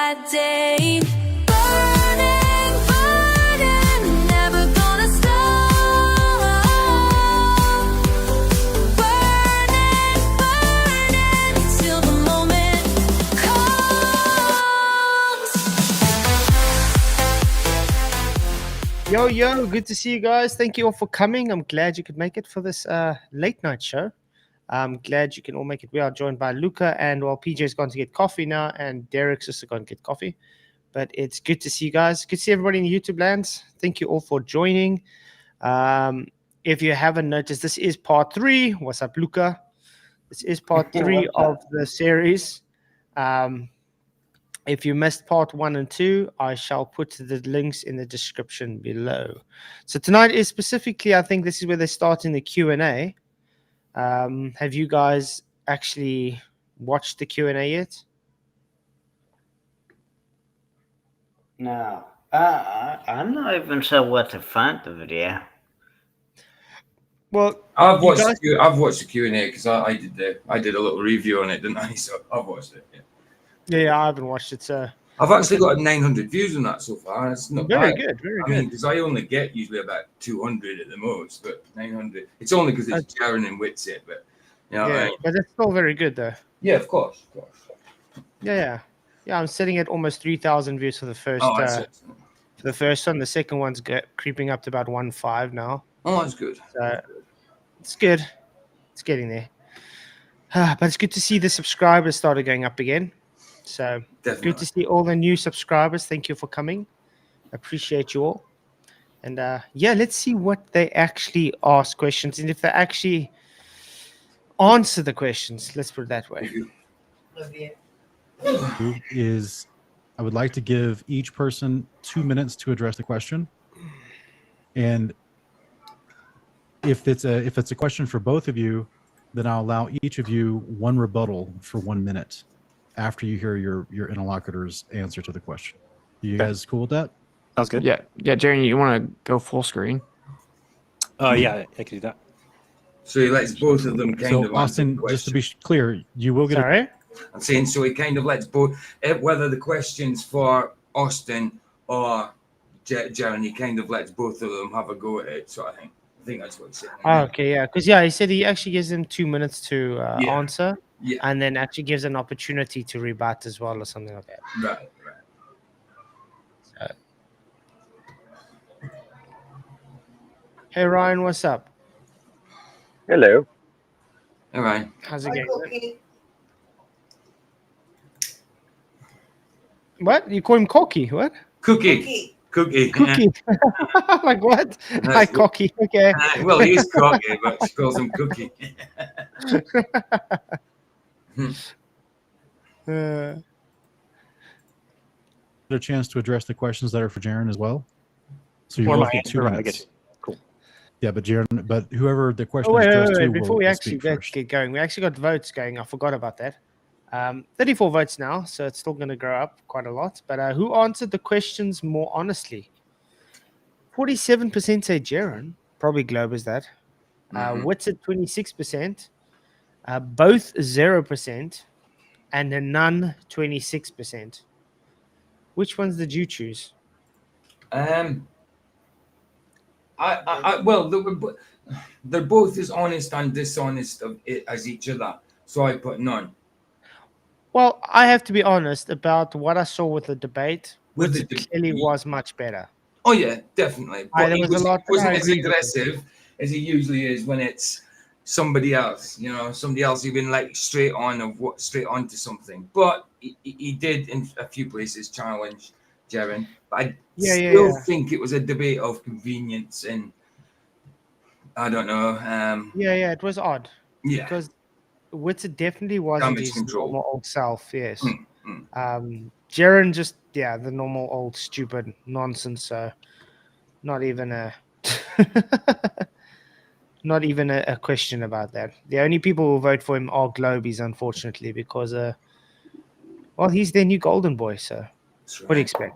that day. Burning, burning, never gonna stop. Burning, burning, till the moment comes. Yo, good to see you guys. Thank you all for coming. I'm glad you could make it for this late night show. I'm glad you can all make it. We are joined by Luca, and PJ's gone to get coffee now, and Derek's also gone to get coffee. But it's good to see you guys. Good to see everybody in the YouTube lands. Thank you all for joining. If you haven't noticed, this is part 3. What's up, Luca? This is part 3 of the series. If you missed part 1 and 2, I shall put the links in the description below. So tonight is specifically, I think this is where they start in the Q&A. Have you guys actually watched the Q&A yet? No. I'm not even sure where to find the video. Well, I've watched the Q&A because I did a little review on it, didn't I? So I've watched it. Yeah, I haven't watched it. So I've actually got 900 views on that so far. It's not very bad. good. I mean, because I only get usually about 200 at the most, but 900. It's only because it's Jeran and Whitsitt, but you know. Yeah, but it's still very good though. Yeah, of course. Yeah. I'm sitting at almost 3,000 views for the first. For the first one, the second one's creeping up to about 1.5 now. Oh, that's good. So it's good. It's getting there. But it's good to see the subscribers started going up again. So Definitely. Good to see all the new subscribers. Thank you for coming. Appreciate you all. And let's see what they actually ask questions and if they actually answer the questions. Let's put it that way. I would like to give each person 2 minutes to address the question. And if it's a question for both of you, then I'll allow each of you one rebuttal for 1 minute after you hear your interlocutor's answer to the question. You guys cool with that? Sounds good. Yeah, Jeran, you want to go full screen? Yeah, I can do that. So he lets both of them kind of Austin, just to be clear, you will get I'm saying so he kind of lets both, whether the question's for Austin or Jeran, he kind of lets both of them have a go at it. So I think that's what he's saying. Okay, yeah, because he said he actually gives them 2 minutes to answer, and then actually gives an opportunity to rebut as well, or something like that. Right. So. Hey Ryan, what's up? Hello. All right. How's it going? What? You call him Cocky? What? Cookie. Cookie. Like what? Hi, Cocky. Okay. Well, he's cocky, but she calls him Cookie. a chance to address the questions that are for Jeran as well. So you both get 2 minutes. Cool. Yeah, but Jeran, but whoever the question wait, is addressed to before we actually first. get going, we actually got votes going. I forgot about that. 34 votes now, so it's still going to grow up quite a lot. But who answered the questions more honestly? 47% say Jeran, probably Globe is that. Whitsitt 26%, both 0%, and a none 26%. Which ones did you choose? Well, they're both as honest and dishonest as each other, so I put none. Well, I have to be honest about what I saw with the debate. Which clearly was much better. Oh yeah, definitely. But there was a lot. Wasn't as aggressive as he usually is when it's somebody else. You know, somebody else even like straight on to something. But he did in a few places challenge Jeran. But I still think it was a debate of convenience, and I don't know. It was odd. Yeah, because Whitsitt definitely wasn't his normal old self. Yes. Jeran just the normal old stupid nonsense. So not even a question about that. The only people who vote for him are Globies, unfortunately, because he's their new golden boy. So what do you expect?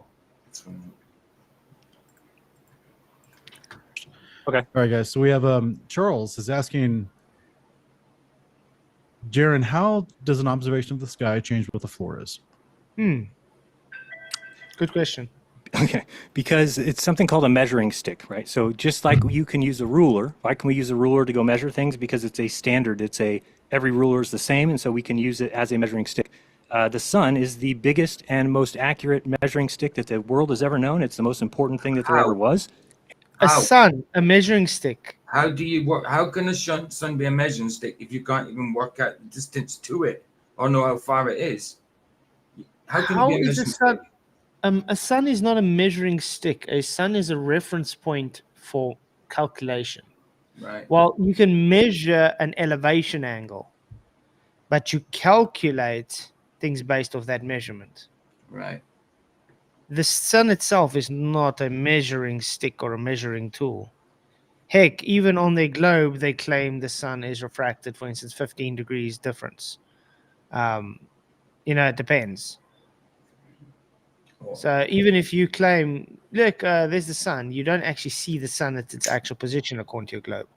Okay. All right, guys. So we have Charles is asking Jeran, how does an observation of the sky change what the floor is? Good question. Okay, because it's something called a measuring stick, right? So just like you can use a ruler, why can we use a ruler to go measure things? Because it's a standard. Every ruler is the same, and so we can use it as a measuring stick. The sun is the biggest and most accurate measuring stick that the world has ever known. It's the most important thing that there ever was. A measuring stick. How do you work? How can a sun be a measuring stick if you can't even work out the distance to it or know how far it is? How can it be a measuring stick? A sun is not a measuring stick. A sun is a reference point for calculation. Right. Well, you can measure an elevation angle, but you calculate things based off that measurement. Right. The sun itself is not a measuring stick or a measuring tool. Heck, even on their globe, they claim the sun is refracted, for instance, 15 degrees difference. It depends. So even if you claim, look, there's the sun, you don't actually see the sun at its actual position according to your globe.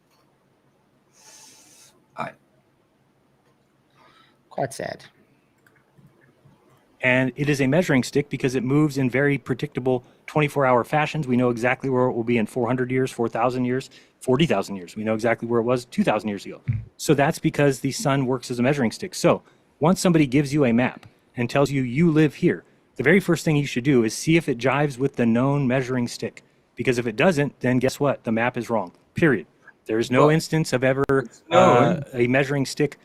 Quite sad. And it is a measuring stick because it moves in very predictable 24-hour fashions. We know exactly where it will be in 400 years, 4,000 years, 40,000 years. We know exactly where it was 2,000 years ago. So that's because the sun works as a measuring stick. So once somebody gives you a map and tells you you live here, the very first thing you should do is see if it jives with the known measuring stick. Because if it doesn't, then guess what? The map is wrong, period. There is no instance of ever a measuring stick.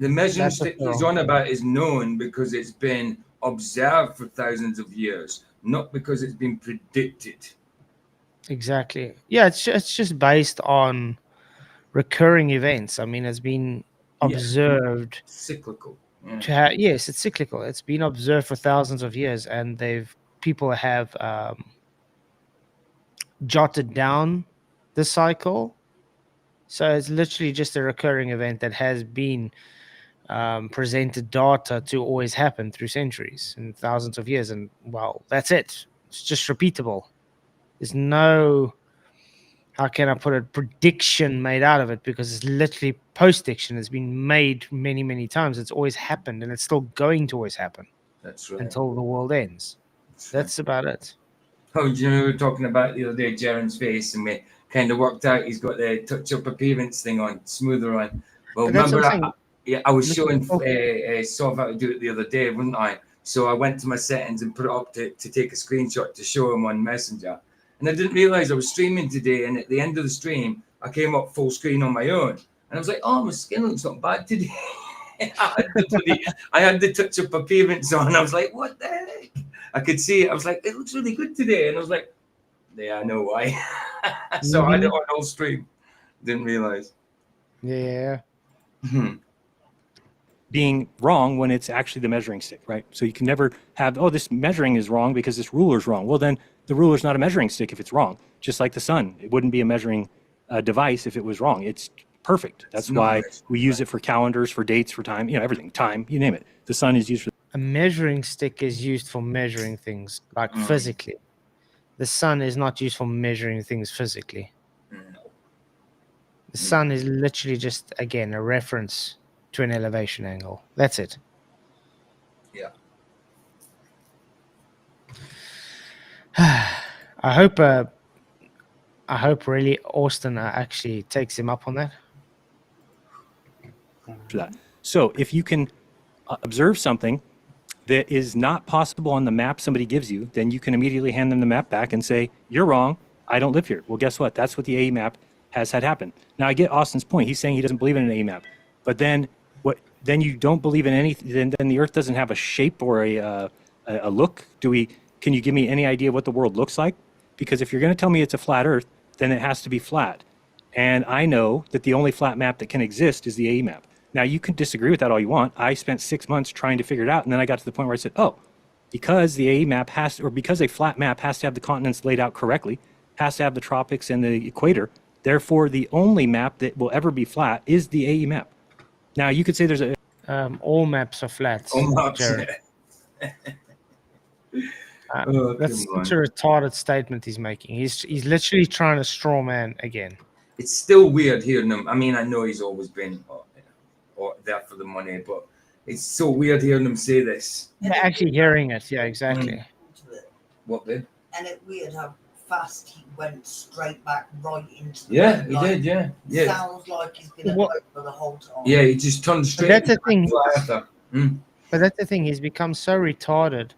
The measuring stick he's on about is known because it's been observed for thousands of years, not because it's been predicted. Exactly. Yeah, it's just based on recurring events. I mean, it's been observed. Cyclical. Yes, it's cyclical. It's been observed for thousands of years, and people have jotted down the cycle. So it's literally just a recurring event that has been presented data to always happen through centuries and thousands of years, and well, that's it. It's just repeatable. There's no, how can I put it, prediction made out of it, because it's literally post-diction. It's been made many, many times. It's always happened, and it's still going to always happen. That's right. Until the world ends. That's about it. Oh, do you know, we were talking about the other day, Jeran's face, and we kind of worked out he's got the touch-up appearance thing on, smoother on. Well, remember, I was showing Sov how to do it the other day, wasn't I? So I went to my settings and put it up to take a screenshot to show him on Messenger. And I didn't realize I was streaming today. And at the end of the stream, I came up full screen on my own. And I was like, oh, my skin looks not bad today. I had the touch-up appearance on. I was like, what the heck? I could see it. I was like, it looks really good today. And I was like, yeah, I know why. So I did it on the whole stream. Didn't realize. Yeah. Being wrong when it's actually the measuring stick, right? So you can never have, oh, this measuring is wrong because this ruler's wrong. Well, then the ruler's not a measuring stick if it's wrong. Just like the sun, it wouldn't be a measuring device if it was wrong. It's perfect. That's why we use it for calendars, for dates, for time, everything, time, you name it. The sun is used for. A measuring stick is used for measuring things, like physically. The sun is not used for measuring things physically. The sun is literally just, again, a reference to an elevation angle. That's it. Yeah. I hope really Austin actually takes him up on that. So if you can observe something that is not possible on the map somebody gives you, then you can immediately hand them the map back and say, you're wrong, I don't live here. Well, guess what? That's what the AE map has had happen. Now, I get Austin's point. He's saying he doesn't believe in an AE map. But then then you don't believe in anything, then the Earth doesn't have a shape or a look? Can you give me any idea what the world looks like? Because if you're going to tell me it's a flat Earth, then it has to be flat. And I know that the only flat map that can exist is the AE map. Now, you can disagree with that all you want. I spent 6 months trying to figure it out, and then I got to the point where I said, oh, because the AE map because a flat map has to have the continents laid out correctly, has to have the tropics and the equator, therefore the only map that will ever be flat is the AE map. Now, you could say there's a... all maps are flat. All maps, Jared. That's such a retarded statement he's making. He's literally trying to straw man again. It's still weird hearing him. I mean, I know he's always been there for the money, but it's so weird hearing him say this. Yeah, actually hearing it. Yeah, exactly. What did? And it weird how fast he went straight back right into the Yeah, road, he like, did. Yeah, yeah, Sounds like he's been What- over the whole time. yeah. He just turned straight. that's the thing. After. But that's the thing. He's become so retarded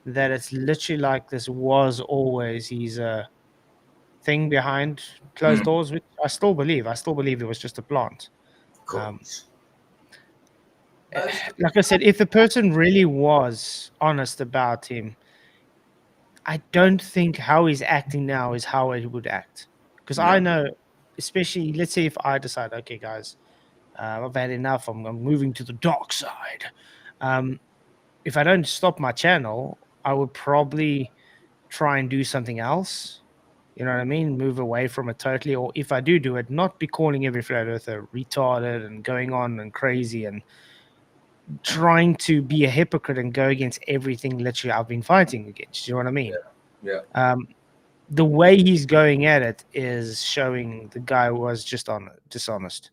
that it's literally like this was always his thing behind closed doors, which I still believe. I still believe it was just a plant. Like I said, if the person really was honest about him, I don't think how he's acting now is how he would act. Because I know, especially, let's say if I decide, okay, guys, I've had enough. I'm moving to the dark side. If I don't stop my channel, I would probably try and do something else. You know what I mean? Move away from it totally. Or if I do it, not be calling every flat earther retarded and going on and crazy and trying to be a hypocrite and go against everything literally I've been fighting against. You know what I mean? Yeah. The way he's going at it is showing the guy was just dishonest.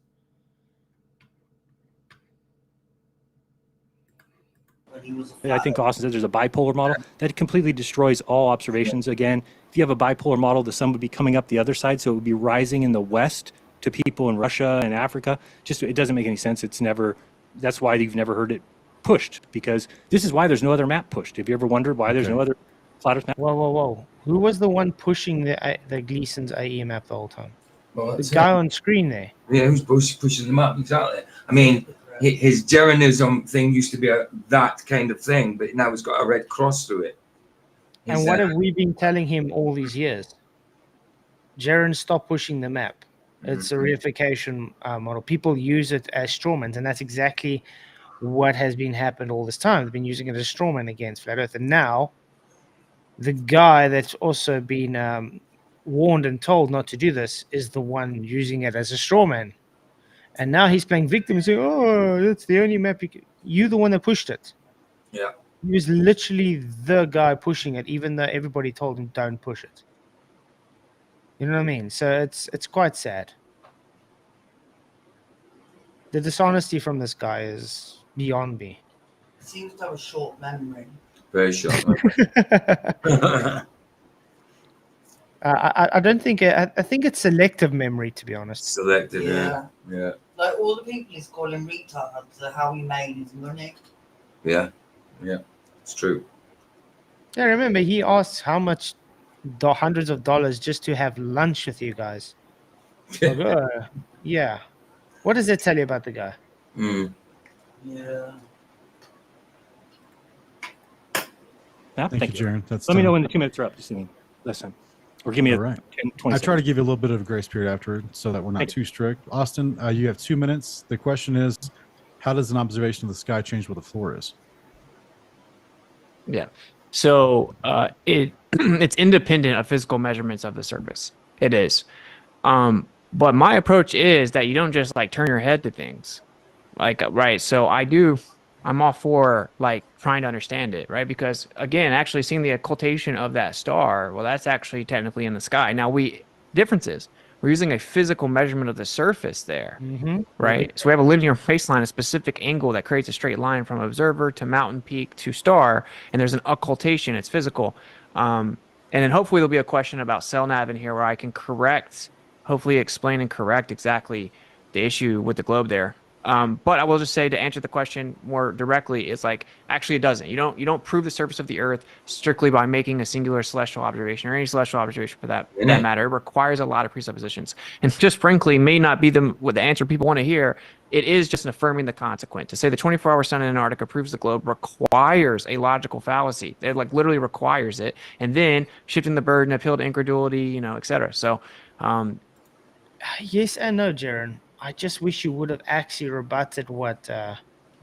I think Austin said there's a bipolar model that completely destroys all observations. Again, if you have a bipolar model, the sun would be coming up the other side, so it would be rising in the west to people in Russia and Africa. Just it doesn't make any sense. It's never. That's why you've never heard it pushed, because this is why there's no other map pushed. Have you ever wondered why there's no other flat Earth map? Whoa! Who was the one pushing the Gleason's AE map the whole time? Well, The guy on screen there. Yeah, who's pushing them up? Exactly. I mean, his Jeranism thing used to be that kind of thing, but now it's got a red cross through it. And what have we been telling him all these years? Jeran, stop pushing the map. It's a reification model. People use it as strawmans, and that's exactly what has been happened all this time. They've been using it as strawman against Flat Earth. And now, the guy that's also been warned and told not to do this is the one using it as a strawman. And now he's playing victim and saying, oh, that's the only map you're the one that pushed it. Yeah. He was literally the guy pushing it, even though everybody told him don't push it. You know what I mean? So it's quite sad. The dishonesty from this guy is beyond me. Seems to have a short memory. Very short. I don't think I think it's selective memory, to be honest. Selective, yeah. Like all the people he's calling retards are how he made his money. Yeah, it's true. Yeah, remember he asked how much, the hundreds of dollars just to have lunch with you guys. Like, yeah. What does that tell you about the guy? Yeah. Yeah, Thank you, Jeran. That's Let me know when the 2 minutes are up. Just last time. Or give me All right. 10, 20 I try to seconds. give you a little bit of a grace period afterward so that we're not Thank too strict. Austin, you have 2 minutes. The question is, how does an observation of the sky change what the floor is? Yeah. So it's independent of physical measurements of the surface. It is. But my approach is that you don't just like turn your head to things. Like, right. So I'm all for like trying to understand it, right? Because again, actually seeing the occultation of that star, well, that's actually technically in the sky. Now differences. We're using a physical measurement of the surface there, right? So we have a linear baseline, a specific angle that creates a straight line from observer to mountain peak to star, and there's an occultation. It's physical. And then hopefully there'll be a question about cell nav in here where I can hopefully explain and correct exactly the issue with the globe there. But I will just say, to answer the question more directly, it's like, actually it doesn't. You don't prove the surface of the Earth strictly by making a singular celestial observation, or any celestial observation for that matter. It requires a lot of presuppositions, and just frankly may not be the answer people want to hear. It is just affirming the consequent. To say the 24-hour sun in Antarctica proves the globe requires a logical fallacy. It like literally requires it, and then shifting the burden, appeal to incredulity, etc. So, Yes and no, Jeran. I just wish you would have actually rebutted what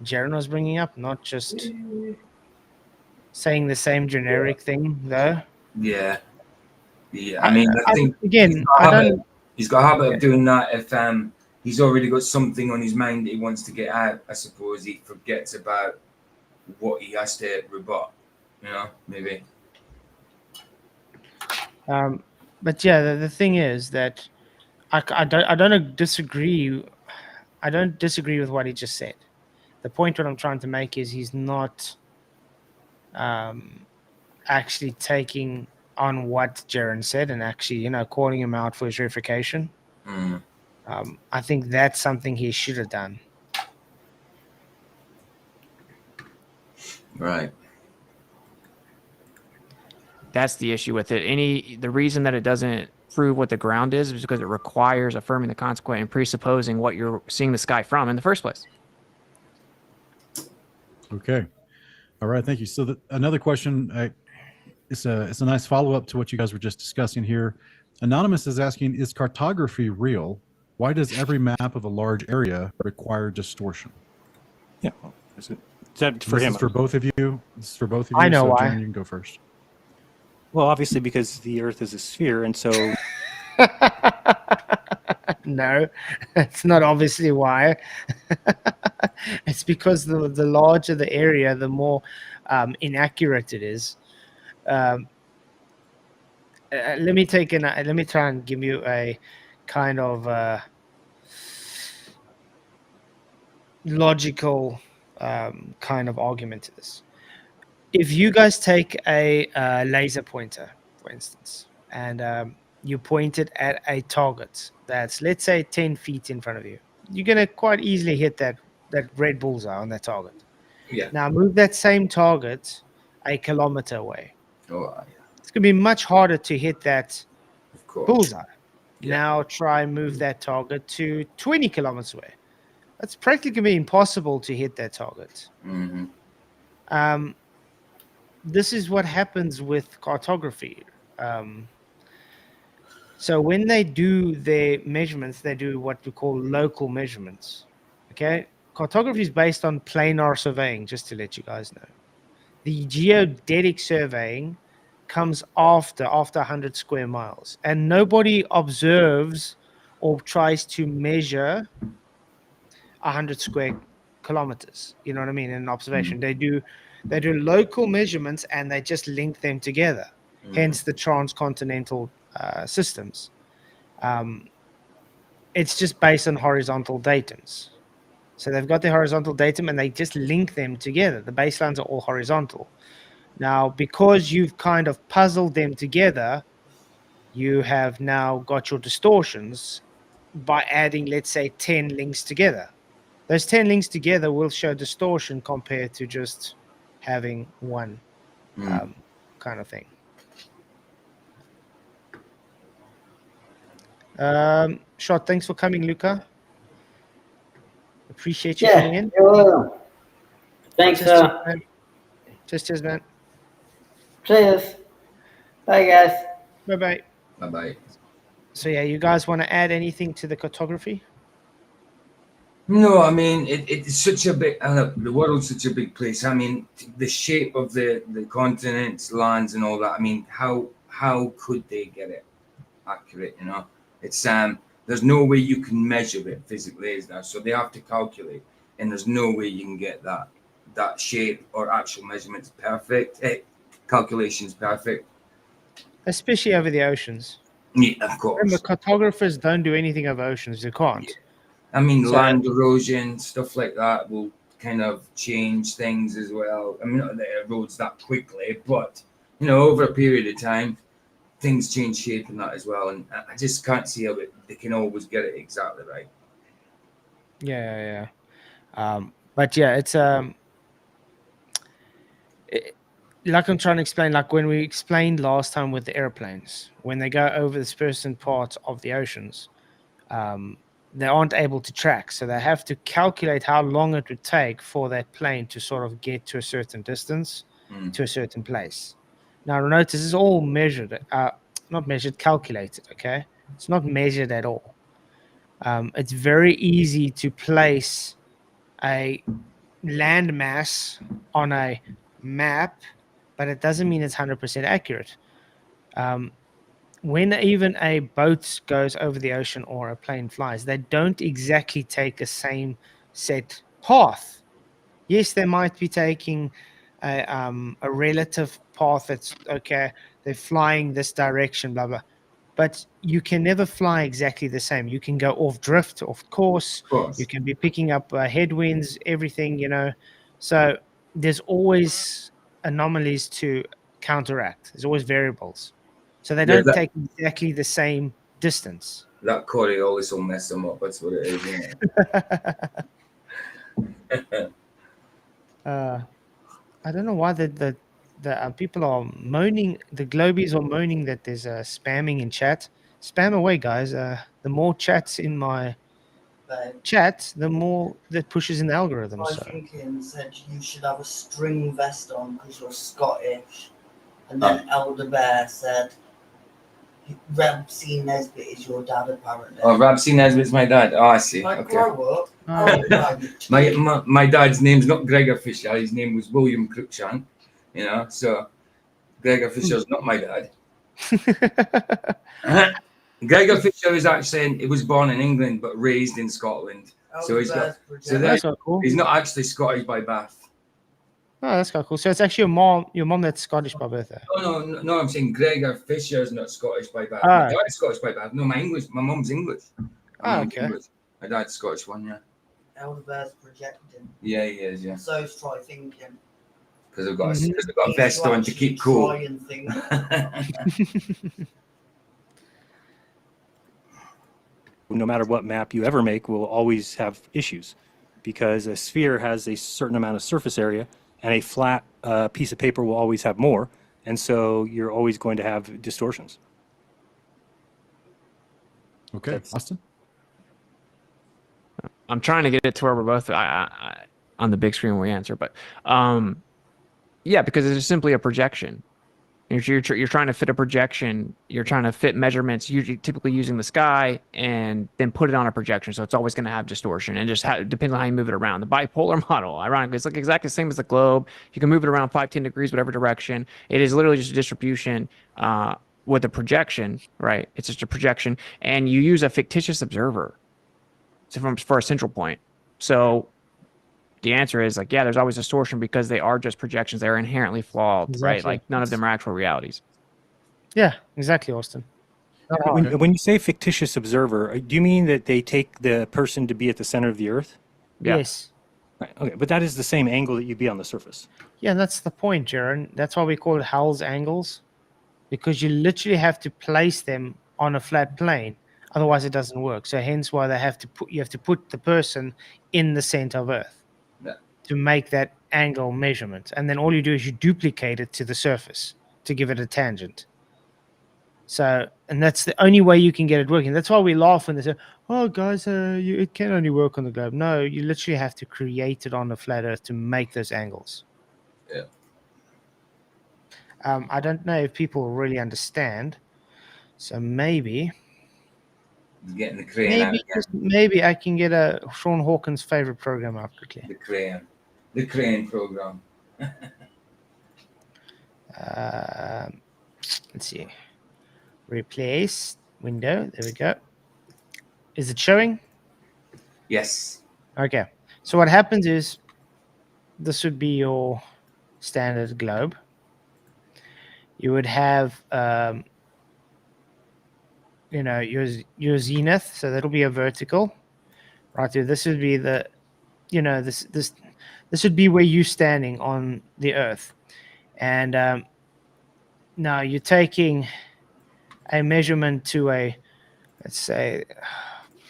Jeran was bringing up, not just saying the same generic thing, though. Yeah. I mean, I think again, he's got a habit of doing that. If he's already got something on his mind that he wants to get out, I suppose he forgets about what he has to rebut. Maybe. But yeah, the thing is that I don't disagree. I don't disagree with what he just said. The point what I'm trying to make is he's not actually taking on what Jeran said and actually, calling him out for his verification. Mm, I think that's something he should have done. right. That's the issue with it. The reason that it doesn't prove what the ground is because it requires affirming the consequent and presupposing what you're seeing the sky from in the first place. Okay. All right. Thank you. So another question, it's a nice follow-up to what you guys were just discussing here. Anonymous is asking, is cartography real? Why does every map of a large area require distortion? Yeah. Is that for This him? is for both of you. This is for both of you. I know so why. Jeran, you can go first. Well, obviously because the Earth is a sphere, and so No, that's not obviously why. It's because the larger the area, the more inaccurate it is. Let me try and give you a kind of logical kind of argument to this. If you guys take a laser pointer, for instance, and you point it at a target that's, let's say, 10 feet in front of you, you're going to quite easily hit that red bullseye on that target. Yeah. Now move that same target a kilometer away. Oh, yeah. It's going to be much harder to hit that Of course. bullseye. Yeah. Now try and move that target to 20 kilometers away. That's practically going to be impossible to hit that target. Mm-hmm. This is what happens with cartography. So when they do their measurements, they do what we call local measurements. Okay, cartography is based on planar surveying. Just to let you guys know, the geodetic surveying comes after 100 square miles, and nobody observes or tries to measure 100 square kilometers. You know what I mean? In an observation, they do local measurements and they just link them together. Hence the transcontinental systems. It's just based on horizontal datums. So they've got the horizontal datum and they just link them together. The baselines are all horizontal. Now, because you've kind of puzzled them together, you have now got your distortions by adding, let's say, 10 links together. Those 10 links together will show distortion compared to just having one kind of thing. Shot, thanks for coming, Luca. Appreciate you coming in. You're welcome. Thanks. Cheers, man. Cheers. Bye, guys. Bye-bye. Bye-bye. So, yeah, you guys want to add anything to the cartography? No, I mean it's such a big. The world's such a big place. I mean, the shape of the continents, lands, and all that. I mean, how could they get it accurate? You know, it's there's no way you can measure it physically, is there? So they have to calculate, and there's no way you can get that shape or actual measurements perfect. Calculations perfect. Especially over the oceans. Yeah, of course. Remember, cartographers don't do anything over oceans. They can't. Yeah. I mean, So- land erosion, stuff like that will kind of change things as well. I mean, not that it erodes that quickly, but, you know, over a period of time, things change shape and that as well. And I just can't see how they can always get it exactly right. Yeah. But yeah, it's like I'm trying to explain, like when we explained last time with the airplanes, when they go over the certain parts of the oceans, they aren't able to track. So they have to calculate how long it would take for that plane to sort of get to a certain distance, to a certain place. Now, notice this is all measured, not measured, calculated, okay? It's not measured at all. It's very easy to place a landmass on a map, but it doesn't mean it's 100% accurate. When even a boat goes over the ocean or a plane flies, they don't exactly take the same set path. Yes, they might be taking a relative path that's okay. They're flying this direction, blah blah. But you can never fly exactly the same. You can go off drift, off course. Of course. You can be picking up headwinds, everything, you know. So there's always anomalies to counteract. There's always variables. So they Yeah, don't that- take exactly the same distance. That Coriolis will mess them up. That's what it is. Isn't it? I don't know why the people are moaning. The Globies are moaning that there's spamming in chat. Spam away, guys. The more chats in my But chat, the more that pushes in the algorithm. I So thinking said you should have a string vest on because you're Scottish. And then Elder Bear said, Reb C. Nesbitt is your dad, apparently. Oh, Rabsy Nesbitt's my dad. Oh, I see. Like, Okay. grow up. Oh. Oh, right. My dad's name's not Gregor Fisher. His name was William Cruikshank. You know, so Gregor Fisher's not my dad. Gregor Fisher is actually he was born in England but raised in Scotland. So he's got so that's that quite cool. he's not actually Scottish by birth. Oh, that's quite cool. So it's actually your mom that's Scottish by birth. No, I'm saying Gregor Fisher's not Scottish by birth. Ah. My dad's Scottish by birth. No, my mum's English. I'm Okay. English. My dad's Scottish one, yeah. Elder Bear's projecting. Yeah, he is, yeah. So's try thinking. Because I've got Mhm. a vest on to keep cool. Try and think. No matter what map you ever make, will always have issues because a sphere has a certain amount of surface area and a flat piece of paper will always have more. And so you're always going to have distortions. Okay, That's- Austin. I'm trying to get it to where we're both on the big screen when we answer, but yeah, because it's simply a projection. You're trying to fit a projection. You're trying to fit measurements, usually typically using the sky, and then put it on a projection. So it's always going to have distortion, and just depends on how you move it around. The bipolar model, ironically, it's like exactly the same as the globe. You can move it around 5, 10 degrees, whatever direction. It is literally just a distribution with a projection, right? It's just a projection, and you use a fictitious observer for a central point. So the answer is like, yeah, there's always distortion because they are just projections. They're inherently flawed, right? Exactly. Like none of them are actual realities. Yeah, exactly, Austin. When you say fictitious observer, do you mean that they take the person to be at the center of the Earth? Yeah. Yes. Right. Okay, but that is the same angle that you'd be on the surface. Yeah, that's the point, Jeran. That's why we call it Hell's angles, because you literally have to place them on a flat plane. Otherwise, it doesn't work. So hence why you have to put the person in the center of Earth Yeah. to make that angle measurement. And then all you do is you duplicate it to the surface to give it a tangent. So, and that's the only way you can get it working. That's why we laugh when they say, "Oh, guys, it can only work on the globe." No, you literally have to create it on the flat Earth to make those angles. Yeah. I don't know if people really understand. So maybe He's getting the crane out again. maybe I can get a Sean Hawkins' favorite program out quickly. The crane program. Let's see. Replace window. There we go. Is it showing? Yes. Okay. So what happens is this would be your standard globe. You would have your zenith, so that'll be a vertical right there. This would be the this would be where you're standing on the Earth, and now you're taking a measurement to a, let's say,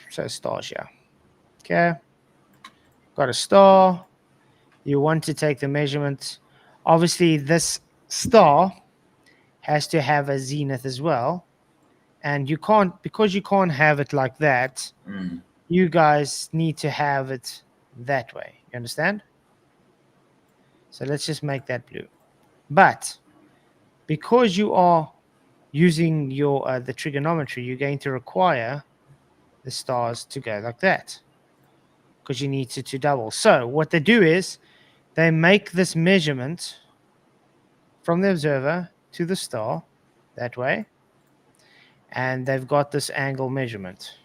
so stars here. Okay, got a star. You want to take the measurement. Obviously, this star has to have a zenith as well. And you can't, because you can't have it like that, you guys need to have it that way. You understand? So let's just make that blue. But because you are using your the trigonometry, you're going to require the stars to go like that because you need to double. So what they do is they make this measurement from the observer to the star that way. And they've got this angle measurement.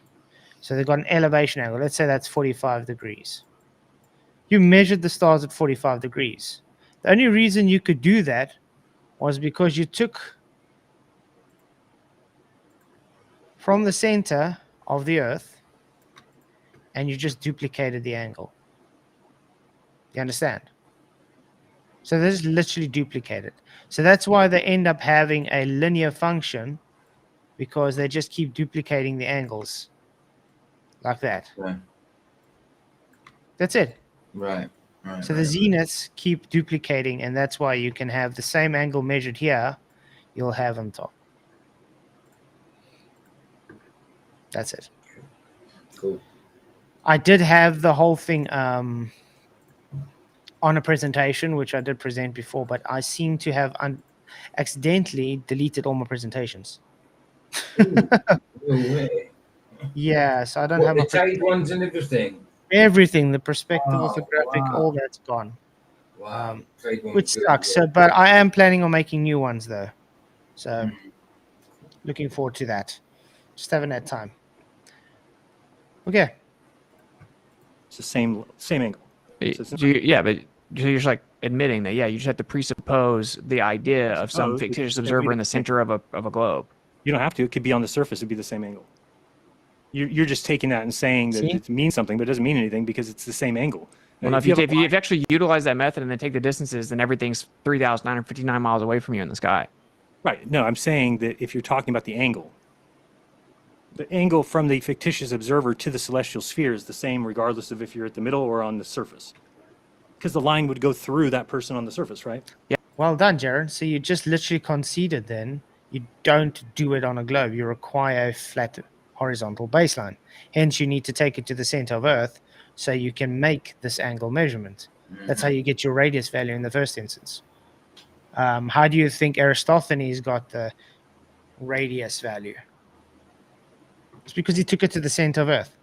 So they've got an elevation angle. Let's say that's 45 degrees. You measured the stars at 45 degrees. The only reason you could do that was because you took from the center of the Earth and you just duplicated the angle. You understand? So this is literally duplicated. So that's why they end up having a linear function, because they just keep duplicating the angles like that. Right. That's it. Right. Right. So the zeniths keep duplicating, and that's why you can have the same angle measured here, you'll have on top. That's it. Cool. I did have the whole thing on a presentation, which I did present before, but I seem to have accidentally deleted all my presentations. No way. Yeah, so I don't What, have the my tight ones and everything. everything, the perspective, Wow, orthographic, wow. all that's gone, Wow. Tight ones which good, sucks. good. So, but I am planning on making new ones though. So Mhm. looking forward to that. Just haven't had time. Okay. It's the same angle. So it's not- Yeah, but you're just like admitting that, yeah, you just have to presuppose the idea of some Presuppose, fictitious that we observer in don't the think- center of a globe. You don't have to. It could be on the surface. It'd be the same angle. You're just taking that and saying that See? it means something, but it doesn't mean anything because it's the same angle. Well, If if you have a line- actually utilize that method and then take the distances, then everything's 3,959 miles away from you in the sky. Right. No, I'm saying that if you're talking about the angle from the fictitious observer to the celestial sphere is the same regardless of if you're at the middle or on the surface. Because the line would go through that person on the surface, right? Well done, Jeran. So you just literally conceded then you don't do it on a globe. You require a flat horizontal baseline. Hence, you need to take it to the center of Earth so you can make this angle measurement. That's how you get your radius value in the first instance. How do you think Aristophanes got the radius value? It's because he took it to the center of Earth.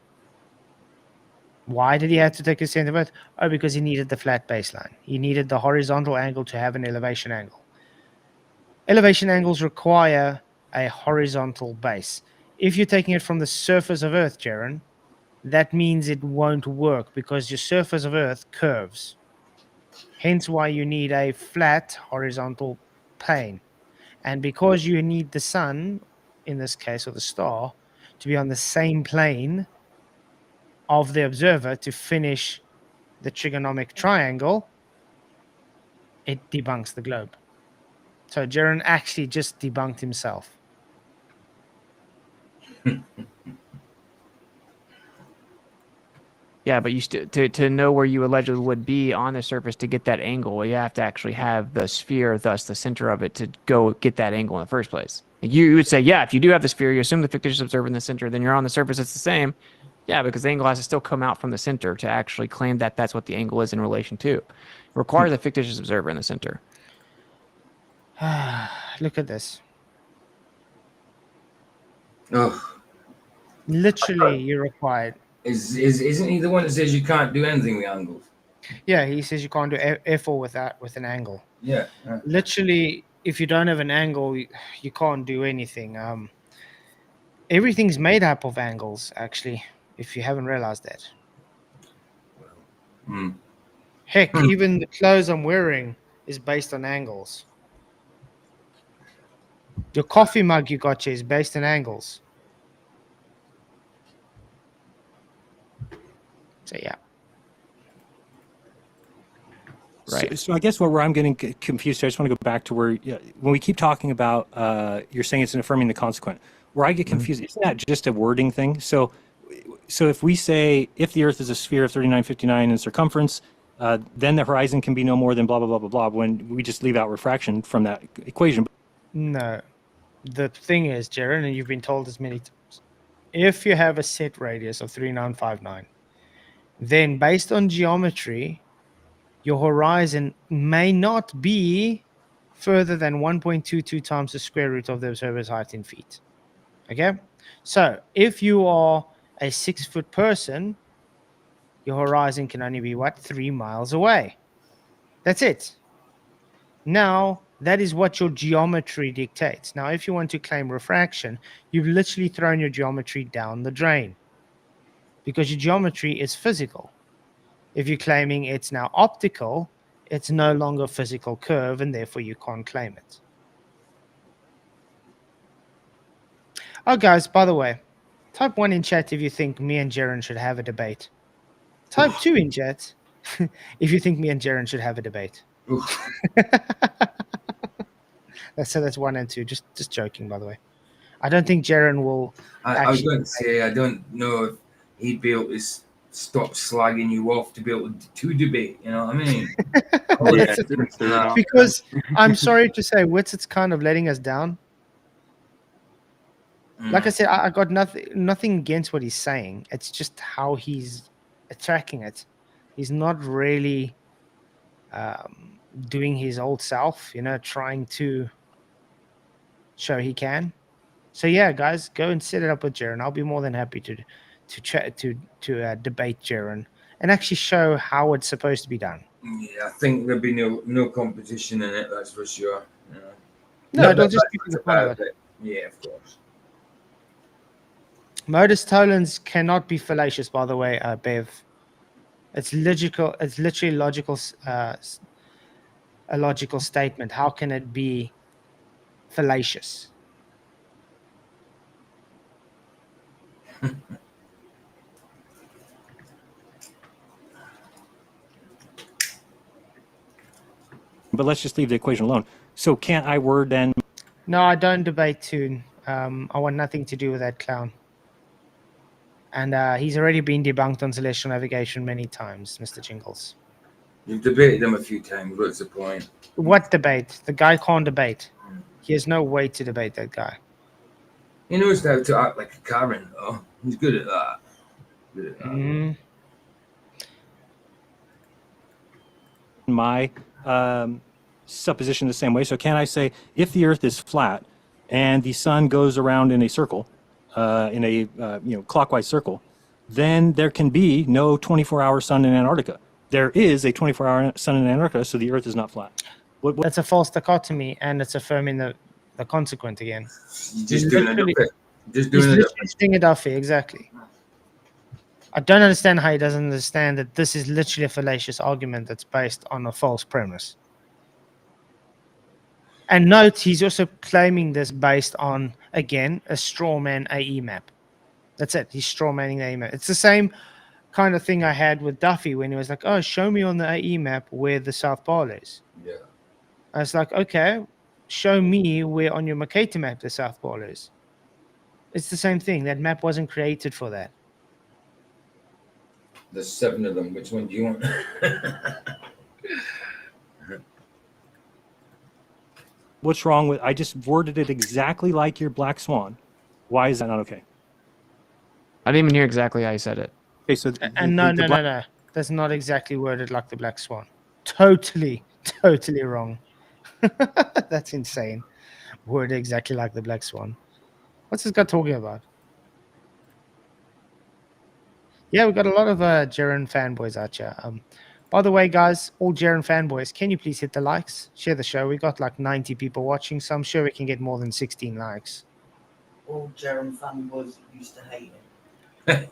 Why did he have to take it to the center of Earth? Oh, because he needed the flat baseline. He needed the horizontal angle to have an elevation angle. Elevation angles require a horizontal base. If you're taking it from the surface of Earth, Jeran, that means it won't work because your surface of Earth curves. Hence why you need a flat horizontal plane. And because you need the sun, in this case, or the star, to be on the same plane of the observer to finish the trigonomic triangle, it debunks the globe. So Jeran actually just debunked himself. Yeah, but you to know where you allegedly would be on the surface to get that angle, you have to actually have the sphere, thus the center of it, to go get that angle in the first place. You would say, yeah, if you do have the sphere, you assume the fictitious observer in the center, then you're on the surface, it's the same. Yeah, because the angle has to still come out from the center to actually claim that that's what the angle is in relation to. It requires a fictitious observer in the center. Look at this. Oh, Literally, you're required. isn't he the one that says you can't do anything with angles? Yeah, he says you can't do F4 with an angle. Yeah. Literally, if you don't have an angle, you can't do anything. Everything's made up of angles, actually, if you haven't realized that. Hmm. Heck, even the clothes I'm wearing is based on angles. Your coffee mug you got here is based on angles. So, yeah. Right. So I guess where I'm getting confused, I just want to go back to where when we keep talking about, you're saying it's an affirming the consequent. Where I get confused, isn't that just a wording thing? So if we say if the Earth is a sphere of 3959 in circumference, then the horizon can be no more than blah blah blah blah blah. When we just leave out refraction from that equation. No. The thing is, Jeran, and you've been told this many times, if you have a set radius of 3959, then based on geometry, your horizon may not be further than 1.22 times the square root of the observer's height in feet. Okay? So if you are a 6-foot person, your horizon can only be, 3 miles away. That's it. Now, that is what your geometry dictates. Now, if you want to claim refraction, you've literally thrown your geometry down the drain because your geometry is physical. If you're claiming it's now optical, it's no longer a physical curve, and therefore you can't claim it. Oh, guys, by the way, type 1 in chat if you think me and Jeran should have a debate. Type 2 in chat if you think me and Jeran should have a debate. Oof. So that's 1 and 2. Just joking, by the way. I don't think Jeran will. I was Actually, going to say, I don't know if he'd be able to stop slagging you off to be able to debate. You know what I mean? Well, Yeah, that's the thing. third option. Because I'm sorry to say, Whitsitt's kind of letting us down. Like I said, I got nothing against what he's saying. It's just how he's attacking it. He's not really doing his old self, trying to show he can. So yeah, guys, go and set it up with Jeran. I'll be more than happy to chat to debate Jeran and actually show how it's supposed to be done. Yeah, I think there'd be no competition in it. That's for sure. You know. No, Not it'll that just be that's for the fun of it. about it. Yeah, of course. Modus tollens cannot be fallacious, by the way, Bev. It's logical. It's literally logical. A logical statement. How can it be fallacious? But let's just leave the equation alone. So can't I word then? No, I don't debate Toon. I want nothing to do with that clown. And he's already been debunked on celestial navigation many times, Mr. Jingles. You've debated him a few times. What's the point? What debate? The guy can't debate. He has no way to debate that guy. He knows how to act like a Karen, though. He's good at that. Good at that. Mhm. My supposition the same way. So can I say if the Earth is flat and the sun goes around in a circle, in a clockwise circle, then there can be no 24-hour sun in Antarctica. There is a 24-hour sun in Antarctica, so the Earth is not flat. That's a false dichotomy, and it's affirming the consequent again. He's just doing it. Just He's doing it. literally stinging Duffy, exactly. I don't understand how he doesn't understand that this is literally a fallacious argument that's based on a false premise. And note, he's also claiming this based on, again, a strawman AE map. That's it. He's strawmanning the AE map. It's the same kind of thing I had with Duffy when he was like, oh, show me on the AE map where the South Pole is. Yeah. I was like, okay, show me where on your Mercator map the South Pole is. It's the same thing. That map wasn't created for that. There's 7 of them. Which one do you want? What's wrong with? I just worded it exactly like your Black Swan. Why is that not okay? I didn't even hear exactly how you said it. Okay, so And no. That's not exactly worded like the Black Swan. Totally wrong. That's insane. Worded exactly like the Black Swan. What's this guy talking about? Yeah, we've got a lot of Jeran fanboys out here. By the way, guys, all Jeran fanboys, can you please hit the likes? Share the show. We got like 90 people watching, so I'm sure we can get more than 16 likes. All Jeran fanboys used to hate him.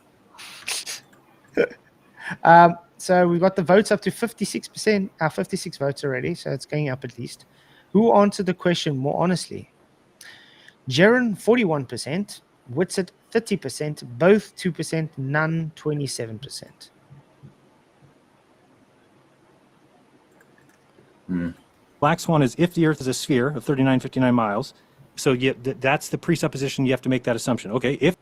So we got the votes up to 56%, 56 votes already, so it's going up at least. Who answered the question more honestly? Jeran, 41%, Whitsitt, 30%, both 2%, none, 27%. Black Swan is if the Earth is a sphere of 3959 miles. So that's the presupposition. You have to make that assumption. Okay, if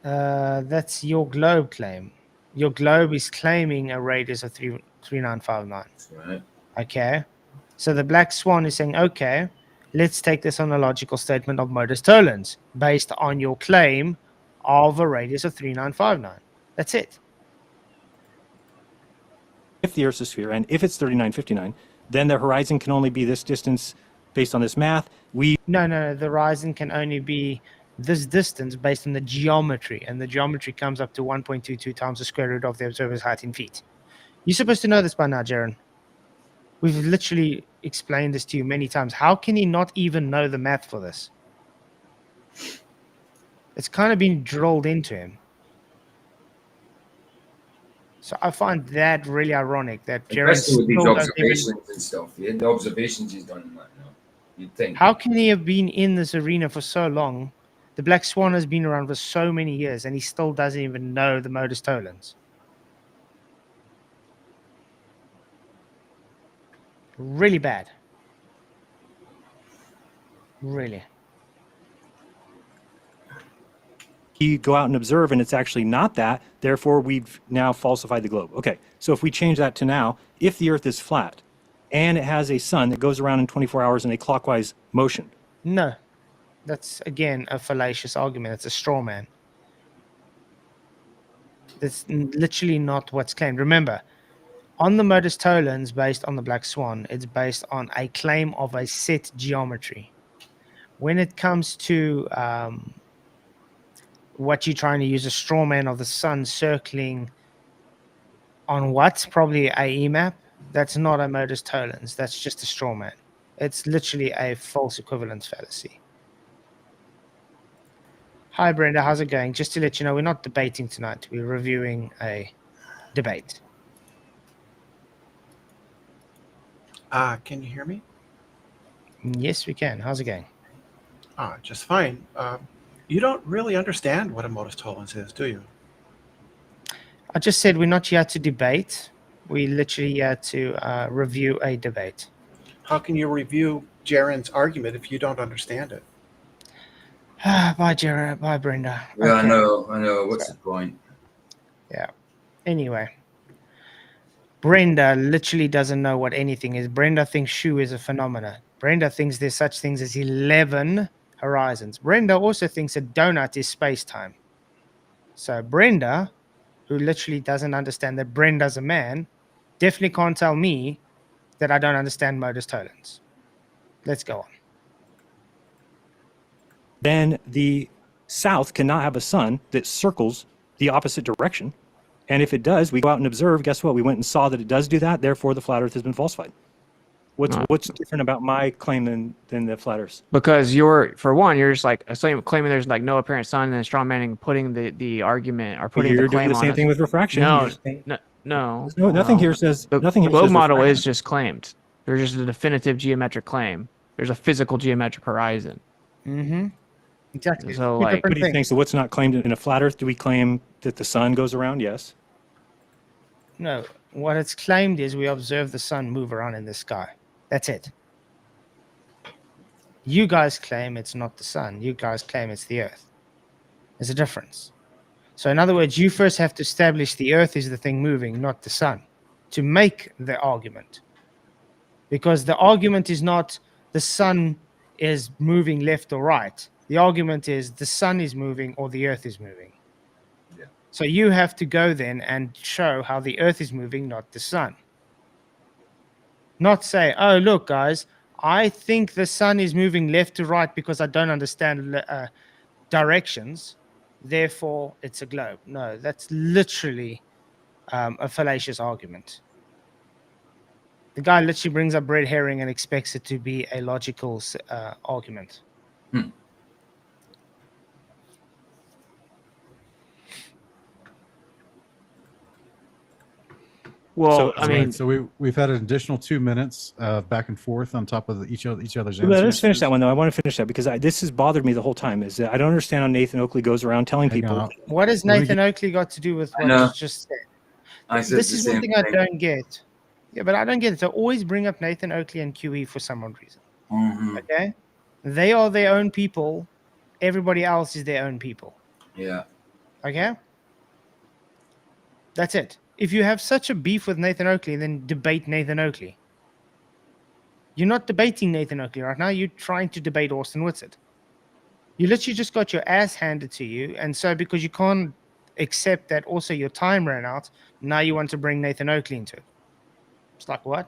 That's your globe claim. Your globe is claiming a radius of 3959. Right. Okay. So the Black Swan is saying, okay, let's take this on a logical statement of modus tollens based on your claim of a radius of 3959. That's it. if the Earth's a sphere and if it's 3959, then the horizon can only be this distance based on this math. No. The horizon can only be this distance based on the geometry, and the geometry comes up to 1.22 times the square root of the observer's height in feet. You're supposed to know this by now, Jeran. We've literally explained this to you many times. How can he not even know the math for this? It's kind of been drilled into him. So I find that really ironic that Jeran Especially with these still doesn't even. observations and stuff. Yeah, the observations he's done in that now. You'd think. How can he have been in this arena for so long? The Black Swan has been around for so many years, and he still doesn't even know the modus tollens. Really bad. Really. You go out and observe and it's actually not that, therefore we've now falsified the globe. Okay, so if we change that to now, if the Earth is flat and it has a sun that goes around in 24 hours in a clockwise motion. No, that's again a fallacious argument. It's a straw man. That's literally not what's claimed. Remember, on the modus tollens based on the black swan, it's based on a claim of a set geometry. When it comes to what you're trying to use, a straw man of the sun circling on what's probably a EMAP, that's not a modus tollens. That's just a straw man. It's literally a false equivalence fallacy. Hi, Brenda. How's it going? Just to let you know, we're not debating tonight. We're reviewing a debate. Can you hear me? Yes, we can. How's it going? Just fine. You don't really understand what a modus tollens is, do you? I just said we're not here to debate. We literally here to review a debate. How can you review Jeran's argument if you don't understand it? Bye, Jeran. Bye, Brenda. Yeah, Okay. I know. What's the point? Yeah. Anyway, Brenda literally doesn't know what anything is. Brenda thinks shoe is a phenomenon. Brenda thinks there's such things as 11 horizons. Brenda also thinks a donut is space-time. So Brenda, who literally doesn't understand that Brenda's a man, definitely can't tell me that I don't understand modus tollens. Let's go on. Then the south cannot have a sun that circles the opposite direction. And if it does, we go out and observe. Guess what? We went and saw that it does do that. Therefore, the flat Earth has been falsified. What's different about my claim than the flat Earth? Because for one, you're just like claiming there's like no apparent sun, and then straw manning putting the argument or putting You're the claim doing the same on thing it. with refraction. No, No, no. nothing here says nothing. The Here globe says model refraction. is just claimed. There's just a definitive geometric claim. There's a physical geometric horizon. Mm-hmm. Exactly. So, Two like- different What do you think? things. So what's not claimed in a flat Earth? Do we claim that the sun goes around? Yes. No, what it's claimed is we observe the sun move around in the sky. That's it. You guys claim it's not the sun. You guys claim it's the Earth. There's a difference. So in other words, you first have to establish the Earth is the thing moving, not the sun, to make the argument. Because the argument is not the sun is moving left or right. The argument is the sun is moving or the Earth is moving. Yeah. So you have to go then and show how the Earth is moving, not the sun. Not say, oh, look, guys, I think the sun is moving left to right because I don't understand directions. Therefore, it's a globe. No, that's literally a fallacious argument. The guy literally brings up red herring and expects it to be a logical argument. Well, So- I mean, so we've had an additional 2 minutes back and forth on top of each other's answers. Let's finish that one though. I want to finish that because this has bothered me the whole time. Is that I don't understand how Nathan Oakley goes around telling Hang people. on. What has Let me Nathan Oakley got to do with I what know. you just said? I said This the is one same thing I don't get. Yeah, but I don't get it. I always bring up Nathan Oakley and QE for some odd reason. Mhm. Okay? They are their own people. Everybody else is their own people. Yeah. Okay? That's it. If you have such a beef with Nathan Oakley, then debate Nathan Oakley. You're not debating Nathan Oakley right now. You're trying to debate Austin Whitsitt. You literally just got your ass handed to you. And so because you can't accept that also your time ran out, now you want to bring Nathan Oakley into it. It's like, what?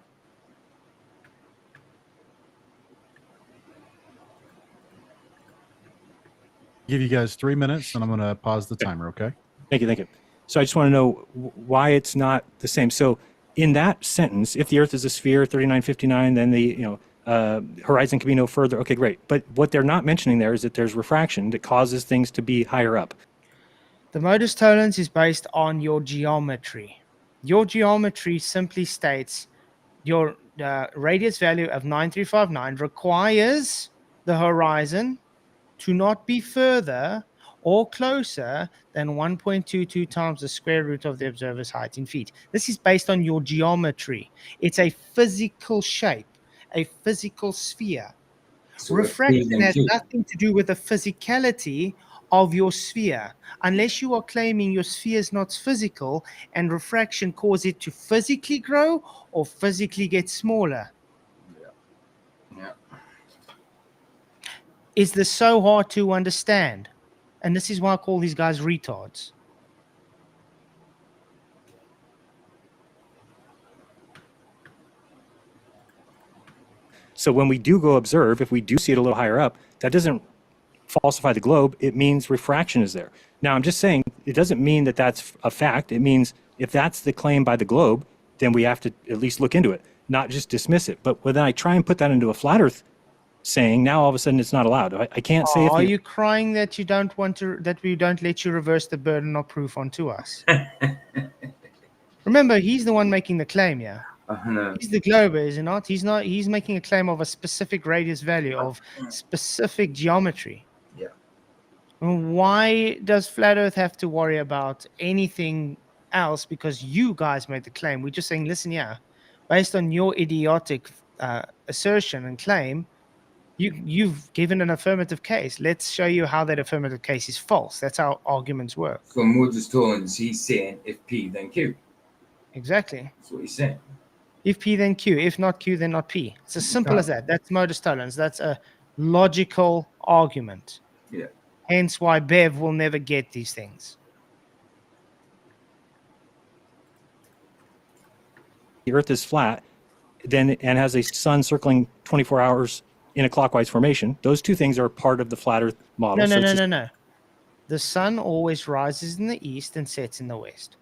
Give you guys 3 minutes, and I'm going to pause the timer. Okay. Thank you. So I just want to know why it's not the same. So in that sentence, if the Earth is a sphere, 3959, then the horizon can be no further. Okay, great. But what they're not mentioning there is that there's refraction that causes things to be higher up. The modus tollens is based on your geometry. Your geometry simply states your radius value of 9359 requires the horizon to not be further or closer than 1.22 times the square root of the observer's height in feet. This is based on your geometry. It's a physical shape, a physical sphere. So if P Refraction then has Q. nothing to do with the physicality of your sphere, unless you are claiming your sphere is not physical and refraction causes it to physically grow or physically get smaller. Yeah. Is this so hard to understand? And this is why I call these guys retards. So when we do go observe, if we do see it a little higher up, that doesn't falsify the globe. It means refraction is there. Now, I'm just saying it doesn't mean that that's a fact. It means if that's the claim by the globe, then we have to at least look into it, not just dismiss it. But when I try and put that into a flat Earth saying, now all of a sudden it's not allowed. I can't say if Are the, you crying that you don't want to, that we don't let you reverse the burden of proof onto us? Remember, he's the one making the claim, yeah. No. He's the glober, is he not? He's making a claim of a specific radius value of specific geometry. Yeah. Why does Flat Earth have to worry about anything else? Because you guys made the claim. We're just saying, listen, yeah, based on your idiotic assertion and claim, you've given an affirmative case. Let's show you how that affirmative case is false. That's how arguments work. So modus tollens, he's saying if P then Q. Exactly. That's what he's saying. If P, then Q. If not Q, then not P. It's as simple as that. That's modus tollens. That's a logical argument. Yeah. Hence why Bev will never get these things. the Earth is flat, then and has a sun circling 24 hours in a clockwise formation, those two things are part of the flat Earth model. No. The sun always rises in the east and sets in the west.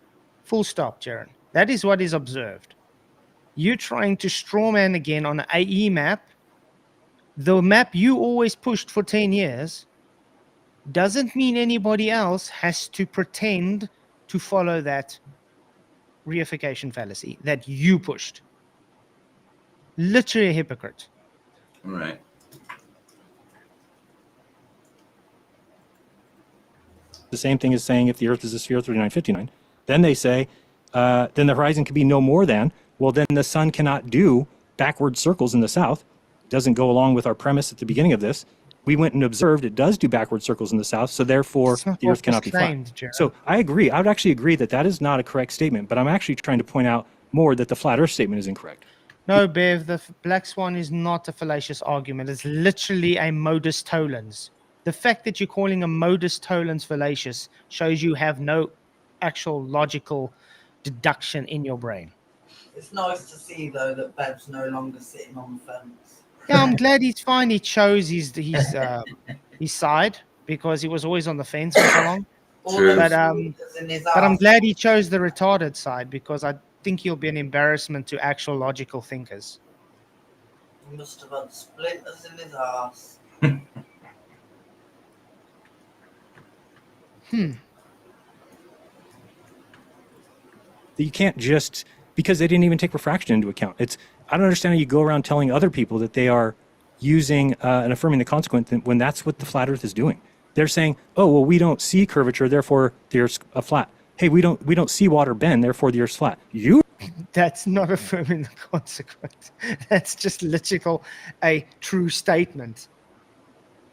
Full stop, Jeran. That is what is observed. You're trying to strawman again on an AE map. The map you always pushed for 10 years doesn't mean anybody else has to pretend to follow that reification fallacy that you pushed. Literally a hypocrite. Right. The same thing as saying if the Earth is a sphere 3959, then they say, then the horizon could be no more than, well, then the sun cannot do backward circles in the south. Doesn't go along with our premise at the beginning of this. We went and observed it does do backward circles in the south, so therefore the Earth cannot be flat. Jeran. So I agree. I would actually agree that that is not a correct statement, but I'm actually trying to point out more that the flat Earth statement is incorrect. No, Bev, the black swan is not a fallacious argument. It's literally a modus tollens. The fact that you're calling a modus tollens fallacious shows you have no actual logical deduction in your brain. It's nice to see, though, that Bev's no longer sitting on the fence. Yeah, I'm glad he's fine. He chose his side because he was always on the fence for so long. True. But I'm glad he chose the retarded side because I think he'll be an embarrassment to actual logical thinkers. He must have had splinters in his ass. You can't just, because they didn't even take refraction into account. I don't understand how you go around telling other people that they are using and affirming the consequent when that's what the flat Earth is doing. They're saying, oh, well, we don't see curvature, therefore the Earth's flat. Hey, we don't see water bend, therefore the Earth's flat. That's not affirming the consequent. That's just literal a true statement.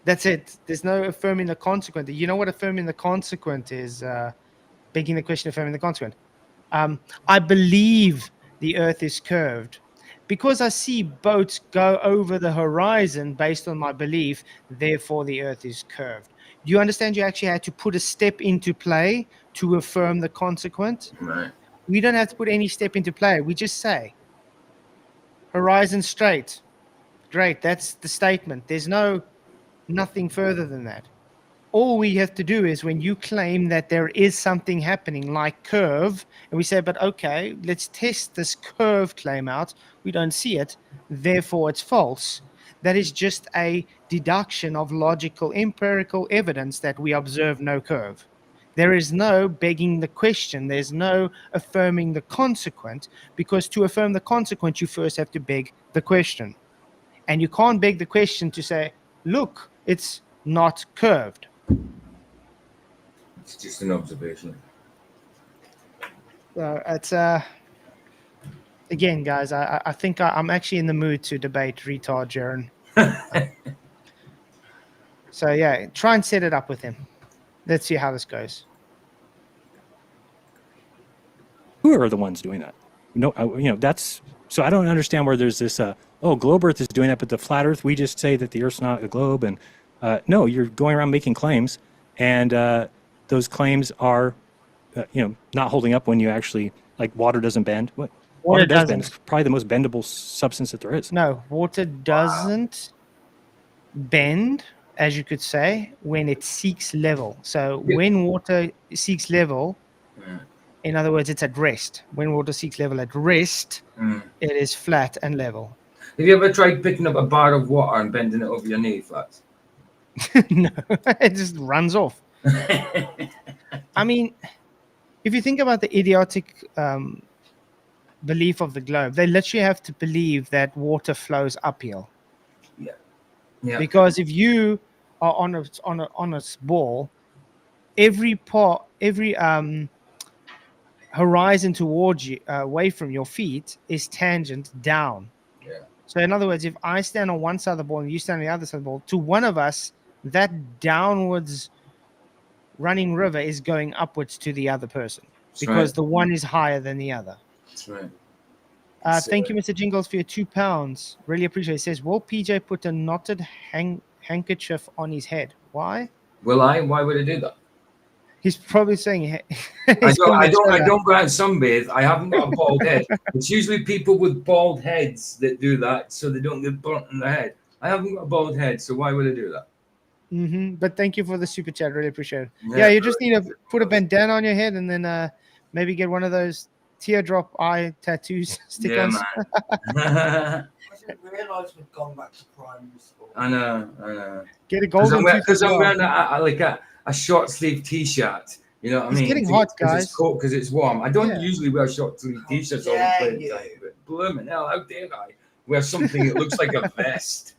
That's it. There's no affirming the consequent. You know what affirming the consequent is? Begging the question, affirming the consequent. I believe the Earth is curved because I see boats go over the horizon based on my belief. Therefore, the Earth is curved. Do you understand? You actually had to put a step into play to affirm the consequent. Right. We don't have to put any step into play. We just say horizon straight. Great. That's the statement. There's nothing further than that. All we have to do is when you claim that there is something happening like curve, and we say, but okay, let's test this curve claim out. We don't see it. Therefore, it's false. That is just a deduction of logical, empirical evidence that we observe no curve. There is no begging the question. There's no affirming the consequent, because to affirm the consequent, you first have to beg the question. And you can't beg the question to say, look, it's not curved. It's just an observation. It's again, guys. I think I'm actually in the mood to debate retard Jeran. So yeah, try and set it up with him. Let's see how this goes. Who are the ones doing that? No, that's so I don't understand where there's this. Globe Earth is doing that, but the flat Earth, we just say that the Earth's not a globe, and no, you're going around making claims, and those claims are, not holding up when you actually like water doesn't bend. What? Water does bend. It's probably the most bendable substance that there is. No, water doesn't bend, as you could say, when it seeks level. So when water seeks level, in other words, it's at rest. When water seeks level at rest, it is flat and level. Have you ever tried picking up a bar of water and bending it over your knee flat? No, it just runs off. I mean, if you think about the idiotic belief of the globe, they literally have to believe that water flows uphill. Yeah. Because if you are on a ball, every horizon towards you, away from your feet, is tangent down. Yeah. So in other words, if I stand on one side of the ball and you stand on the other side of the ball, to one of us, that downwards running river is going upwards to the other person, because the one is higher than the other. That's right. Thank you, Mr. Jingles, for your £2. Really appreciate it. It says, will PJ put a knotted handkerchief on his head? Why? Will I? Why would I do that? He's probably saying I don't go out and sunbathe. I haven't got a bald head. It's usually people with bald heads that do that so they don't get burnt in the head. I haven't got a bald head, so why would I do that? But thank you for the super chat. Really appreciate it. Yeah, you just need to put a bandana on your head and then maybe get one of those teardrop eye tattoos stick-ons. I didn't realise we'd gone back to primary school. I know. Get a golden tooth. Because I'm wearing a short sleeve t-shirt. You know what I mean? It's getting hot, guys. It's cold because it's warm. I don't usually wear short sleeve t-shirts all the time. But blooming hell, how dare I wear something that looks like a vest?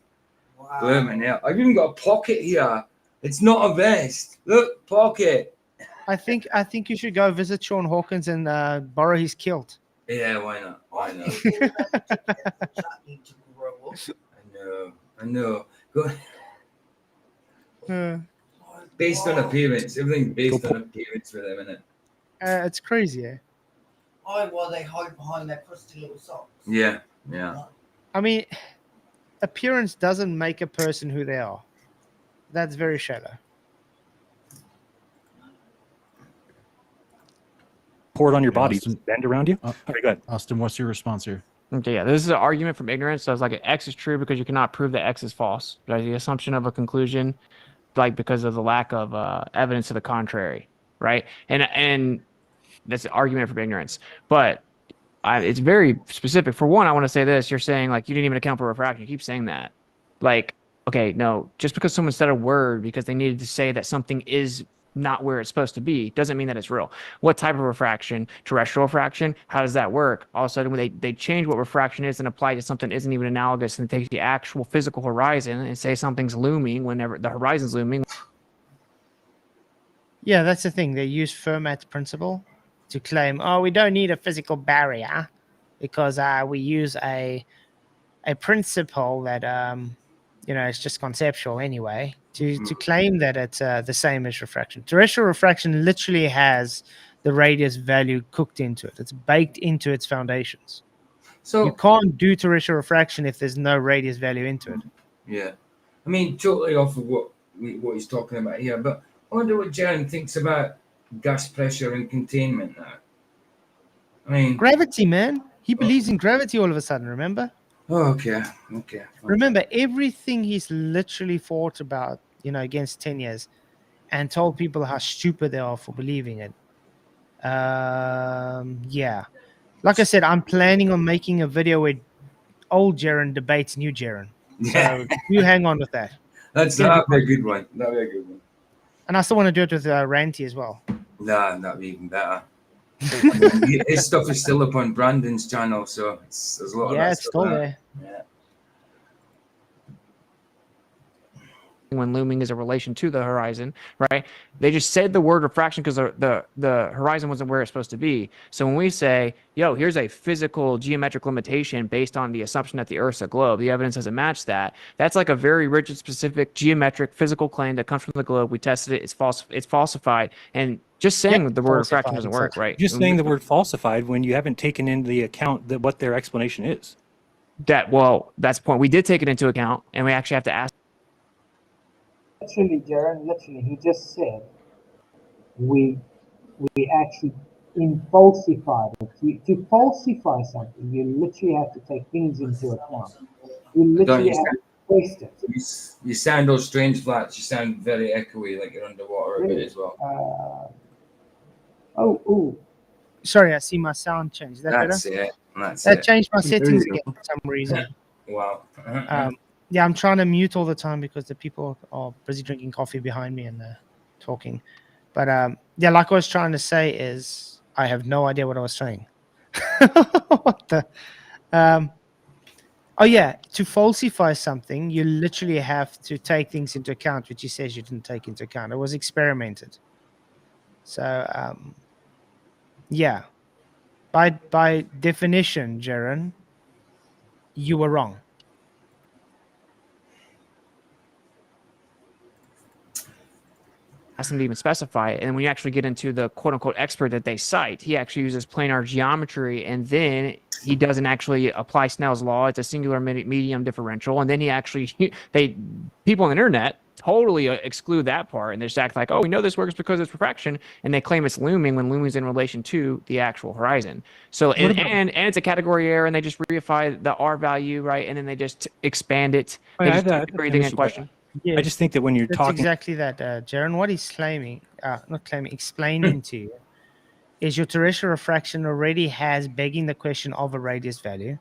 Wow. Blooming hell. I've even got a pocket here. It's not a vest. Look, pocket. I think you should go visit Sean Hawkins and borrow his kilt. Yeah, why not? Why not? I know. Go. Based on appearance, everything based on appearance for them, isn't it? It's crazy, eh? While they hide behind their crusty little socks. Yeah. I mean, appearance doesn't make a person who they are. That's very shallow. Pour it on your body. Bend around you. Okay, go ahead. Austin, what's your response here? Okay, yeah, this is an argument from ignorance. So it's like X is true because you cannot prove that X is false. Right? The assumption of a conclusion, like because of the lack of evidence to the contrary, right? And that's an argument from ignorance. But it's very specific. For one, I want to say this. You're saying like you didn't even account for refraction. You keep saying that. Like, okay, no, just because someone said a word because they needed to say that something is not where it's supposed to be doesn't mean that it's real. What type of refraction? Terrestrial refraction? How does that work? All of a sudden, when they change what refraction is and apply it to something that isn't even analogous, and take the actual physical horizon and say something's looming whenever the horizon's looming. Yeah, that's the thing. They use Fermat's principle to claim, we don't need a physical barrier because we use a principle that it's just conceptual anyway. To claim that it's the same as refraction. Terrestrial refraction literally has the radius value cooked into it. It's baked into its foundations. So you can't do terrestrial refraction if there's no radius value into it. Yeah. I mean, totally off of what he's talking about here, but I wonder what Jeran thinks about gas pressure and containment now. I mean... Gravity, man. He believes in gravity all of a sudden, remember? Oh, okay. Remember, everything he's literally fought about, against 10 years and told people how stupid they are for believing it. Yeah. Like I said, I'm planning on making a video where old Jeran debates new Jeran. So you hang on with that. That'd be a good one. And I still want to do it with Ranty as well. Nah, that'd be even better. His stuff is still up on Brandon's channel, so there's a lot of that it's still there. Yeah. when looming is a relation to the horizon, right? They just said the word refraction because the horizon wasn't where it's supposed to be. So when we say, yo, here's a physical geometric limitation based on the assumption that the Earth's a globe, the evidence doesn't match that. That's like a very rigid, specific geometric physical claim that comes from the globe. We tested it. It's false. It's falsified. And just saying the word refraction doesn't work, right? Just saying the word falsified when you haven't taken into the account that what their explanation is. That's the point. We did take it into account, and we actually have to ask. Literally, Jeran, literally, he just said we actually falsified it. To falsify something, you literally have to take things into account. You literally have to test it. You sound all strange, Flats. You sound very echoey, like you're underwater a bit as well. Sorry, I see my sound change. Is that better? That's it. That changed my settings again for some reason. Wow. Yeah, I'm trying to mute all the time because the people are busy drinking coffee behind me and talking. But yeah, like I was trying to say is I have no idea what I was saying. What the? Oh yeah, to falsify something, you literally have to take things into account, which he says you didn't take into account. It was experimented. So yeah, by definition, Jeran, you were wrong. Ask them to even specify it. And when you actually get into the quote unquote expert that they cite, he actually uses planar geometry, and then he doesn't actually apply Snell's law. It's a singular medium differential. And then people on the internet totally exclude that part, and they just act like, oh, we know this works because it's refraction, and they claim it's looming when looming is in relation to the actual horizon. So and it's a category error, and they just reify the R value, right? And then they just expand it. They just take everything in question. Yeah, I just think that when you're that's talking, exactly that, Jeran. What he's explaining to you is your terrestrial refraction already has begging the question of a radius value.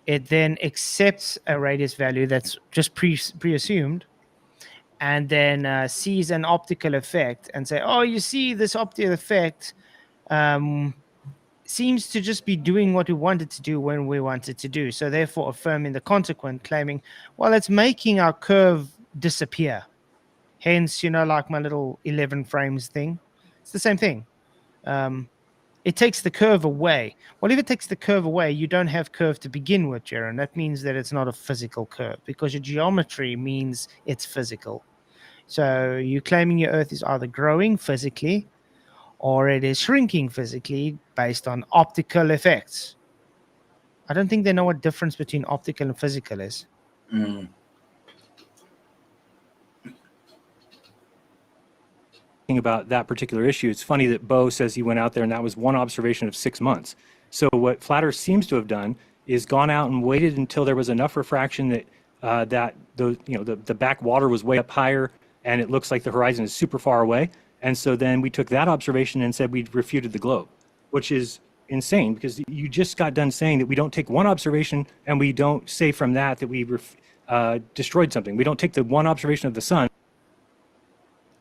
It then accepts a radius value that's just pre-assumed, and then sees an optical effect and say, oh, you see, this optical effect seems to just be doing what we wanted to do when we wanted to do. So therefore affirming the consequent, claiming, well, it's making our curve disappear. Hence, like my little 11 frames thing. It's the same thing. It takes the curve away. Well, if it takes the curve away, you don't have curve to begin with, Jeran. That means that it's not a physical curve because your geometry means it's physical. So you're claiming your Earth is either growing physically or it is shrinking physically based on optical effects. I don't think they know what difference between optical and physical is. About that particular issue, it's funny that Bo says he went out there and that was one observation of 6 months. So what Flat Earth seems to have done is gone out and waited until there was enough refraction that the back water was way up higher and it looks like the horizon is super far away. And so then we took that observation and said we refuted the globe, which is insane because you just got done saying that we don't take one observation and we don't say from that we destroyed something. We don't take the one observation of the sun.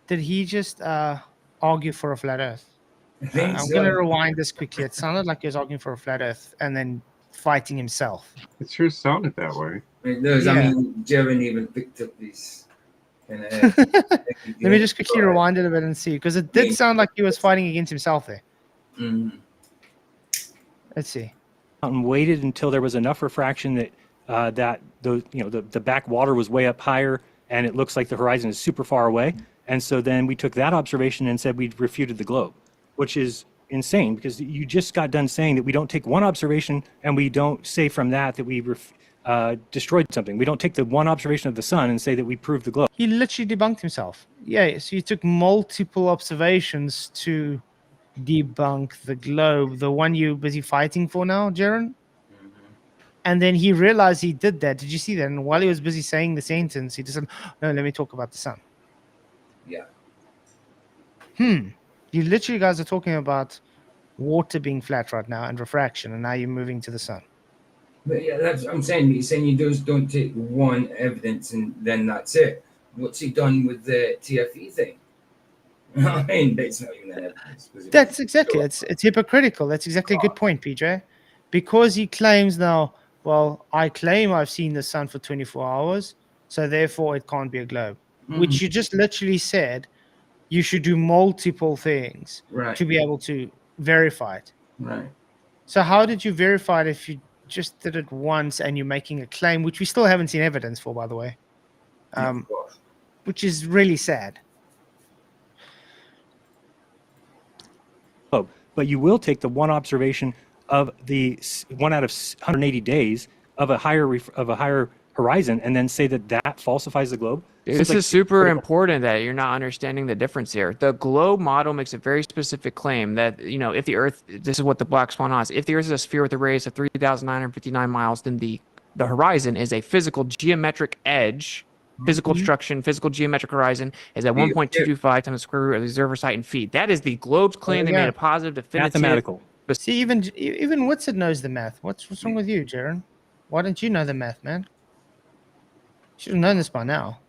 Did he just argue for a flat Earth? I'm going to rewind this quickly. It sounded like he was arguing for a flat Earth and then fighting himself. It sure sounded that way. It does. Yeah. I mean, Jeran even picked up these kind of. Let me just quickly rewind it a bit and see, because it did sound like he was fighting against himself there. Let's see. And waited until there was enough refraction that the back water was way up higher and it looks like the horizon is super far away. And so then we took that observation and said we refuted the globe, which is insane because you just got done saying that we don't take one observation and we don't say from that we destroyed something. We don't take the one observation of the sun and say that we proved the globe. He literally debunked himself. Yeah, so you took multiple observations to debunk the globe, the one you're busy fighting for now, Jeran. And then he realized he did that. Did you see that? And while he was busy saying the sentence, he just said, no, let me talk about the sun. Yeah. You literally guys are talking about water being flat right now and refraction, and now you're moving to the sun. But yeah, that's what I'm saying. He's saying you just don't take one evidence and then that's it. What's he done with the TFE thing? I mean, it's not even an evidence. That's exactly, it's hypocritical. That's exactly a good point, PJ. Because he claims now, well, I claim I've seen the sun for 24 hours. so therefore it can't be a globe. Which you just literally said you should do multiple things Right. to be able to verify it. Right. So how did you verify it if you just did it once and you're making a claim, which we still haven't seen evidence for, by the way, Yeah, of course. which is really sad. globe. But you will take the one observation of the 1 out of 180 days of a higher horizon and then say that that falsifies the globe. This is super important that you're not understanding the difference here. The globe model makes a very specific claim that, if the Earth, this is what the black swan is, if the Earth is a sphere with a radius of 3,959 miles, then the horizon is a physical geometric edge, physical obstruction, physical geometric horizon is at 1.225 times the square root of the observer site in feet. That is the globe's claim. They made a positive, definitive. Mathematical. See, even Whitsitt knows the math. What's wrong with you, Jeran? Why don't you know the math, man? Should have known this by now.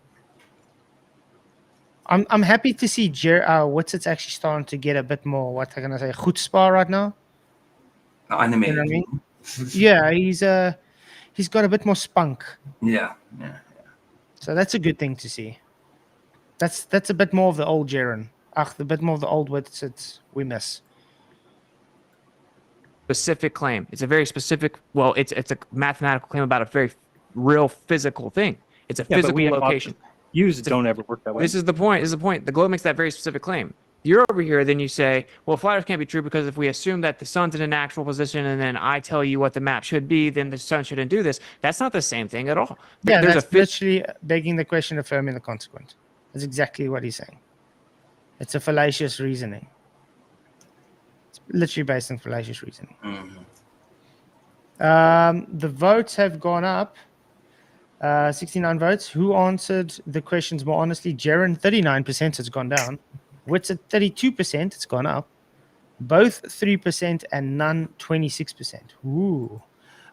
I'm happy to see Whitsitt's actually starting to get a bit more, what can I say, chutzpah right now. Animated. You know what I mean? Yeah, he's got a bit more spunk. Yeah. So that's a good thing to see. That's a bit more of the old Jeran. A bit more of the old Whitsitt we miss. Specific claim. It's a very specific, it's a mathematical claim about a very real physical thing. It's a physical location. Don't ever work that way. This is the point. The globe makes that very specific claim. You're over here, then you say, well, flat Earth can't be true because if we assume that the sun's in an actual position and then I tell you what the map should be, then the sun shouldn't do this. That's not the same thing at all. Yeah, that's literally begging the question, affirming the consequent. That's exactly what he's saying. It's a fallacious reasoning. It's literally based on fallacious reasoning. The votes have gone up. 69 votes. Who answered the questions more honestly? Jeran, 39%, it's gone down. Whitsitt, 32%, it's gone up. Both 3% and none 26%. Ooh.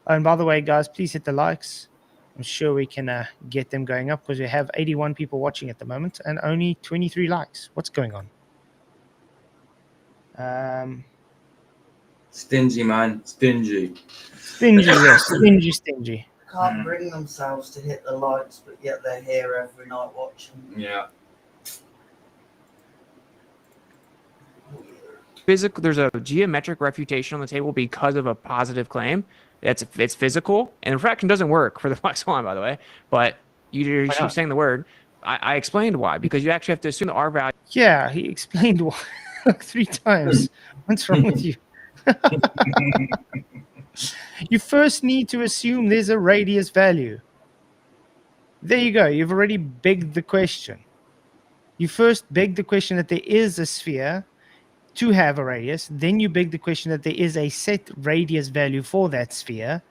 And by the way, guys, please hit the likes. I'm sure we can get them going up because we have 81 people watching at the moment and only 23 likes. What's going on? Stingy, man. Stingy. Yes. Stingy. Can't bring themselves to hit the likes, but yet they're here every night watching. Yeah. There's a geometric refutation on the table because of a positive claim. It's physical, and refraction doesn't work for the black swan, by the way. But you're saying the word. I explained why, because you actually have to assume the R value. Yeah, he explained why like 3 times. What's wrong with you? You first need to assume there's a radius value. There you go. You've already begged the question. You first beg the question that there is a sphere to have a radius. Then you beg the question that there is a set radius value for that sphere.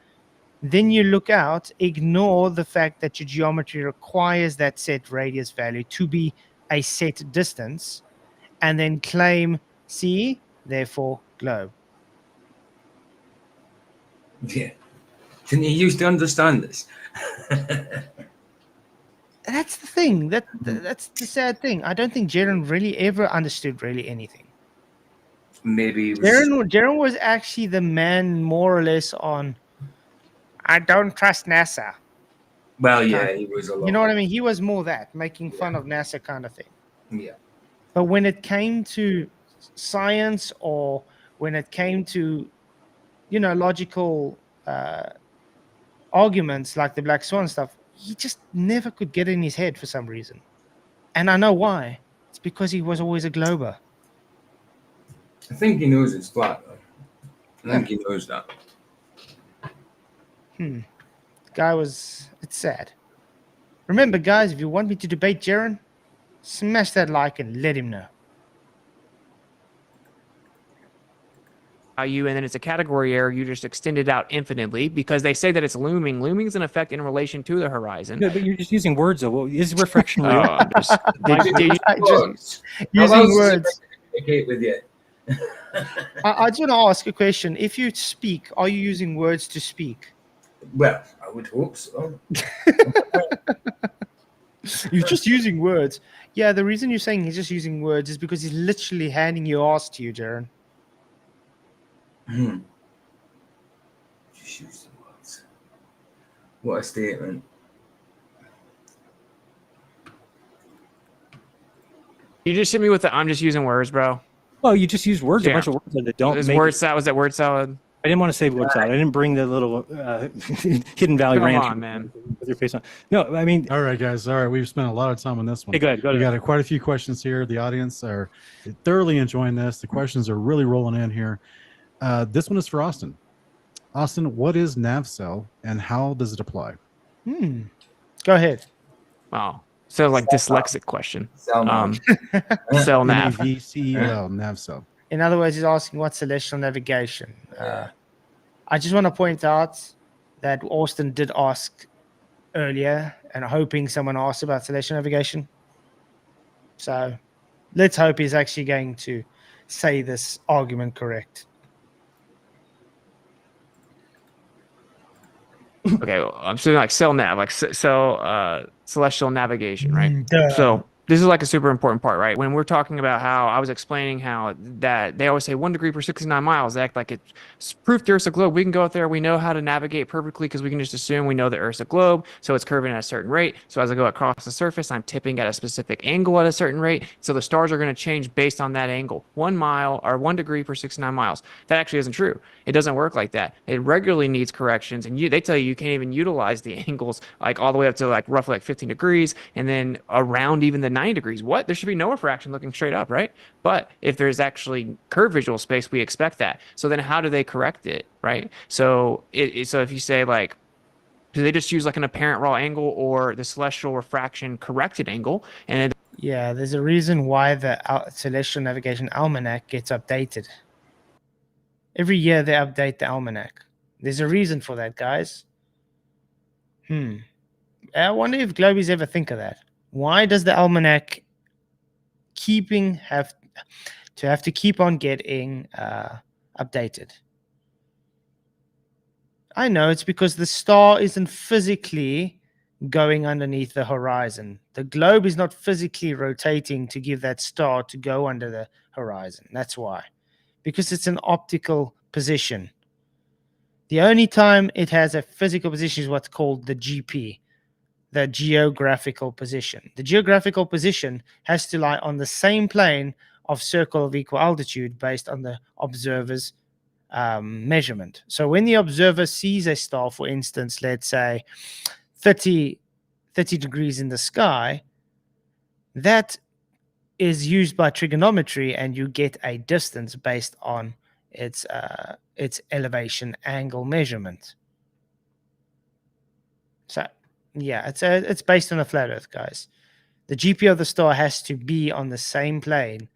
Then you look out, ignore the fact that your geometry requires that set radius value to be a set distance, and then claim, see, therefore globe. Yeah. Didn't you used to understand this? That's the thing. That's the sad thing. I don't think Jeran really ever understood really anything. Maybe Jeran was actually the man more or less on, I don't trust NASA. Well, yeah, he was a lot. You know what I mean? He was more that, making fun of NASA kind of thing. Yeah. But when it came to science or when it came to, logical arguments like the black swan stuff, he just never could get in his head for some reason. And I know why. It's because he was always a glober. I think he knows it's flat, though. I think he knows that. It's sad. Remember, guys, if you want me to debate Jeran, smash that like and let him know. And then it's a category error. You just extend it out infinitely because they say that it's looming. Looming is an effect in relation to the horizon. No, but you're just using words, though. Well, is refraction real? Using words. With you. I just want to ask a question. If you speak, are you using words to speak? Well, I would hope so. You're just using words. Yeah, the reason you're saying he's just using words is because he's literally handing your ass to you, Jeran. Just use the words. What a statement. You just hit me with the I'm just using words, bro. Well, you just use words, a Yeah. bunch of words that don't Is make word it. salad? Was that word salad? I didn't want to say word salad. I didn't bring the little Hidden Valley Come Ranch on, man. with your face on. No, I mean, All right, guys. All right, we've spent a lot of time on this one. hey, go ahead. Go We ahead. got quite a few questions here. The audience are thoroughly enjoying this. The questions are really rolling in here. This one is for Austin. Austin, what is NavCell and how does it apply? Go ahead. Wow. So like dyslexic question. Cell nav. Cell nav. NAVCEL, NavCell. In other words, he's asking what's celestial navigation. I just want to point out that Austin did ask earlier, and hoping someone asked about celestial navigation. So let's hope he's actually going to say this argument correct. Okay, well, I'm saying like cell nav, like celestial navigation, right? Duh. So this is like a super important part, right? When we're talking about how I was explaining how that they always say 1 degree per 69 miles, they act like it's proof the Earth's a globe. We can go out there, we know how to navigate perfectly because we can just assume we know the Earth's a globe, so it's curving at a certain rate. So as I go across the surface, I'm tipping at a specific angle at a certain rate. So the stars are going to change based on that angle. 1 mile or 1 degree per 69 miles. That actually isn't true. It doesn't work like that. It regularly needs corrections, and they tell you can't even utilize the angles like all the way up to like roughly like 15 degrees, and then around even the 90 degrees. What? There should be no refraction looking straight up, right? But if there's actually curved visual space, we expect that. So then how do they correct it, right? So so if you say like, do they just use like an apparent raw angle or the celestial refraction corrected angle? And Yeah, there's a reason why the Celestial Navigation Almanac gets updated. Every year they update the almanac. There's a reason for that, guys. I wonder if Globies ever think of that. Why does the almanac have to keep on getting updated? I know it's because the star isn't physically going underneath the horizon. The globe is not physically rotating to give that star to go under the horizon. That's why. Because it's an optical position. The only time it has a physical position is what's called the GP, the geographical position. The geographical position has to lie on the same plane of circle of equal altitude based on the observer's measurement. So when the observer sees a star, for instance, let's say 30 degrees in the sky, that is used by trigonometry, and you get a distance based on its elevation angle measurement. So yeah, it's based on a flat Earth, guys. The GP of the star has to be on the same plane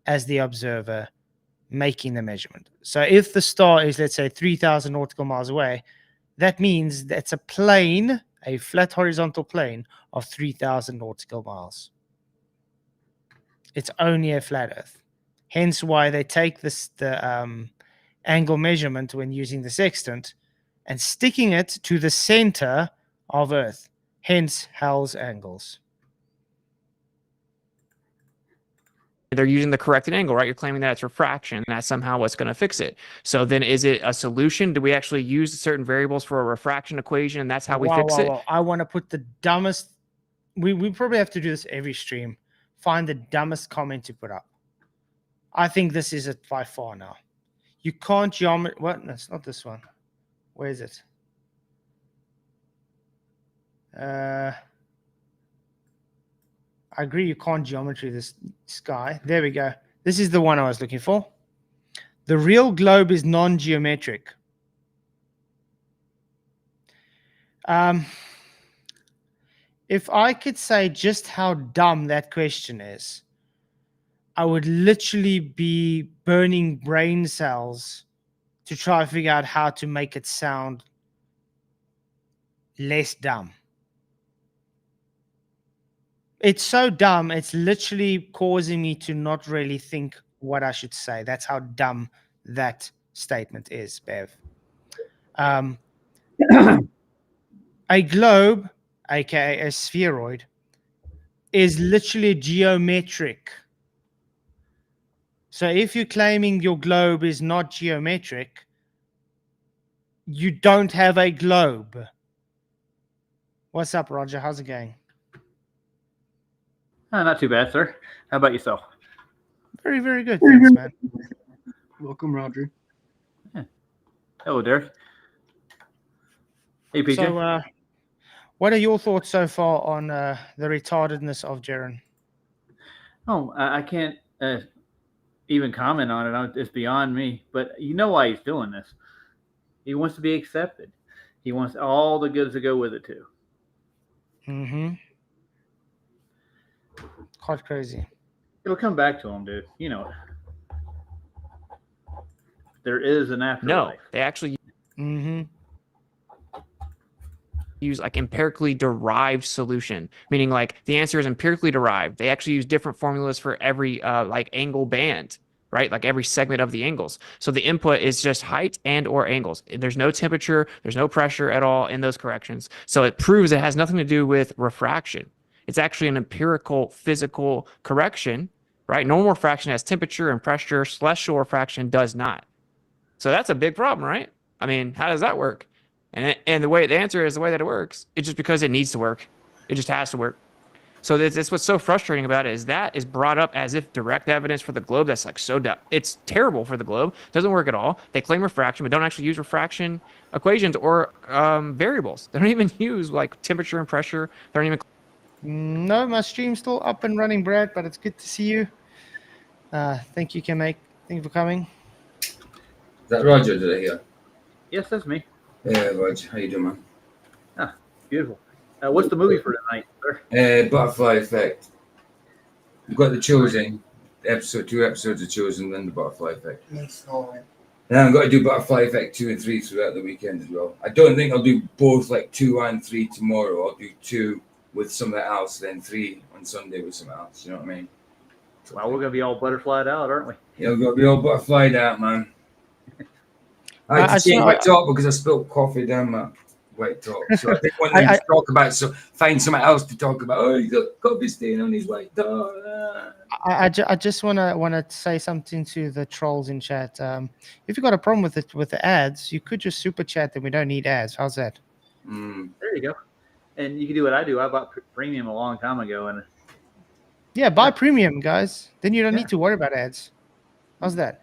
as the observer making the measurement. So if the star is, let's say, 3,000 nautical miles away, that means that's a plane, a flat horizontal plane of 3,000 nautical miles. It's only a flat Earth. Hence why they take the angle measurement when using the sextant and sticking it to the center of Earth. Hence Hall's angles. they're using the corrected angle, right? You're claiming that it's refraction, and that's somehow what's going to fix it. So then is it a solution? Do we actually use certain variables for a refraction equation, and that's how we fix it? I want to put the dumbest... We probably have to do this every stream. Find the dumbest comment to put up. I think this is it by far now. You can't geometry... What? No, it's not this one. Where is it? I agree you can't geometry this sky. There we go. This is the one I was looking for. The real globe is non-geometric. If I could say just how dumb that question is, I would literally be burning brain cells to try to figure out how to make it sound less dumb. It's so dumb, it's literally causing me to not really think what I should say. That's how dumb that statement is, Bev. A globe, aka a spheroid, is literally geometric. So if you're claiming your globe is not geometric, you don't have a globe. What's up, Roger? How's it going? Not too bad, sir. How about yourself? Very, very good. Thanks, man. Welcome, Roger. Yeah. Hello, Derek. Hey, PJ. So, what are your thoughts so far on the retardedness of Jeran? Oh, I can't even comment on it. It's beyond me. But you know why he's doing this. He wants to be accepted. He wants all the goods to go with it, too. Mm-hmm. Quite crazy. It'll come back to him, dude. You know it. There is an afterlife. No, they actually Mm-hmm. use like empirically derived solution, meaning like the answer is empirically derived. They actually use different formulas for every like angle band, right? Like every segment of the angles. So the input is just height and or angles. There's no temperature, there's no pressure at all in those corrections. So it proves it has nothing to do with refraction. It's actually an empirical physical correction, right? Normal refraction has temperature and pressure. Celestial refraction does not. So that's a big problem, right? I mean, how does that work? And the way the answer is the way that it works. It's just because it needs to work. It just has to work. So that's what's so frustrating about it is that is brought up as if direct evidence for the globe. That's like it's terrible for the globe. Doesn't work at all. They claim refraction, but don't actually use refraction equations or variables. They don't even use like temperature and pressure. They don't even. No, my stream's still up and running, Brad, but it's good to see you. Thank you, Thank you for coming. Is that Roger, did I hear? Yes, that's me. Yeah, Roger. How you doing, man? Ah, beautiful. What's the movie for tonight, sir? Butterfly Effect. We've got the Chosen episode, 2 episodes of Chosen, then the Butterfly Effect. Me snoring. And I've got to do Butterfly Effect 2 and 3 throughout the weekend as well. I don't think I'll do both like 2 and 3 tomorrow. I'll do 2 with something else, then 3 on Sunday with something else. You know what I mean? Well, we're gonna be all butterflied out, aren't we? Yeah, we've got to be all butterflied out, man. I had to change my top because I spilled coffee down my white top. So I didn't want them to talk about it, so find something else to talk about. Oh, he's got coffee stain on his white top. I just wanna say something to the trolls in chat. If you got a problem with the ads, you could just super chat and we don't need ads. How's that? There you go. And you can do what I do. I bought premium a long time ago, and Yeah, buy premium, guys. Then you don't need to worry about ads. How's that?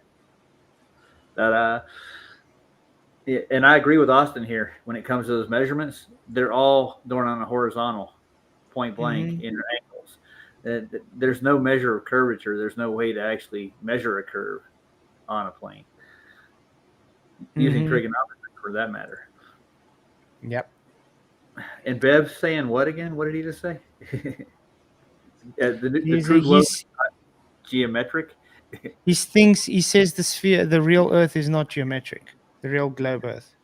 Yeah, and I agree with Austin here. When it comes to those measurements, they're all done on a horizontal, point blank in their angles. There's no measure of curvature. There's no way to actually measure a curve on a plane using trigonometry, for that matter. Yep. And Bev's saying what again? What did he just say? The true globe is not geometric. He says the real Earth is not geometric. The real globe Earth.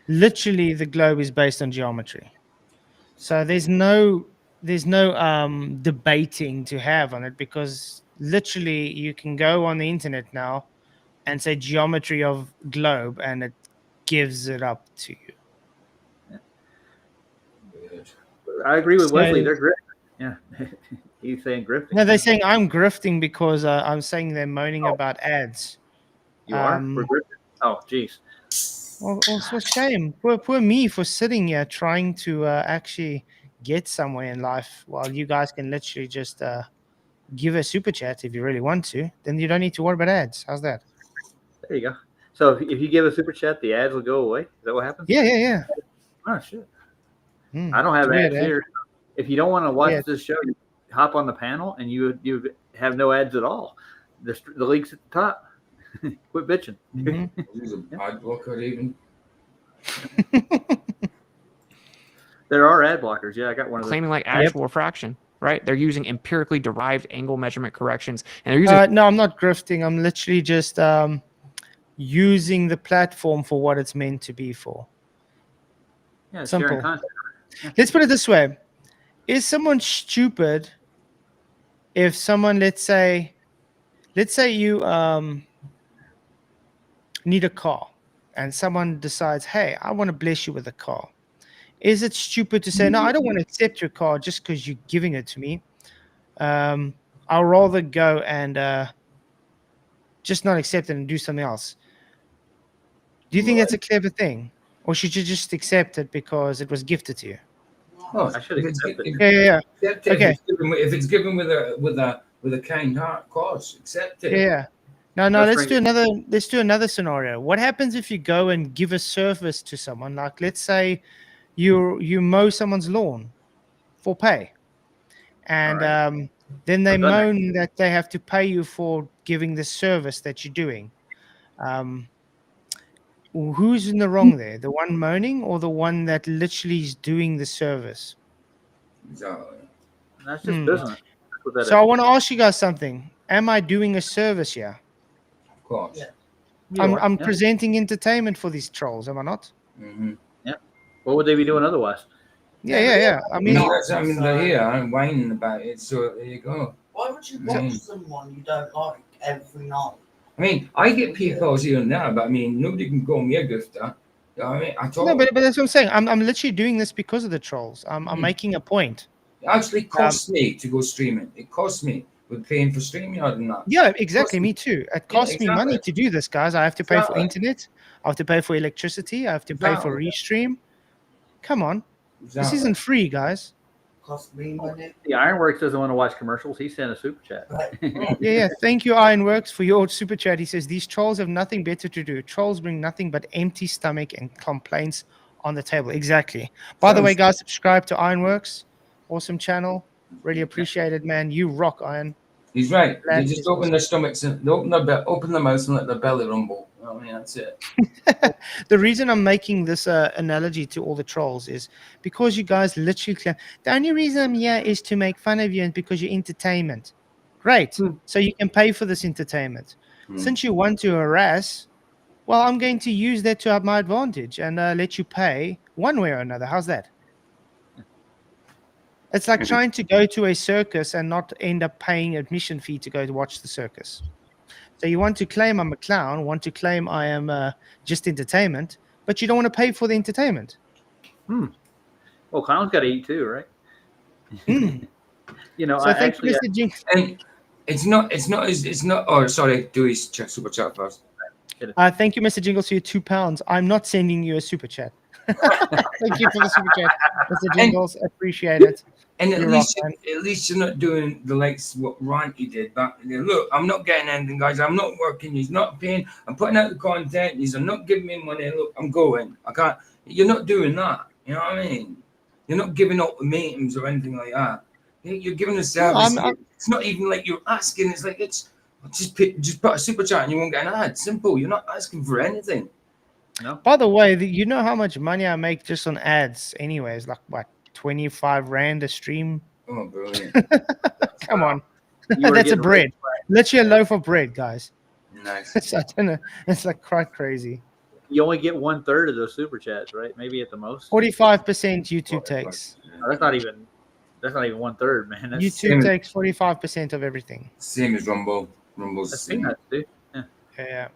Literally, the globe is based on geometry. So there's no debating to have on it, because literally you can go on the internet now and say geometry of globe and it gives it up to you. I agree with Wesley. They're grifting. Yeah. He's saying grifting. No, they're saying I'm grifting because I'm saying they're moaning about ads. You are? We're grifting? Oh, geez. Well, it's a shame. Poor me for sitting here trying to actually get somewhere in life, while you guys can literally just give a super chat if you really want to. Then you don't need to worry about ads. How's that? There you go. So if you give a super chat, the ads will go away. Is that what happens? Yeah. Oh, shit. I don't have ads here. If you don't want to watch this show, you hop on the panel and you have no ads at all. The link's at the top. Quit bitching. Use an ad blocker even. There are ad blockers. Yeah, I got one of those. Claiming like actual refraction, right? They're using empirically derived angle measurement corrections, and they're using. No, I'm not grifting. I'm literally just using the platform for what it's meant to be for. Yeah, simple. sharing content. Yeah. Let's put it this way: is someone stupid if someone, let's say you need a car, and someone decides, hey, I want to bless you with a car. Is it stupid to say, no, I don't want to accept your car just because you're giving it to me? I'll rather go and just not accept it and do something else. Do you think that's a clever thing? Or should you just accept it because it was gifted to you? I should accept it. Yeah. Accept it. Okay. If it's given with a kind heart, of course, accept it. Yeah. No, No let's do string- another scenario. What happens if you go and give a service to someone? Like, let's say you mow someone's lawn for pay, and then they I've done that. moan that they have to pay you for giving the service that you're doing. Who's in the wrong there? The one moaning or the one that literally is doing the service? Exactly. That's just business. That's what that So I is. want to ask you guys something. Am I doing a service here? Of course. Yeah. You I'm are, yeah. presenting entertainment for these trolls, am I not? Mm-hmm. Yeah. What would they be doing otherwise? Yeah. I mean, they're here. I'm whining about it. So there you go. Why would you watch someone you don't like every night? I mean, I get PayPals here and there, but I mean, nobody can call me a grifter. You know what I mean? At all. no, but that's what I'm saying. I'm literally doing this because of the trolls. I'm making a point. It actually costs me to go streaming. It costs me. We're paying for StreamYard and that. Yeah, exactly. Me too. It costs me money exactly. to do this, guys. I have to pay for Exactly. internet. I have to pay for electricity. I have to pay for restream. Come on. This Exactly. isn't free, guys. Cost me money. The Ironworks doesn't want to watch commercials. He sent a super chat. Yeah. Thank you, Ironworks, for your super chat. He says these trolls have nothing better to do. Trolls bring nothing but empty stomach and complaints on the table. Exactly. By the way, guys, subscribe to Ironworks. Awesome channel. Really appreciate it, man. You rock, Iron. He's right. That They is just open their stomachs and they open their mouths and let their belly rumble. You know what I mean, that's it. The reason I'm making this analogy to all the trolls is because you guys literally claim the only reason I'm here is to make fun of you and because you're entertainment. Great. So you can pay for this entertainment. Since you want to harass, well, I'm going to use that to my advantage and let you pay one way or another. How's that? It's like trying to go to a circus and not end up paying admission fee to go to watch the circus. So you want to claim I'm a clown, want to claim I am just entertainment, but you don't want to pay for the entertainment. Well, clowns got to eat too, right? You know, So I thank actually you, Mr. Jinx. And it's not. Oh, sorry. Do his super chat first. Thank you, Mr. Jingles, for your £2. I'm not sending you a super chat. Thank you for the super chat, Mr. Jingles. Appreciate it. And at You're least rock, man. you're not doing the likes what Ranty did back there. Look, I'm not getting anything, guys. I'm not working. He's not paying. I'm putting out the content. He's not giving me money. Look, I'm going. I can't. You're not doing that. You know what I mean? You're not giving ultimatums or anything like that. You're giving a service. It's not even like you're asking. It's like it's just put a super chat and you won't get an ad. Simple. You're not asking for anything. No. By the way, you know how much money I make just on ads anyways? Like, what, 25 Rand a stream? Oh, brilliant. Come on. You were That's a getting bread. rich, right? Literally a loaf of bread, guys. Nice. I don't know. It's like quite crazy. You only get 1/3 of those super chats, right? Maybe at the most. 45% YouTube takes. No, that's not even 1/3, man. That's YouTube takes 45% of everything. Same as Rumble. Rumble's the That's same. peanuts, dude. Yeah. Yeah.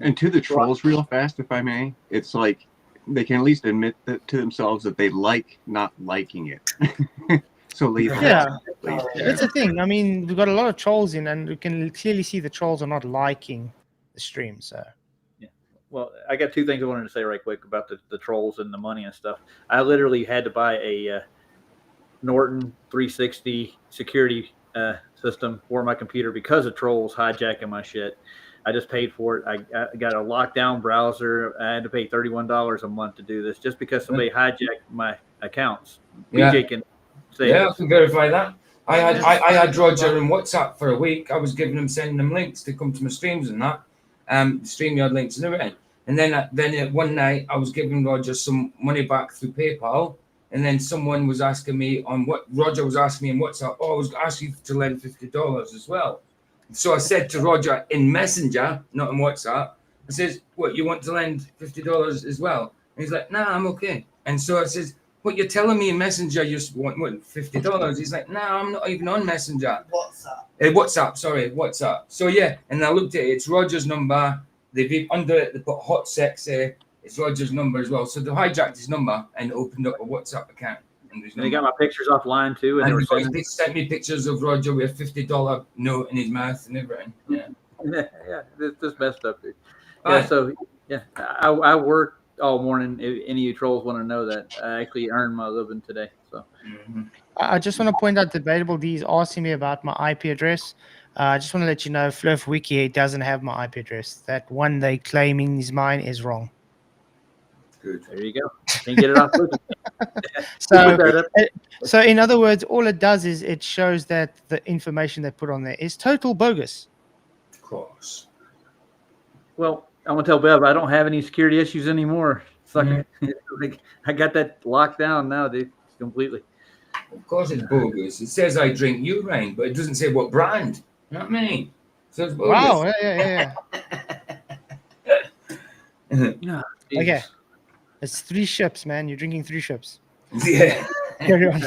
And to the trolls, real fast, if I may, it's like they can at least admit that to themselves that they like not liking it. So leave it. Yeah. That's the thing. I mean, we've got a lot of trolls in, and we can clearly see the trolls are not liking the stream. So, Well, I got two things I wanted to say right quick about the trolls and the money and stuff. I literally had to buy a Norton 360 security system for my computer because of trolls hijacking my shit. I just paid for it. I got a lockdown browser. I had to pay $31 a month to do this just because somebody hijacked my accounts. Yeah. BJ can say Yeah, I this. can verify that. I had Roger in WhatsApp for a week. I was sending them links to come to my streams and that, StreamYard links and everything. And then one night I was giving Roger some money back through PayPal, and then someone was asking me on what Roger was asking me in WhatsApp. Oh, I was asking you to lend $50 as well. So I said to Roger in Messenger, not in WhatsApp, I says, "What, you want to lend $50 as well?" And he's like, "Nah, I'm okay." And so I says, "What, you're telling me in Messenger you want $50? He's like, "Nah, I'm not even on Messenger." WhatsApp. So yeah, and I looked at it. It's Roger's number. They've under it. They put hot sexy. It's Roger's number as well. So they hijacked his number and opened up a WhatsApp account. And they got my pictures offline too, and they sent me pictures of Roger with a $50 note in his mouth and everything. Yeah, yeah, this messed up, dude. All Yeah, right. so yeah, I worked all morning. If any of you trolls want to know that, I actually earned my living today. So I just want to point out Debatable D is asking me about my IP address. I just want to let you know, Fluff Wiki doesn't have my IP address. That one they claiming is mine is wrong. Good. there you go. Can't get it off. So, Put that up. so in other words, all it does is it shows that the information they put on there is total bogus. Of course. Well, I'm gonna tell Bev I don't have any security issues anymore. It's like, like I got that locked down now, dude, completely. Of course it's bogus. It says I drink urine, but it doesn't say what brand. You know what I mean? So it's bogus. Wow. Yeah. Yeah. Okay. It's 3 ships, man. You're drinking 3 ships. Yeah. Carry on.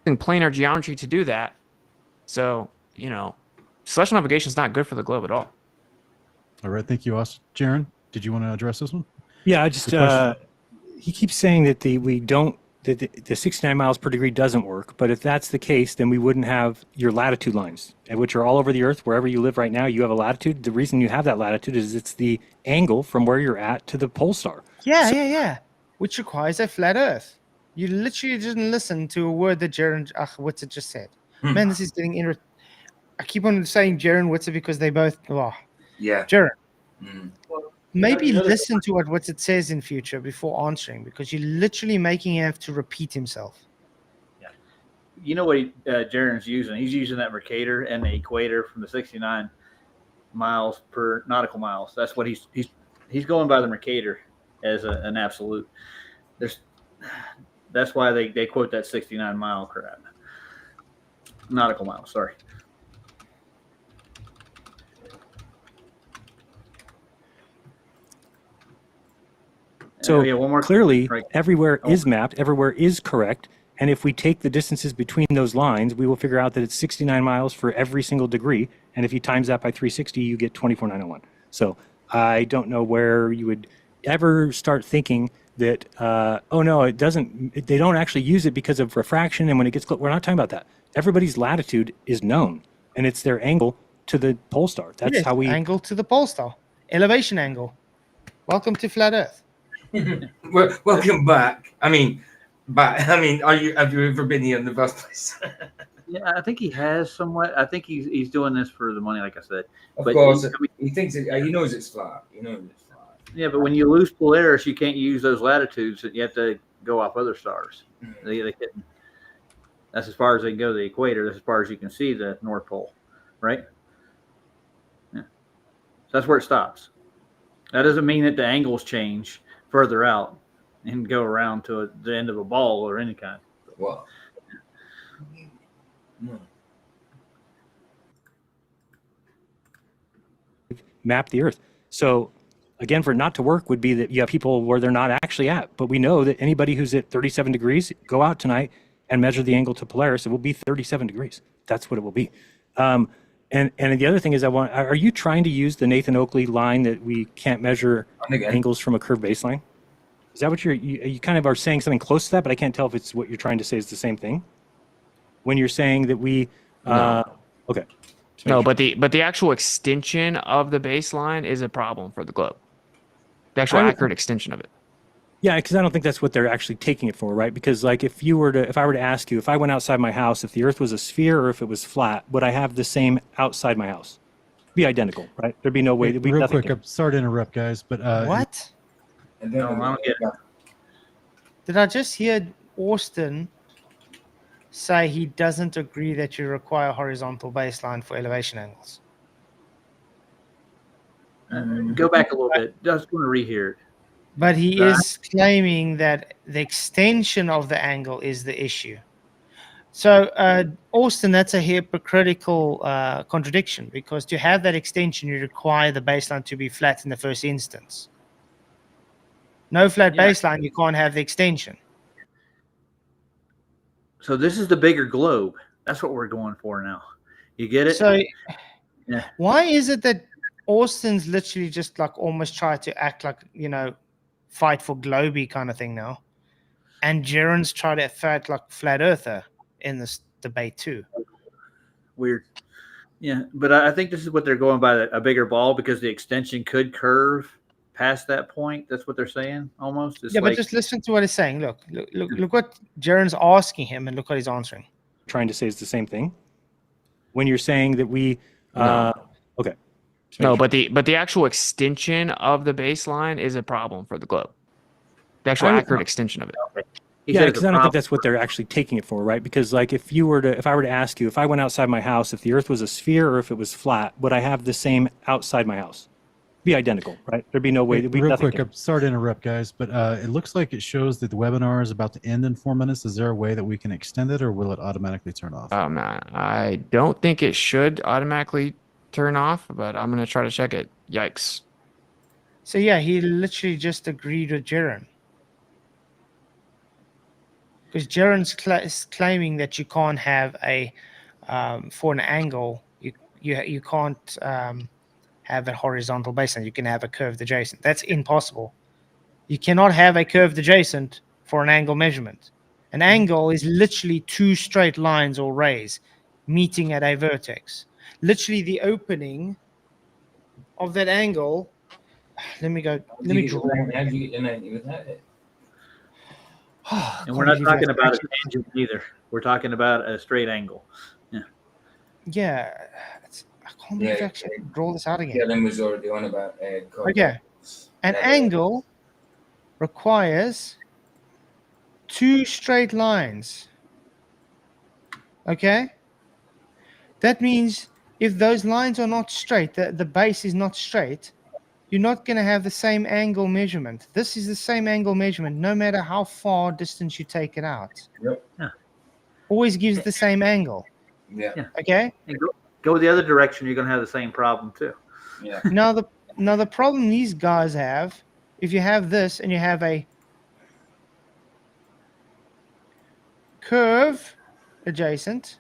In planar geometry to do that. So, celestial navigation is not good for the globe at all. All right, thank you, Austin. Jeran, did you want to address this one? Yeah, I just he keeps saying that the 69 miles per degree doesn't work, but if that's the case, then we wouldn't have your latitude lines, which are all over the Earth. Wherever you live right now, you have a latitude. The reason you have that latitude is it's the angle from where you're at to the pole star. Yeah. Which requires a flat Earth. You literally didn't listen to a word that Jeran Whitsitt just said. Man, this is getting I keep on saying Jeran Whitsitt because they both. Yeah. Jeran. Maybe listen to what Whitsitt says in future before answering, because you're literally making him have to repeat himself. Yeah. You know what Jeran's using? He's using that Mercator and the equator from the 69 miles per nautical miles. That's what he's going by the Mercator as an absolute. That's why they quote that 69 mile crap. Nautical miles, sorry. So one more clearly, right. everywhere is mapped, everywhere is correct. And if we take the distances between those lines, we will figure out that it's 69 miles for every single degree. And if you times that by 360, you get 24,901. So I don't know where you would ever start thinking that, oh no, it doesn't, they don't actually use it because of refraction. And when it gets close, we're not talking about that. Everybody's latitude is known, and it's their angle to the pole star. That's how we angle to the pole star, elevation angle. Welcome to flat Earth. Well, welcome back. Have you ever been here in the first place? Yeah, I think he has somewhat. I think he's doing this for the money, like I said. Of course, he thinks he knows it's flat. Yeah, but when you lose Polaris, you can't use those latitudes. You have to go off other stars. They couldn't. That's as far as they can go to the equator. That's as far as you can see the North Pole, right? Yeah. So that's where it stops. That doesn't mean that the angles change further out and go around to the end of a ball or any kind. Wow. No. map the Earth. So again, for it not to work would be that you have people where they're not actually at. But we know that anybody who's at 37 degrees, go out tonight and measure the angle to Polaris. It will be 37 degrees. That's what it will be. And the other thing is, are you trying to use the Nathan Oakley line that we can't measure angles from a curved baseline? Is that what you kind of are saying something close to that, but I can't tell if it's what you're trying to say is the same thing? When you're saying that we, okay. No, but the actual extension of the baseline is a problem for the globe. The actual accurate extension of it. Yeah, because I don't think that's what they're actually taking it for, right? Because like if I were to ask you, if I went outside my house, if the Earth was a sphere or if it was flat, would I have the same outside my house? It'd be identical, right? There'd be no way. Real quick, I'm sorry to interrupt, guys, but what? And then Did I just hear Austin say he doesn't agree that you require horizontal baseline for elevation angles? Go back a little bit. Just want to rehear it. But he is claiming that the extension of the angle is the issue. So, Austin, that's a hypocritical contradiction, because to have that extension, you require the baseline to be flat in the first instance. No flat baseline, you can't have the extension. So this is the bigger globe. That's what we're going for now. You get it? So why is it that Austin's literally just like almost tried to act like, fight for globy kind of thing now, and Jeran's tried to fight like flat earther in this debate too? Weird. Yeah, but I think this is what they're going by, a bigger ball, because the extension could curve past that point. That's what they're saying almost. It's Yeah, like, but just listen to what he's saying. Look what Jeran's asking him, and look what he's answering. Trying to say is the same thing. When you're saying that we, No. okay. Just No, making but the actual extension of the baseline is a problem for the globe. The actual I would- accurate extension of it. he Yeah, said it's because a I don't think problem. that's what they're actually taking it for, right? Because like if I were to ask you, if I went outside my house, if the Earth was a sphere or if it was flat, would I have the same outside my house? Be identical, right? There'd be no way. Wait, There'd be real nothing quick, I'm sorry to interrupt, guys, but it looks like it shows that the webinar is about to end in 4 minutes. Is there a way that we can extend it, or will it automatically turn off? Oh man, I don't think it should automatically turn off, but I'm gonna try to check it. Yikes. So yeah, he literally just agreed with Jeran. Because Jeran's claiming that you can't have a for an angle, you can't have a horizontal baseline. You can have a curved adjacent. That's impossible. You cannot have a curved adjacent for an angle measurement. An angle is literally two straight lines or rays meeting at a vertex. Literally the opening of that angle. Let me go. Let me draw. How do you get the 90 without it? And we're not talking about a tangent either. We're talking about a straight angle. Yeah, I can't believe I actually draw this out again. Kellen was already on about Okay, an angle requires two straight lines. Okay, that means if those lines are not straight, the base is not straight, you're not going to have the same angle measurement. This is the same angle measurement no matter how far distance you take it out. Yep. Yeah. Always gives the same angle. Yeah. Okay. And go the other direction, you're going to have the same problem too. Yeah. Now the problem these guys have, if you have this and you have a curve adjacent,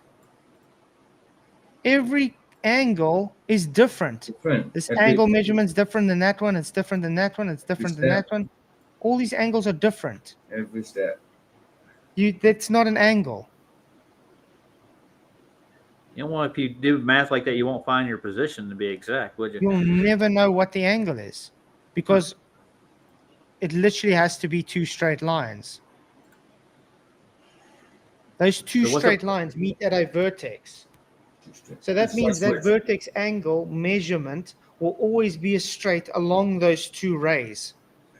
every angle is different. This angle measurement's different than that one. It's different than that one. It's different than that one. All these angles are different. Every step. That's not an angle. You know, well, if you do math like that, you won't find your position to be exact, would you? You'll never know what the angle is because it literally has to be two straight lines. Those two straight lines meet at a vertex. So that means that vertex angle measurement will always be a straight along those two rays.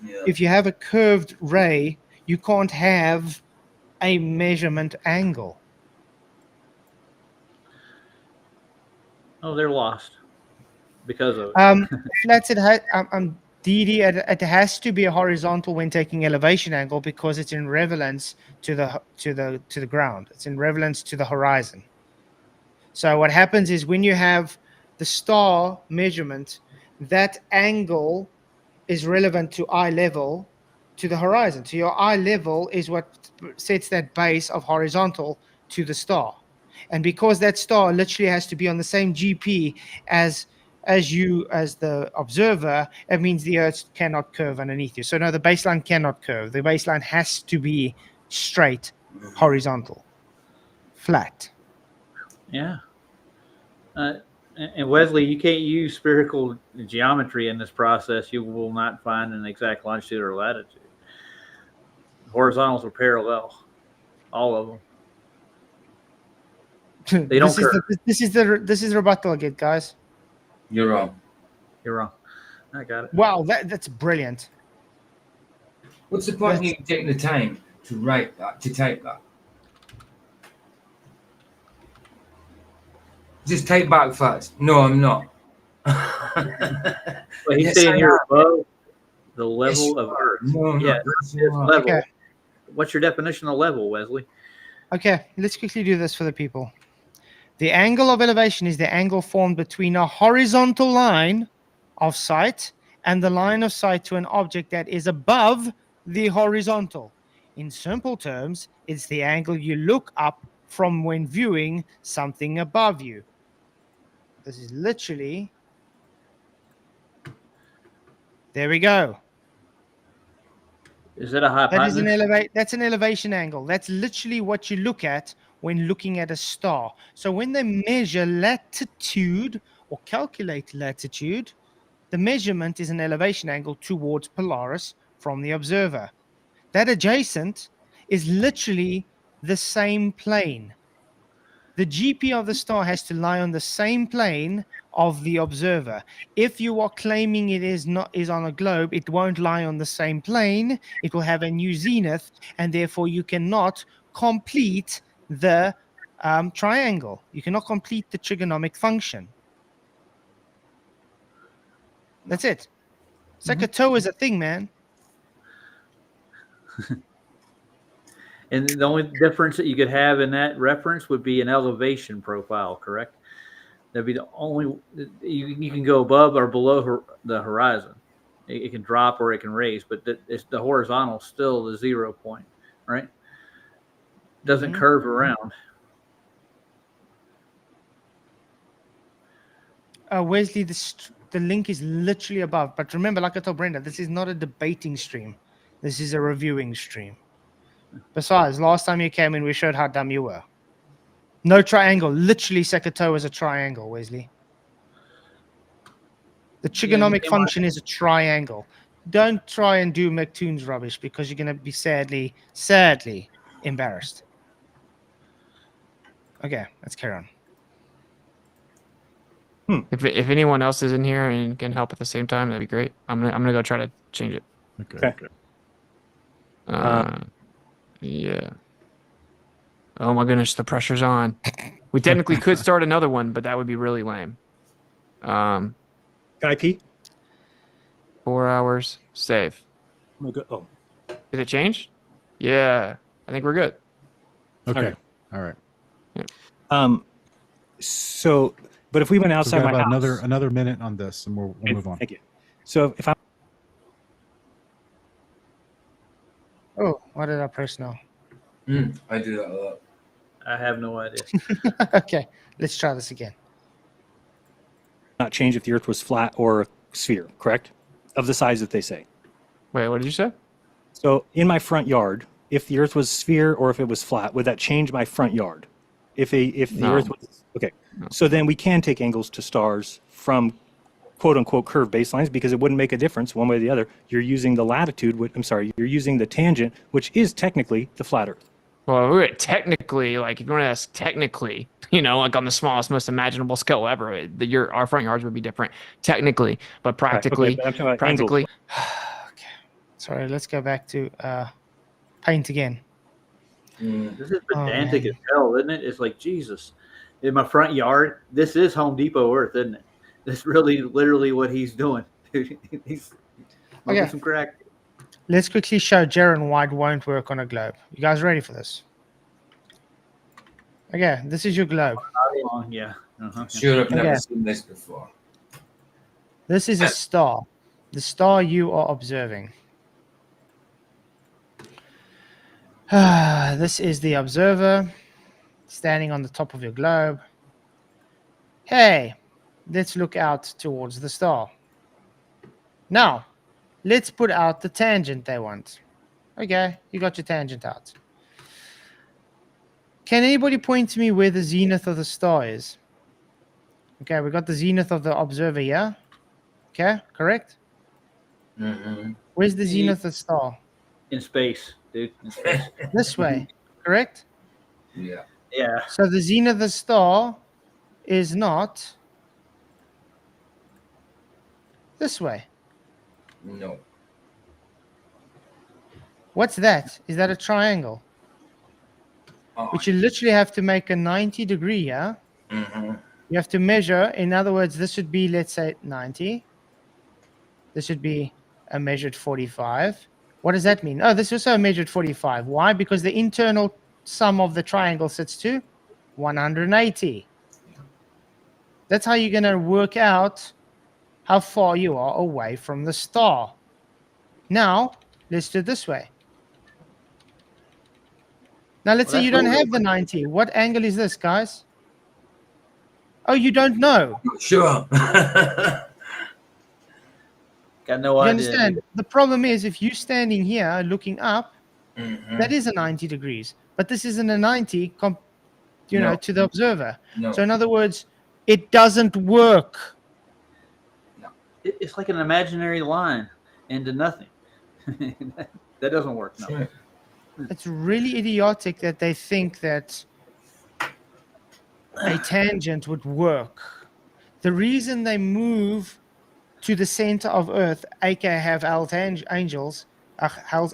Yeah. If you have a curved ray, you can't have a measurement angle. Oh, they're lost because of it. Flats it has to be a horizontal when taking elevation angle because it's in relevance to the ground. It's in relevance to the horizon. So what happens is when you have the star measurement, that angle is relevant to eye level to the horizon. So your eye level is what sets that base of horizontal to the star. And because that star literally has to be on the same GP as you as the observer, it means the Earth cannot curve underneath you. So no, the baseline cannot curve. The baseline has to be straight, horizontal, flat. Yeah. And Wesley, you can't use spherical geometry in this process. You will not find an exact longitude or latitude. Horizontals are parallel, all of them. They don't curve. This is the rebuttal again, guys. You're wrong. You're wrong. I got it. Wow, that's brilliant. What's the point of you taking the time to write that, to type that? Just type back fast. No, I'm not. But he's saying you're above the level of Earth. No, yeah, that's level. Okay. What's your definition of level, Wesley? Okay, let's quickly do this for the people. The angle of elevation is the angle formed between a horizontal line of sight and the line of sight to an object that is above the horizontal. In simple terms, it's the angle you look up from when viewing something above you. This is literally... There we go. Is it a hypotenuse? That's an elevation angle. That's literally what you look at when looking at a star. So when they measure latitude or calculate latitude, the measurement is an elevation angle towards Polaris from the observer. That adjacent is literally the same plane. The GP of the star has to lie on the same plane of the observer. If you are claiming it is on a globe, it won't lie on the same plane. It will have a new zenith, and therefore you cannot complete the triangle. You cannot complete the trigonomic function. That's it. Sakatoa is a thing, man. And the only difference that you could have in that reference would be an elevation profile, correct? That'd be the only, you can go above or below the horizon. It can drop or it can raise, but it's the horizontal still the 0 point, right? Doesn't curve around. Wesley, the link is literally above. But remember, like I told Brenda, this is not a debating stream. This is a reviewing stream. Besides, last time you came in, we showed how dumb you were. No triangle. Literally, Sakatoa is a triangle, Wesley. The trigonomic function is a triangle. Don't try and do McToon's rubbish because you're going to be sadly embarrassed. Okay, let's carry on. If anyone else is in here and can help at the same time, that'd be great. I'm gonna go try to change it. Okay. Yeah. Oh my goodness, the pressure's on. We technically could start another one, but that would be really lame. Can I pee? 4 hours. Save. Oh. Did it change? Yeah. I think we're good. Okay. All right. Yeah. So, but if we went outside So my we got house, another minute on this, and we'll move on. Thank you. So if I Oh, what did I press now? I do that a lot. I have no idea. Okay, let's try this again. not change if the Earth was flat or a sphere, correct? Of the size that they say. Wait, what did you say? So in my front yard, if the Earth was sphere or if it was flat, would that change my front yard? If the No. Earth was okay, No. so then we can take angles to stars from quote unquote curved baselines because it wouldn't make a difference one way or the other. You're using the latitude. You're using the tangent, which is technically the flat Earth. Well, we would technically, like, if you want to ask technically, you know, like on the smallest, most imaginable scale ever, our front yards would be different technically, but practically, but I'm talking about practically. Okay, sorry. Let's go back to paint again. This is pedantic as hell, isn't it? It's like, Jesus. In my front yard, this is Home Depot Earth, isn't it? That's really literally what he's doing. He's smoking some crack. Let's quickly show Jeran why it won't work on a globe. You guys ready for this? Okay, this is your globe. Yeah. Sure, I've never Okay. seen this before. This is a star. The star you are observing. This is the observer standing on the top of your globe. Hey, let's look out towards the star. Now, let's put out the tangent they want. Okay, you got your tangent out. Can anybody point to me where the zenith of the star is? Okay, we got the zenith of the observer here. Okay, correct? Where's the zenith of the star? In space, dude. In space. This way, correct? Yeah. Yeah. So the zenith of the star is not this way. No. What's that? Is that a triangle? Which you literally have to make a 90 degree, yeah? You have to measure. In other words, this would be, let's say, 90. This would be a measured 45. What does that mean? Oh, this is also a measured 45. Why? Because the internal sum of the triangle sits to 180. That's how you're going to work out how far you are away from the star. Now, let's do it this way. Now, let's say you don't have the 90. What angle is this, guys? Oh, you don't know. Sure. Got no You idea. understand? The problem is if you're standing here looking up, that is a 90 degrees. But this isn't a 90, No. to the observer. No. So in other words, it doesn't work. No. It's like an imaginary line into nothing. That doesn't work. No. Right. It's really idiotic that they think that a tangent would work. The reason they move to the center of Earth, aka have Hell's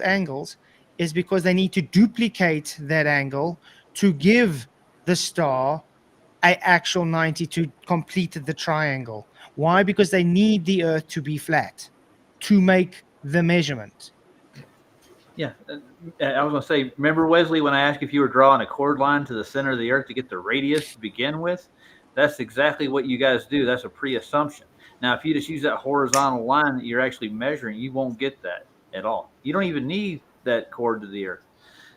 angles, is because they need to duplicate that angle to give the star an actual 90 to complete the triangle. Why? Because they need the Earth to be flat to make the measurement. Yeah, I was going to say, remember, Wesley, when I asked if you were drawing a chord line to the center of the Earth to get the radius to begin with? That's exactly what you guys do. That's a pre-assumption. Now, if you just use that horizontal line that you're actually measuring, you won't get that at all. You don't even need that chord to the Earth.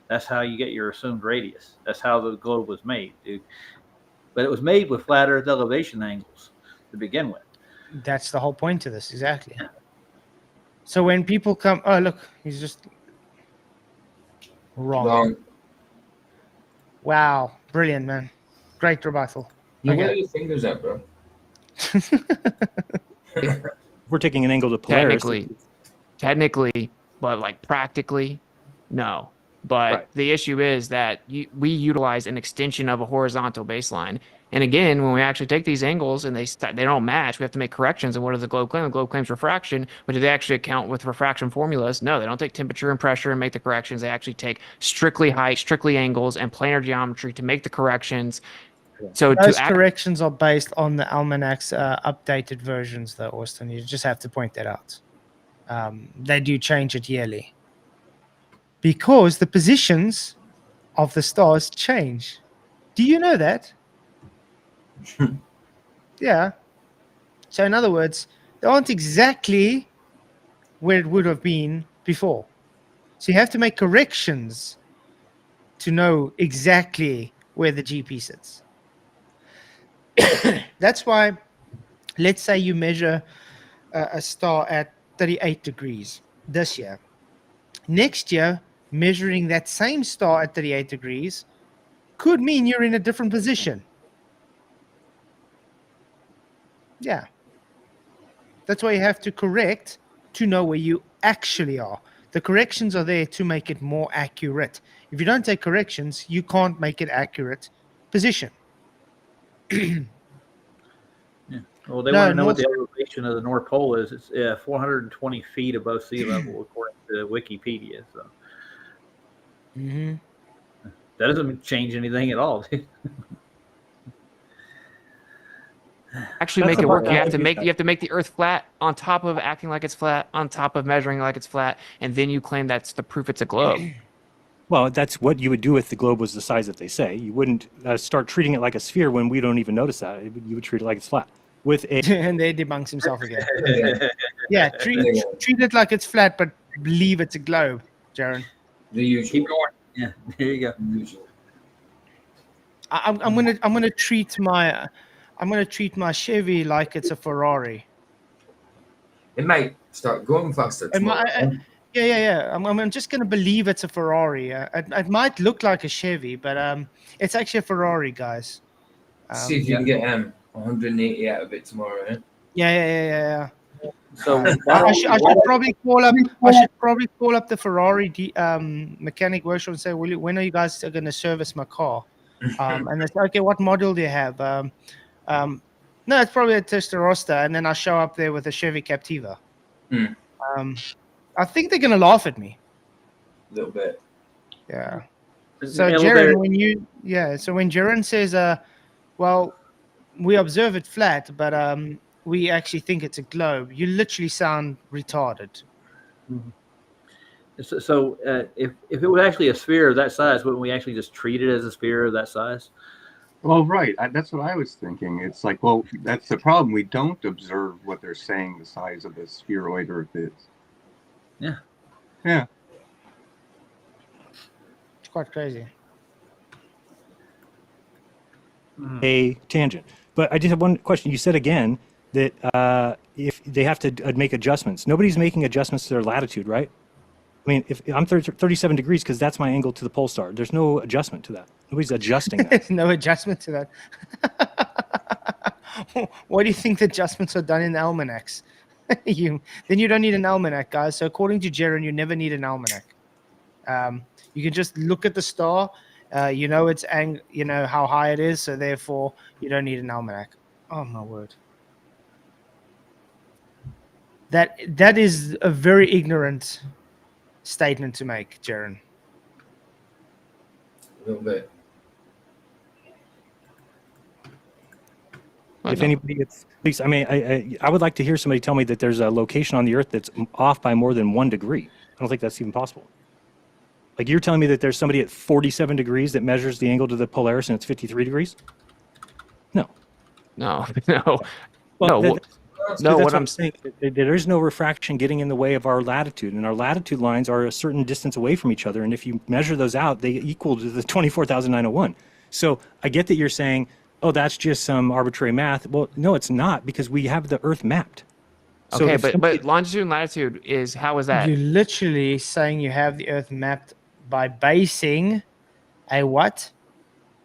That's how you get your assumed radius. That's how the globe was made, dude. But it was made with flat Earth elevation angles to begin with. That's the whole point of this, exactly. So when people come, oh, look, he's just wrong. Wow, brilliant, man. Great rebuttal. Where are your fingers at, bro? We're taking an angle to Polaris. Technically, but like practically, no. But Right. the issue is that we utilize an extension of a horizontal baseline. And again, when we actually take these angles and they don't match, we have to make corrections. And what does the globe claim? The globe claims refraction, but do they actually account with refraction formulas? No, they don't take temperature and pressure and make the corrections. They actually take strictly height, strictly angles, and planar geometry to make the corrections. So those corrections are based on the almanac's updated versions, though, Austin. You just have to point that out. They do change it yearly because the positions of the stars change. Do you know that? Yeah. So in other words, they aren't exactly where it would have been before. So you have to make corrections to know exactly where the GP sits. That's why, let's say you measure a star at 38 degrees this year. Next year, measuring that same star at 38 degrees could mean you're in a different position. Yeah. That's why you have to correct to know where you actually are. The corrections are there to make it more accurate. If you don't take corrections, you can't make it accurate position. Well, they want to know what the elevation of the North Pole is. It's 420 feet above sea level, according to Wikipedia. So that doesn't change anything at all. Actually make it work. You have to make the Earth flat on top of acting like it's flat, on top of measuring like it's flat, and then you claim that's the proof it's a globe. Well, that's what you would do if the globe was the size that they say. You wouldn't start treating it like a sphere when we don't even notice that. You would treat it like it's flat. With a and they debunks himself again. Yeah, treat it like it's flat, but believe it's a globe, Jeran. The usual. Keep going. Yeah, there you go. I'm gonna treat my Chevy like it's a Ferrari. It might start going faster. Yeah. I'm just gonna believe it's a Ferrari. It might look like a Chevy, but it's actually a Ferrari, guys. See if you can get 180 out of it tomorrow. Eh? Yeah. So I should probably call up the Ferrari mechanic workshop and say, when are you guys going to service my car? And they say, okay, what model do you have? No, it's probably a Testarossa, and then I show up there with a Chevy Captiva. I think they're going to laugh at me. A little bit. Yeah. So Jeran, when Jeran says, well, we observe it flat, but we actually think it's a globe, you literally sound retarded. So if it was actually a sphere of that size, wouldn't we actually just treat it as a sphere of that size? Well, right. That's what I was thinking. It's like, well, that's the problem. We don't observe what they're saying the size of the spheroid Earth is. Yeah. Yeah. It's quite crazy. a tangent. But I just have one question. You said again that if they have to make adjustments, nobody's making adjustments to their latitude, right? I mean, if I'm 37 degrees because that's my angle to the pole star, there's no adjustment to that. Nobody's adjusting that. There's no adjustment to that. Why do you think the adjustments are done in almanacs? then you don't need an almanac, guys. So according to Jeran, you never need an almanac. You can just look at the star. You know you know how high it is, so therefore you don't need an almanac. Oh my word! That is a very ignorant statement to make, Jeran. A little bit. If anybody gets, please, I mean, I would like to hear somebody tell me that there's a location on the Earth that's off by more than 1 degree. I don't think that's even possible. Like you're telling me that there's somebody at 47 degrees that measures the angle to the Polaris and it's 53 degrees? No. No. Well, no. That's No, what what I'm I'm saying, there is no refraction getting in the way of our latitude, and our latitude lines are a certain distance away from each other. And if you measure those out, they equal to the 24,901. So I get that you're saying, oh, that's just some arbitrary math. Well, no, it's not, because we have the Earth mapped. So Okay, if but somebody- longitude and latitude is, how is that? You're literally saying you have the Earth mapped by basing a what?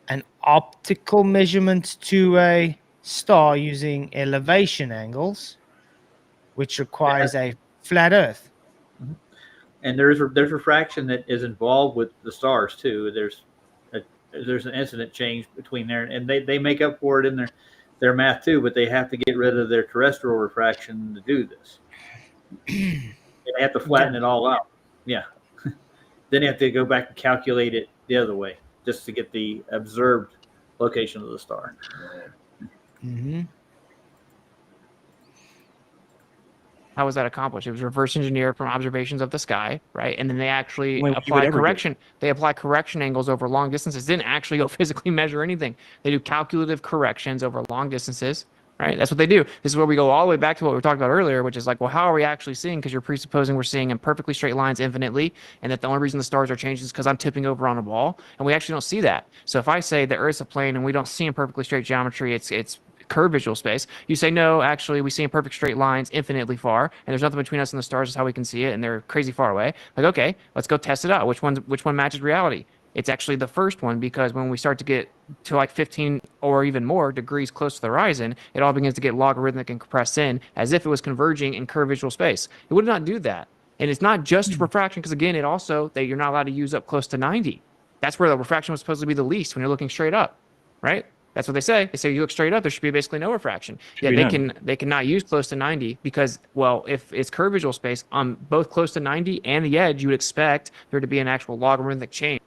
An optical measurement to a star using elevation angles, which requires a flat Earth. And there's refraction that is involved with the stars too. There's an incident change between there, and they make up for it in their math too, but they have to get rid of their terrestrial refraction to do this. They have to flatten it all out. Yeah. Then you have to go back and calculate it the other way just to get the observed location of the star. Mm-hmm. How was that accomplished? It was reverse engineered from observations of the sky, right? And then they actually When you would apply ever do. correction. They apply correction angles over long distances. Didn't actually go physically measure anything. They do calculative corrections over long distances, right? That's what they do. This is where we go all the way back to what we were talking about earlier, which is like, well, how are we actually seeing? Because you're presupposing we're seeing in perfectly straight lines infinitely, and that the only reason the stars are changing is because I'm tipping over on a ball, and we actually don't see that. So if I say the Earth's a plane and we don't see in perfectly straight geometry, it's curved visual space. You say, no, actually, we see in perfect straight lines infinitely far, and there's nothing between us and the stars is how we can see it, and they're crazy far away. Like, okay, let's go test it out. Which one matches reality? It's actually the first one, because when we start to get to like 15 or even more degrees close to the horizon, it all begins to get logarithmic and compressed in as if it was converging in curved visual space. It would not do that. And it's not just refraction, because again, it also, that you're not allowed to use up close to 90. That's where the refraction was supposed to be the least, when you're looking straight up, right? That's what they say. They say you look straight up, there should be basically no refraction. Yeah, they cannot use close to 90 because, well, if it's curved visual space on both close to 90 and the edge, you would expect there to be an actual logarithmic change.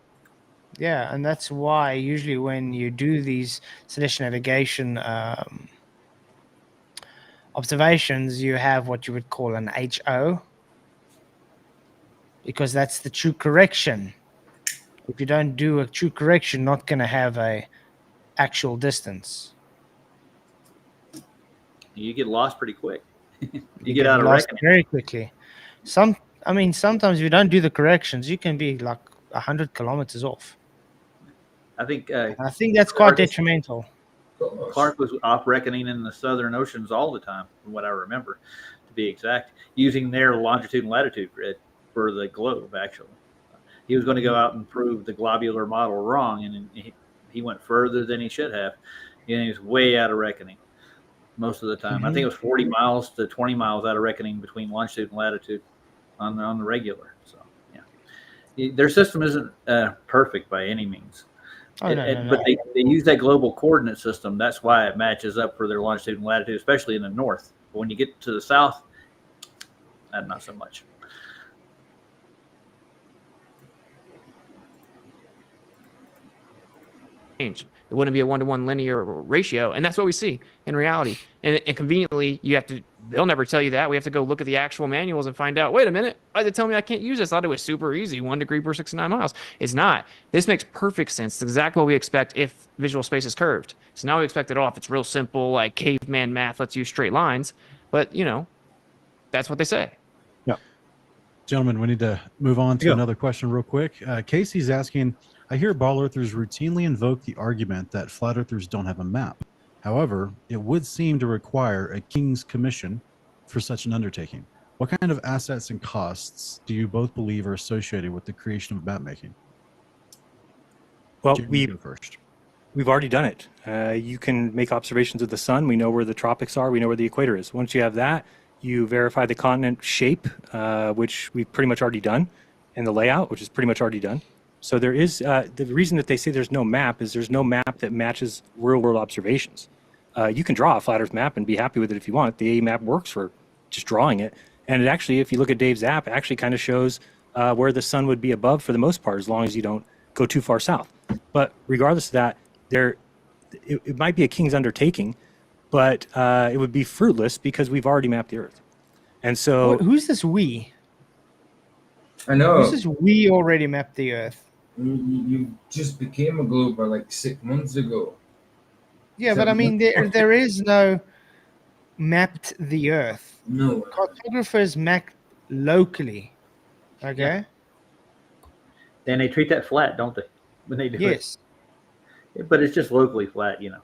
Yeah, and that's why usually when you do these celestial navigation observations, you have what you would call an HO, because that's the true correction. If you don't do a true correction, not going to have a actual distance. You get lost pretty quick. you get get out of lost reckoning. very quickly. Sometimes if you don't do the corrections, you can be like 100 kilometers off. I think that's quite detrimental. Clark was off reckoning in the southern oceans all the time, from what I remember, to be exact, using their longitude and latitude grid for the globe, actually. He was going to go out and prove the globular model wrong, and he went further than he should have. And he was way out of reckoning most of the time. I think it was 40 miles to 20 miles out of reckoning between longitude and latitude on the regular. So, yeah. Their system isn't perfect by any means. But they use that global coordinate system. That's why it matches up for their longitude and latitude, especially in the north. But when you get to the south, not so much. Change. It wouldn't be a 1-to-1 linear ratio, and that's what we see in reality. And conveniently, they'll never tell you that. We have to go look at the actual manuals and find out, wait a minute, why did they tell me I can't use this? I thought it was super easy, 1 degree per 69 miles. It's not. This makes perfect sense. It's exactly what we expect if visual space is curved. So now we expect it off. It's real simple, like caveman math, let's use straight lines. But, that's what they say. Yeah. Gentlemen, we need to move on to another question real quick. Casey's asking, I hear ball earthers routinely invoke the argument that flat earthers don't have a map. However, it would seem to require a king's commission for such an undertaking. What kind of assets and costs do you both believe are associated with the creation of map making? Well, first. We've already done it. You can make observations of the sun. We know where the tropics are. We know where the equator is. Once you have that, You verify the continent shape, which we've pretty much already done, and the layout, which is pretty much already done. So there is the reason that they say there's no map is there's no map that matches real-world observations. You can draw a flat Earth map and be happy with it if you want. The A map works for just drawing it, and it actually, if you look at Dave's app, it actually kind of shows where the sun would be above for the most part, as long as you don't go too far south. But regardless of that, it might be a king's undertaking, but it would be fruitless because we've already mapped the Earth. And so, Who's this we? I know. Who's this we already mapped the Earth? You just became a glober like 6 months ago. Yeah, but I mean, there is no mapped the Earth. No. Cartographers map locally. Okay. Then they treat that flat, don't they? When they do Yes. it. But it's just locally flat, you know.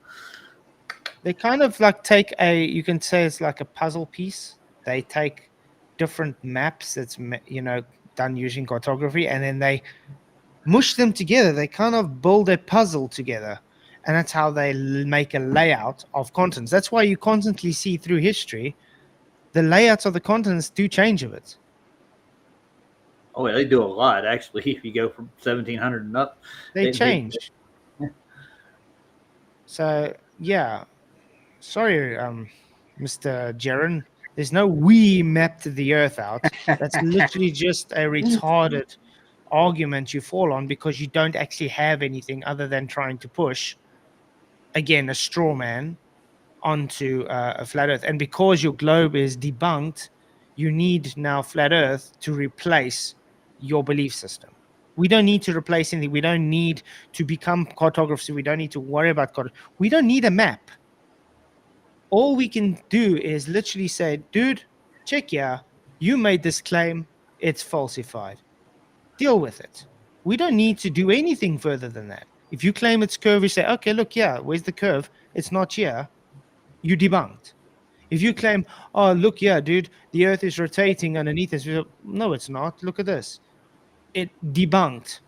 They kind of like take you can say it's like a puzzle piece. They take different maps that's, done using cartography, and then they mush them together. They kind of build a puzzle together, and that's how they make a layout of continents. That's why you constantly see through history, the layouts of the continents do change a bit. Oh, yeah, they do a lot, actually. If you go from 1700 and up, They change. So, yeah. Sorry, Mr. Jeran. There's no we mapped the Earth out. That's literally just a retarded argument you fall on because you don't actually have anything other than trying to push, again, a straw man onto a flat Earth. And because your globe is debunked, you need now flat Earth to replace your belief system. We don't need to replace anything. We don't need to become cartographers. We don't need to worry about cartography. We don't need a map. All we can do is literally say, dude, check yeah, you made this claim, it's falsified. Deal with it. We don't need to do anything further than that. If you claim it's curved, you say, okay, look, yeah, where's the curve? It's not here. You debunked. If you claim, oh, look, yeah, dude, the Earth is rotating underneath us. No, it's not. Look at this. It debunked.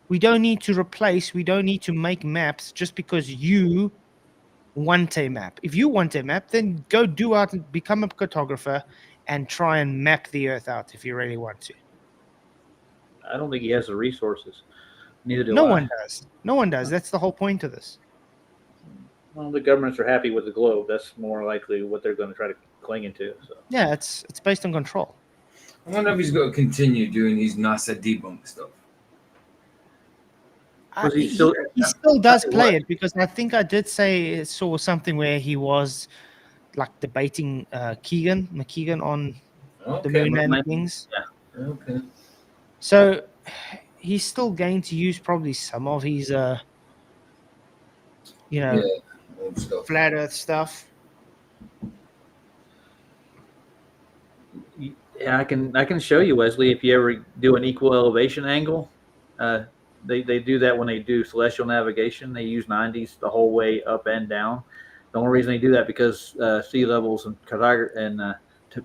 We don't need to replace, we don't need to make maps just because you want a map. If you want a map, then go do out and become a cartographer and try and map the Earth out if you really want to. I don't think he has the resources. Neither do No I. one does. No one does. That's the whole point of this. Well, the governments are happy with the globe. That's more likely what they're going to try to cling into. So. Yeah, it's based on control. I wonder if he's going to continue doing these NASA debunk stuff. He still does play it because I think I did saw something where he was like debating McKeegan on the moon landings. Yeah. Okay. So he's still going to use probably some of his flat Earth stuff. Yeah, I can show you, Wesley, if you ever do an equal elevation angle. They do that when they do celestial navigation. They use 90s the whole way up and down. The only reason they do that because sea levels and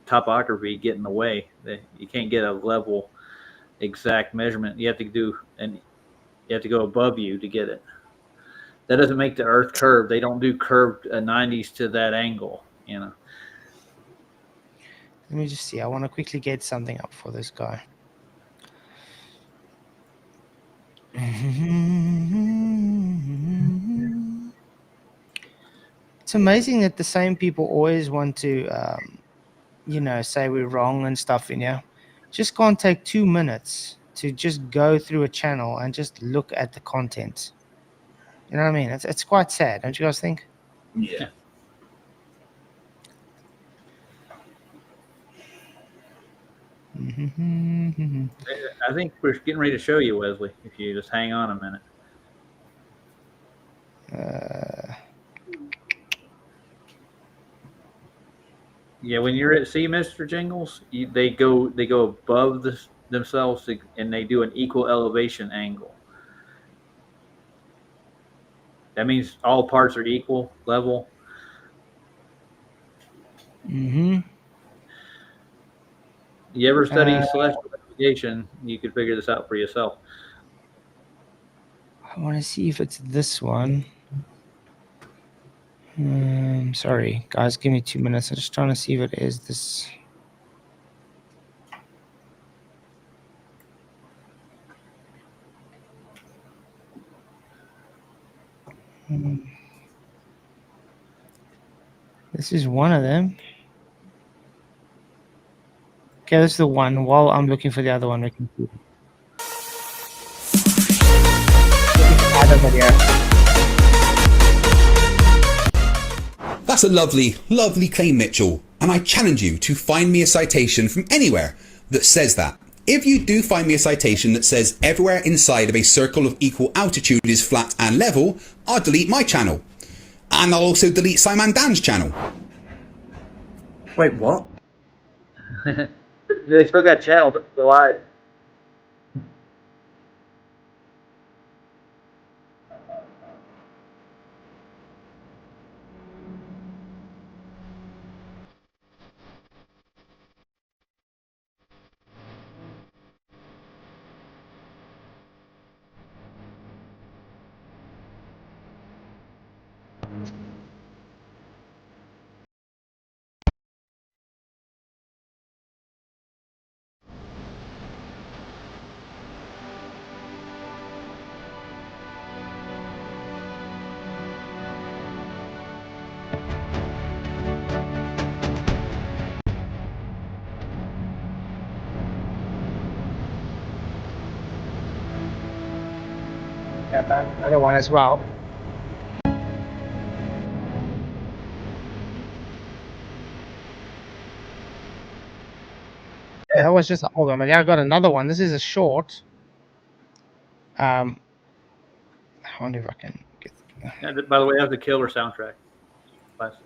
topography get in the way. You can't get a level exact measurement. You have to go above you to get it. That doesn't make the Earth curved. They don't do curved 90s to that angle. Let me just see. I want to quickly get something up for this guy. It's amazing that the same people always want to, say we're wrong and stuff in here. Just can't take 2 minutes to just go through a channel and just look at the content. You know what I mean? It's quite sad, don't you guys think? Yeah. I think we're getting ready to show you, Wesley, if you just hang on a minute. Yeah, when you're at sea, Mr. Jingles, they go above themselves and they do an equal elevation angle. That means all parts are equal level. Mm-hmm. You ever study celestial navigation, you could figure this out for yourself. I want to see if it's this one. Sorry, guys, give me 2 minutes. I'm just trying to see what it is this. This is one of them. Okay, this is the one. While I'm looking for the other one, we can see. That's a lovely, lovely claim, Mitchell, and I challenge you to find me a citation from anywhere that says that. If you do find me a citation that says everywhere inside of a circle of equal altitude is flat and level, I'll delete my channel. And I'll also delete Simon Dan's channel. Wait, what? They still got channel live. Yeah, that other one as well. Yeah, that was just hold on, but yeah, I got another one. This is a short. I wonder if I can get. And by the way, that's the killer soundtrack. Classic.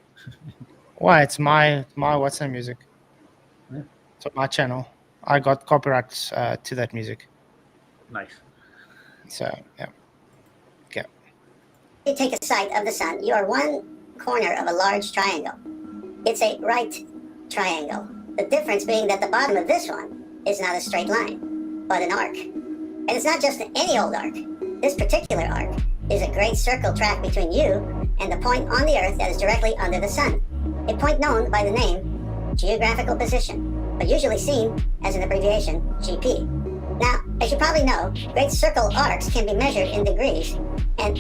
Why? It's my what's that music? Yeah. It's on my channel. I got copyrights to that music. Nice. So yeah. Okay. You take a sight of the sun. You are one corner of a large triangle. It's a right triangle. The difference being that the bottom of this one is not a straight line, but an arc. And it's not just any old arc. This particular arc is a great circle track between you and the point on the Earth that is directly under the sun. A point known by the name geographical position, but usually seen as an abbreviation GP. Now, as you probably know, great circle arcs can be measured in degrees, and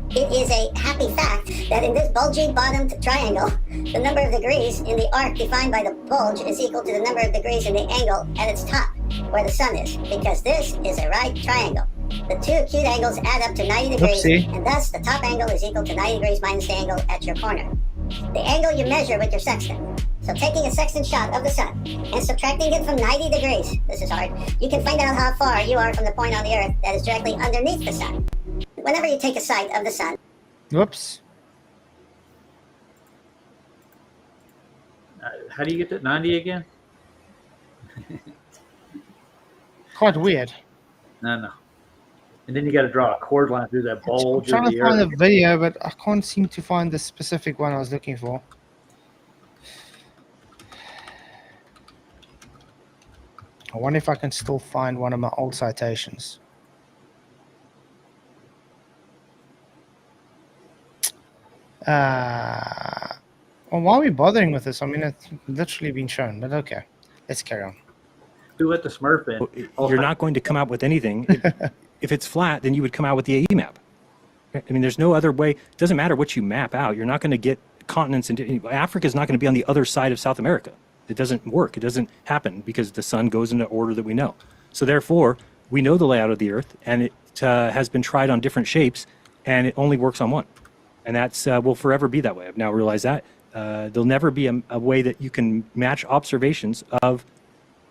it is a happy fact that in this bulgy bottomed triangle, the number of degrees in the arc defined by the bulge is equal to the number of degrees in the angle at its top, where the sun is, because this is a right triangle. The two acute angles add up to 90 degrees, Oopsie. and thus the top angle is equal to 90 degrees minus the angle at your corner. The angle you measure with your sextant. So taking a sextant shot of the sun and subtracting it from 90 degrees, this is hard, you can find out how far you are from the point on the Earth that is directly underneath the sun. Whenever you take a sight of the sun. Whoops. How do you get to 90 again? Quite weird. No. And then you got to draw a chord line through that I'm bulge trying of to the find Earth. the video, but I can't seem to find the specific one I was looking for. I wonder if I can still find one of my old citations. Well, why are we bothering with this? I mean, it's literally been shown, but okay. Let's carry on. Who let the Smurf in? You're not going to come out with anything. If it's flat, then you would come out with the AE map. I mean, there's no other way. It doesn't matter what you map out. You're not going to get continents into Africa is not going to be on the other side of South America. It doesn't work. It doesn't happen because the sun goes in the order that we know. So therefore, we know the layout of the Earth, and it has been tried on different shapes, and it only works on one. And that's will forever be that way. I've now realized that. There'll never be a way that you can match observations of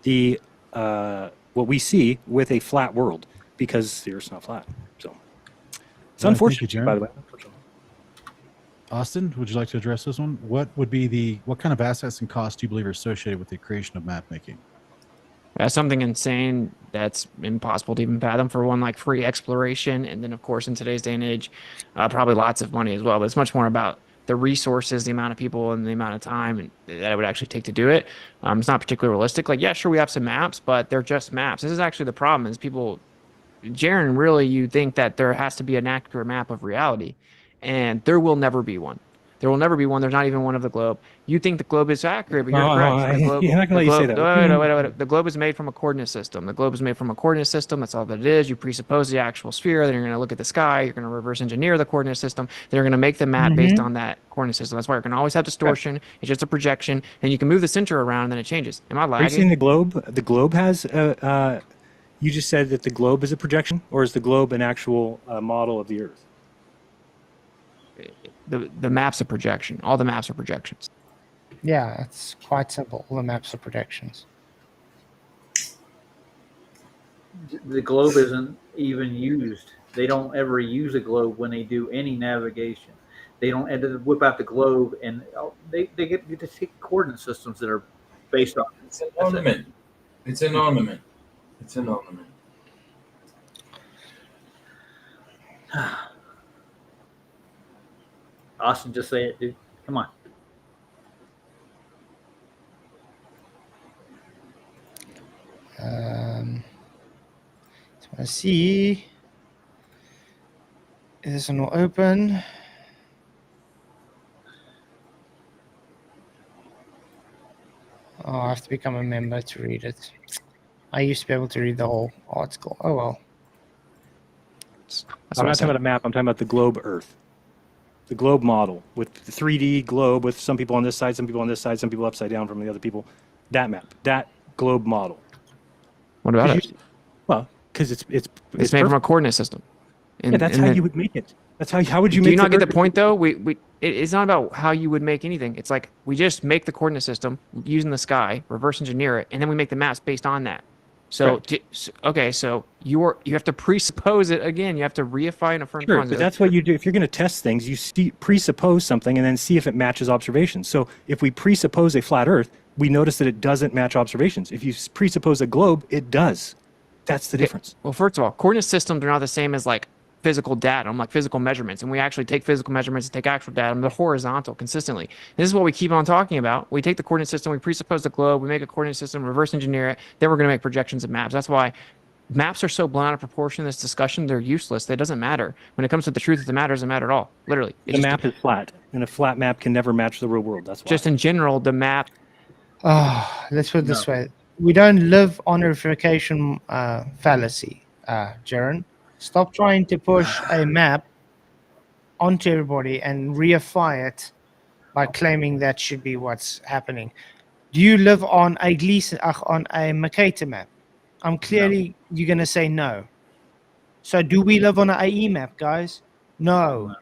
the what we see with a flat world because the Earth's not flat. So it's unfortunate, by the way. Austin, would you like to address this one? What kind of assets and costs do you believe are associated with the creation of map making? That's something insane that's impossible to even fathom for one, like free exploration. And then, of course, in today's day and age, probably lots of money as well. But it's much more about the resources, the amount of people, and the amount of time that it would actually take to do it. It's not particularly realistic. Like, yeah, sure, we have some maps, but they're just maps. This is actually the problem is people, Jeran, really, you think that there has to be an accurate map of reality. And there will never be one. There will never be one. There's not even one of the globe. You think the globe is accurate, but you're No, correct. The globe, you're not gonna let you say that. wait. The globe is made from a coordinate system. The globe is made from a coordinate system. That's all that it is. You presuppose the actual sphere. Then you're going to look at the sky. You're going to reverse engineer the coordinate system. Then you're going to make the map based on that coordinate system. That's why you're going to always have distortion. It's just a projection, and you can move the center around, and then it changes. Am I Are you lagging? saying the globe? The globe has you just said that the globe is a projection, or is the globe an actual model of the Earth? The map's a projection. All the maps are projections. Yeah, it's quite simple. All the maps are projections. The globe isn't even used. They don't ever use a globe when they do any navigation. They don't whip out the globe, and they get to take coordinate systems that are based on. It's an ornament. It's an ornament. It's an ornament. Austin, just say it, dude. Come on. So I see. Is this one will open? Oh, I have to become a member to read it. I used to be able to read the whole article. Oh well. I'm not talking about a map. I'm talking about the globe Earth. The globe model with the 3D globe with some people on this side, some people on this side, some people upside down from the other people. That map, that globe model. What about it? Well, because it's made from a coordinate system. Yeah, that's how you would make it. That's how would you make it? Do you not get the point though? It's not about how you would make anything. It's like we just make the coordinate system using the sky, reverse engineer it, and then we make the maps based on that. So okay, so you have to presuppose it again. You have to reify and affirm. Sure, but that's what you do. If you're going to test things, you presuppose something and then see if it matches observations. So if we presuppose a flat Earth, we notice that it doesn't match observations. If you presuppose a globe, it does. That's the difference. Well, first of all, coordinate systems are not the same as like physical data, like physical measurements. And we actually take physical measurements and take actual data, and they're horizontal consistently. And this is what we keep on talking about. We take the coordinate system, we presuppose the globe, we make a coordinate system, reverse engineer it, then we're going to make projections of maps. That's why maps are so blown out of proportion in this discussion. They're useless. That doesn't matter. When it comes to the truth of the matter, it doesn't matter at all. Literally. The map is flat, and a flat map can never match the real world. That's why. Just in general, the map. Oh, let's put it this way. We don't live on a verification fallacy, Jeran. Stop trying to push a map onto everybody and reify it by claiming that should be what's happening. Do you live on a Gleason, on a Mercator map? I'm clearly you're going to say no. So do we live on an AE map, guys? No.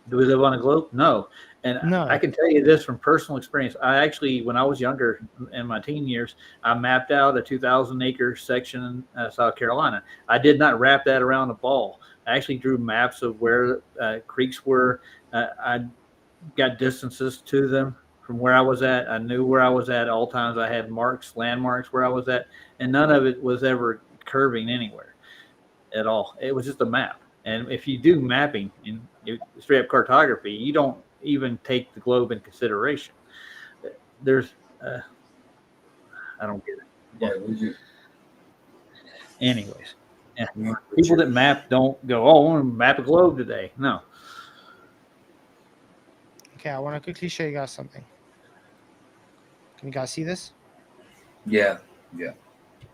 Do we live on a globe? No. And No. I can tell you this from personal experience. I actually, when I was younger in my teen years, I mapped out a 2,000-acre section in South Carolina. I did not wrap that around a ball. I actually drew maps of where creeks were. I got distances to them from where I was at. I knew where I was at all times. I had marks, landmarks where I was at, and none of it was ever curving anywhere at all. It was just a map. And if you do mapping in straight up cartography, you don't even take the globe in consideration. There's I don't get it. Yeah, anyways, yeah. People that map don't go, oh, I want to map a globe today. No. Okay, I want to quickly show you guys something. Can you guys see this? Yeah.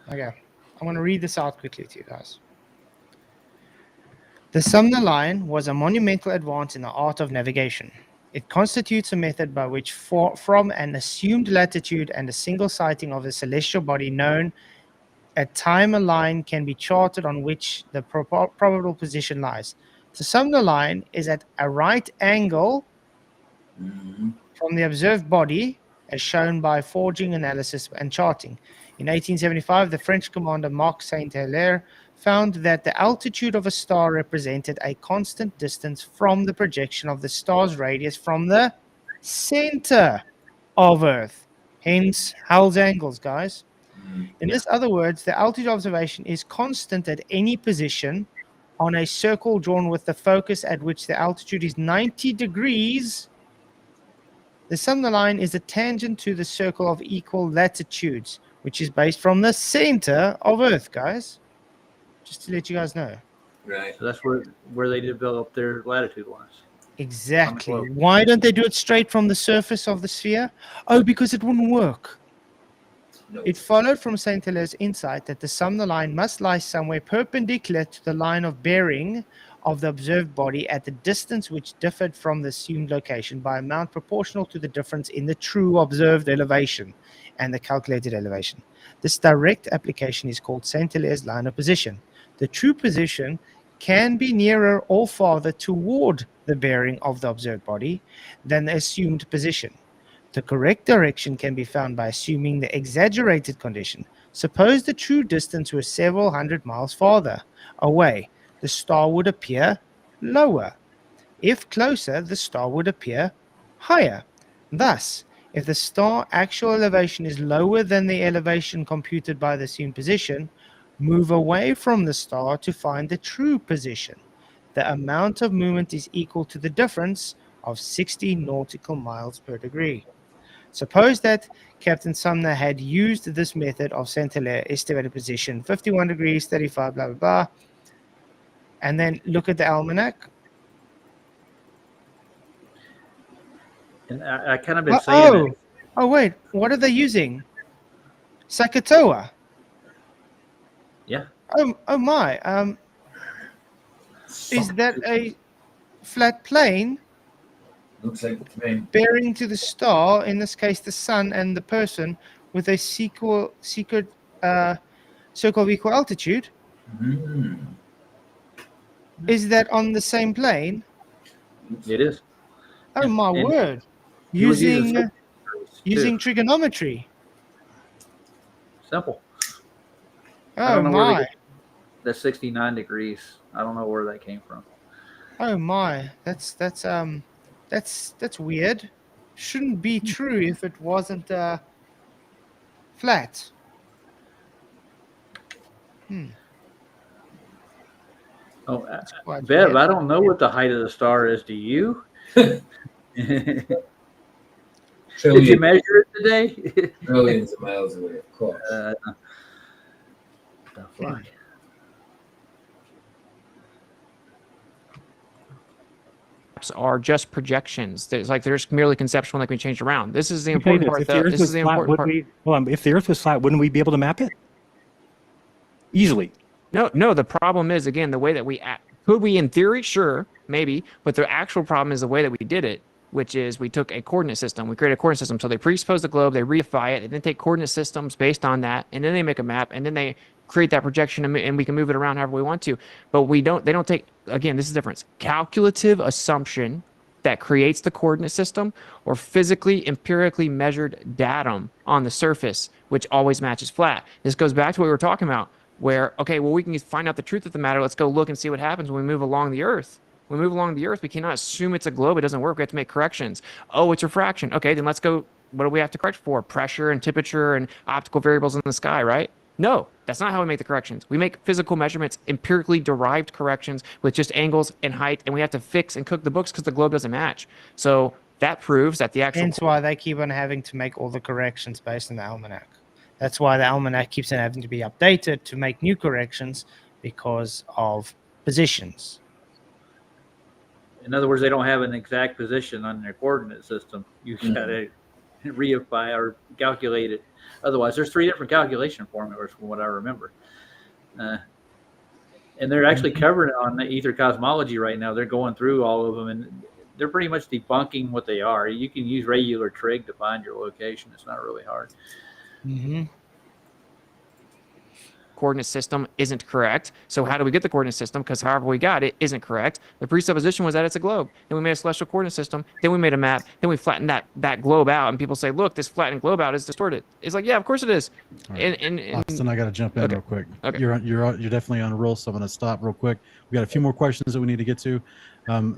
Okay, I'm going to read this out quickly to you guys. The Sumner Line was a monumental advance in the art of navigation. It constitutes a method by which from an assumed latitude and a single sighting of a celestial body known at time a line can be charted on which the probable position lies. The Sumner Line is at a right angle from the observed body as shown by forging analysis and charting. In 1875, the French commander Marc Saint-Hilaire found that the altitude of a star represented a constant distance from the projection of the star's radius from the center of Earth. Hence, Hall's angles, guys. In this other words, the altitude observation is constant at any position on a circle drawn with the focus at which the altitude is 90 degrees. The Sumner Line is a tangent to the circle of equal latitudes, which is based from the center of Earth, guys. Just to let you guys know. Right. So that's where they develop their latitude lines. Exactly. Why don't they do it straight from the surface of the sphere? Oh, because it wouldn't work. It followed from St. Hilaire's insight that the sumner line must lie somewhere perpendicular to the line of bearing of the observed body at the distance which differed from the assumed location by amount proportional to the difference in the true observed elevation and the calculated elevation. This direct application is called St. Hilaire's line of position. The true position can be nearer or farther toward the bearing of the observed body than the assumed position. The correct direction can be found by assuming the exaggerated condition. Suppose the true distance was several hundred miles farther away. The star would appear lower. If closer, the star would appear higher. Thus, if the star actual elevation is lower than the elevation computed by the assumed position, move away from the star to find the true position. The amount of movement is equal to the difference of 60 nautical miles per degree. Suppose that Captain Sumner had used this method of St. Hilaire, estimated position 51 degrees, 35, blah, blah, blah, and then look at the almanac. And I kind of been saying that. Oh, wait, what are they using? Sakatoa. Yeah. Oh my. Is that a flat plane? Looks like it to me. Bearing to the star, in this case the sun and the person, with a secret circle of equal altitude. Mm. Is that on the same plane? It is. Oh my And word! he was Using trigonometry. Simple. Oh I don't know where my! that's 69 degrees. I don't know where that came from. Oh my! That's weird. Shouldn't be true if it wasn't flat. Oh, quite Bev, weird. I don't know what the height of the star is. Do you? Did you measure it today? Trillions of miles away, of course. The fuck? Are just projections. There's merely conceptual and they can be changed around. This is the Okay, important part. if the Earth This was is the flat, important would part. we? Hold on. If the Earth was flat, wouldn't we be able to map it easily? No. The problem is again the way that we could we in theory, sure, maybe, but the actual problem is the way that we did it, which is we took a coordinate system. We created a coordinate system. So they presuppose the globe, they reify it, and then take coordinate systems based on that, and then they make a map, and then they create that projection, and we can move it around however we want to. But they don't take, again, this is the difference. Calculative assumption that creates the coordinate system or physically, empirically measured datum on the surface, which always matches flat. This goes back to what we were talking about, where, okay, well, we can find out the truth of the matter. Let's go look and see what happens when we move along the Earth. When we move along the Earth, we cannot assume it's a globe. It doesn't work. We have to make corrections. Oh, it's refraction. Okay, then let's go. What do we have to correct for? Pressure and temperature and optical variables in the sky, right? No, that's not how we make the corrections. We make physical measurements, empirically derived corrections with just angles and height, and we have to fix and cook the books because the globe doesn't match. So that proves that the actual... Hence why they keep on having to make all the corrections based on the almanac. That's why the almanac keeps on having to be updated to make new corrections because of positions. In other words, they don't have an exact position on their coordinate system. You got to reify or calculate it. Otherwise, there's 3 different calculation formulas from what I remember. And they're actually covering it on the Ether Cosmology right now. They're going through all of them, and they're pretty much debunking what they are. You can use regular trig to find your location. It's not really hard. Mm-hmm. Coordinate system isn't correct. So how do we get the coordinate system? Because however we got it isn't correct. The presupposition was that it's a globe. Then we made a celestial coordinate system. Then we made a map. Then we flattened that globe out. And people say, look, this flattened globe out is distorted. It's like, yeah, of course it is. Right. And Austin, I got to jump in real quick. Okay. You're definitely on a roll, so I'm going to stop real quick. We got a few more questions that we need to get to.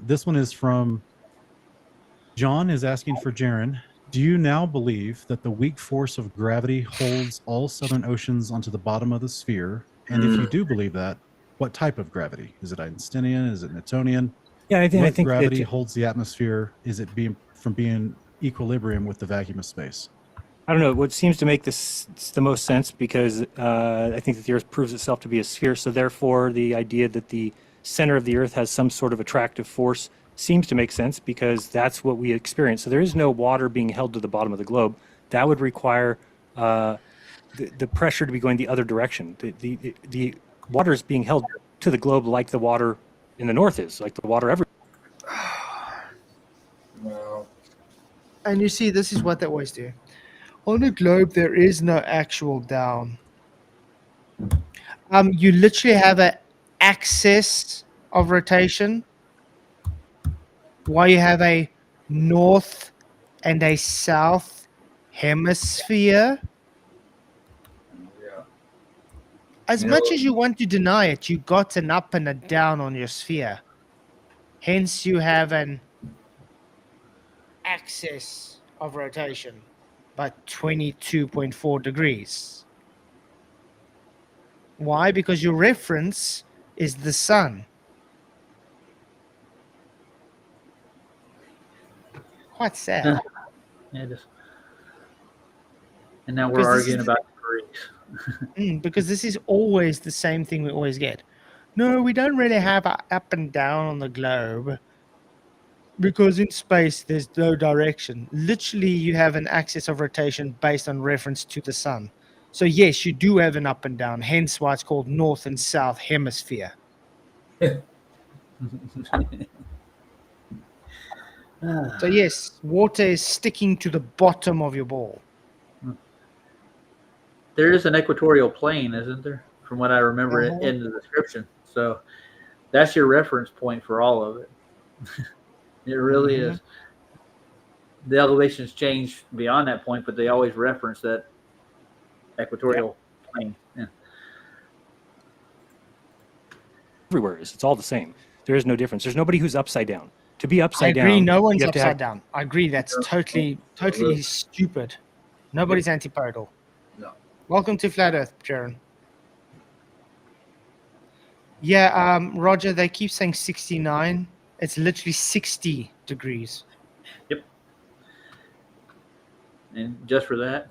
This one is from John, is asking for Jeran. Do you now believe that the weak force of gravity holds all southern oceans onto the bottom of the sphere? And if you do believe that, what type of gravity? Is it Einsteinian? Is it Newtonian? Yeah, I think gravity holds the atmosphere. Is it being equilibrium with the vacuum of space? I don't know. What seems to make this the most sense, because I think that the Earth proves itself to be a sphere. So therefore, the idea that the center of the Earth has some sort of attractive force seems to make sense because that's what we experience. So there is no water being held to the bottom of the globe. That would require the pressure to be going the other direction. The water is being held to the globe like the water in the north is, like the water everywhere. Well, And you see, this is what they always do. On a globe, there is no actual down. You literally have an axis of rotation, while you have a north and a south hemisphere. yeah. As Yeah. much as you want to deny it, you got an up and a down on your sphere. Hence, you have an axis of rotation, but 22.4 degrees. Why? Because your reference is the sun. Quite sad. Yeah, just, and now we're Because this arguing is- about degrees. Because this is always the same thing we always get. No, we don't really have a up and down on the globe because in space there's no direction. Literally, you have an axis of rotation based on reference to the sun. So yes, you do have an up and down, hence why it's called north and south hemisphere. So yes, water is sticking to the bottom of your ball. There is an equatorial plane, isn't there? From what I remember Uh-huh. in the description. So that's your reference point for all of it. It really Mhm. is. The elevations change beyond that point, but they always reference that equatorial plane. Yeah. Everywhere is. It's all the same. There is no difference. There's nobody who's upside down. To be I upside agree. down, No one's you have to upside have, down. I agree. That's totally stupid. Nobody's antipodal. No. Welcome to Flat Earth, Jeran. Yeah, Roger, they keep saying 69. It's literally 60 degrees. And just for that,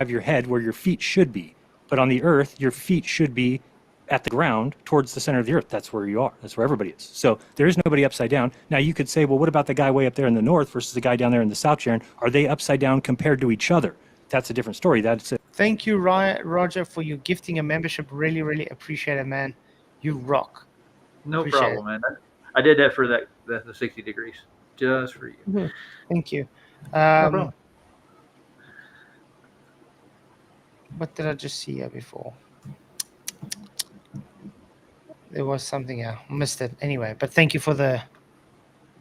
have your head where your feet should be. But on the earth, your feet should be at the ground towards the center of the earth. That's where you are. That's where everybody is. So there is nobody upside down. Now you could say, well, what about the guy way up there in the north versus the guy down there in the south, Jeran? Are they upside down compared to each other? That's a different story. That's it. Thank you, Roger, for you gifting a membership. Really, really appreciate it, man. You rock. no Appreciate problem, man. I did that for the 60 degrees, just for you. it. Thank you. problem. What did I just see here before? There was something here. I missed it. Anyway, but thank you for the...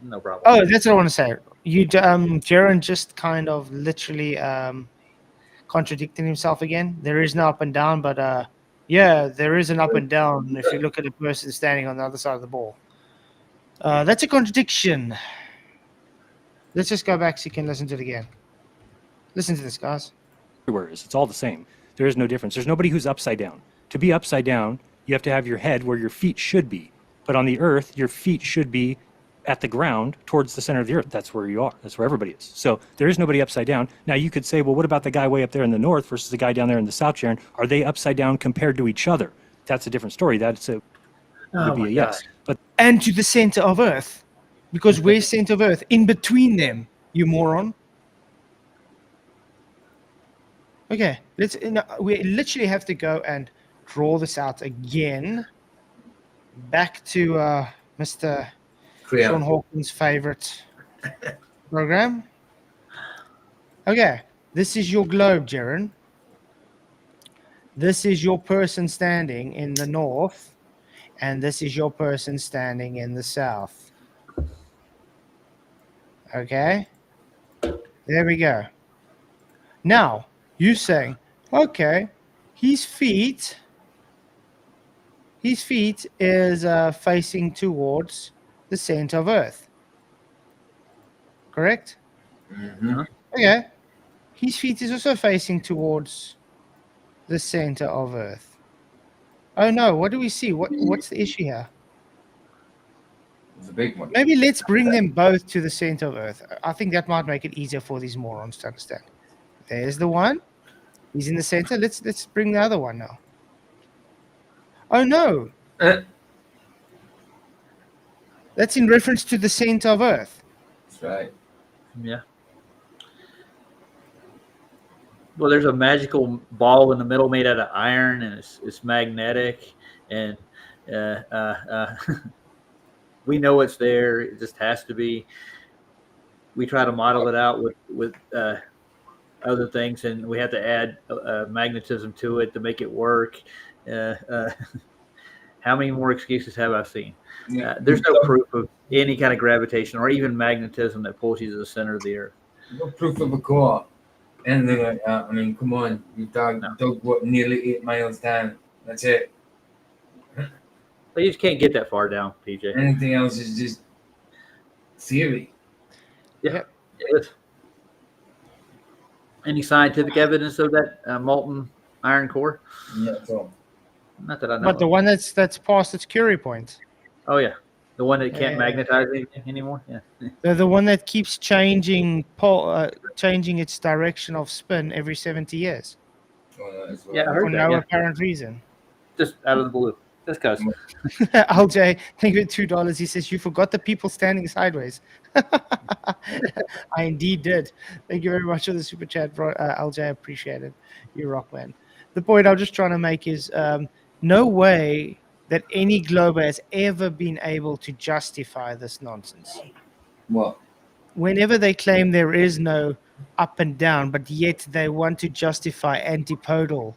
No problem. Oh, that's what I want to say. Jeran just kind of literally contradicting himself again. There is no up and down, but yeah, there is an up and down if you look at the person standing on the other side of the ball. That's a contradiction. Let's just go back so you can listen to it again. Listen to this, guys. Everywhere is. It's all the same. There is no difference. There's nobody who's upside down. To be upside down, you have to have your head where your feet should be. But on the earth, your feet should be at the ground towards the center of the earth. That's where you are. That's where everybody is. So there is nobody upside down. Now you could say, well, what about the guy way up there in the north versus the guy down there in the south, Jeran? Are they upside down compared to each other? That's a different story. That's a would be a yes. But And to the center of Earth. Because we're center of Earth. In between them, you moron. Okay, we literally have to go and draw this out again. Back to Mr. Sean Hawkins' favorite program. Okay, this is your globe, Jeran. This is your person standing in the north, and this is your person standing in the south. Okay, there we go. Now, you saying, okay, his feet is facing towards the center of Earth. Correct? Mm-hmm. Okay. His feet is also facing towards the center of Earth. Oh no, what do we see? What's the issue here? It's a big one. Maybe let's bring them both to the center of Earth. I think that might make it easier for these morons to understand. There's the one. He's in the center. Let's bring the other one now. Oh no, that's in reference to the center of Earth. That's right. Yeah. Well, there's a magical ball in the middle made out of iron, and it's magnetic, and we know it's there. It just has to be. We try to model it out with other things, and we have to add magnetism to it to make it work. How many more excuses have I seen? Yeah. There's no proof of any kind of gravitation or even magnetism that pulls you to the center of the Earth. No proof of a core. Anything like that. I mean, come on. You dug what, nearly 8 miles down. That's it. But you just can't get that far down, PJ. Anything else is just theory. Yeah. It is. Any scientific evidence of that molten iron core? Yeah, so. Not that I know. But the of. one that's past its Curie point. Oh yeah, the one that can't Yeah. magnetize anything anymore. Yeah. The one that keeps changing changing its direction of spin every 70 years Yeah, I for heard that. no Yeah. apparent reason. Just out of the blue. Just cause. LJ, thank you for $2. He says you forgot the people standing sideways. I indeed did. Thank you very much for the super chat, bro. LJ. I appreciate it. You rock, man. The point I'm just trying to make is no way that any glober has ever been able to justify this nonsense. What? Whenever they claim there is no up and down, but yet they want to justify antipodal,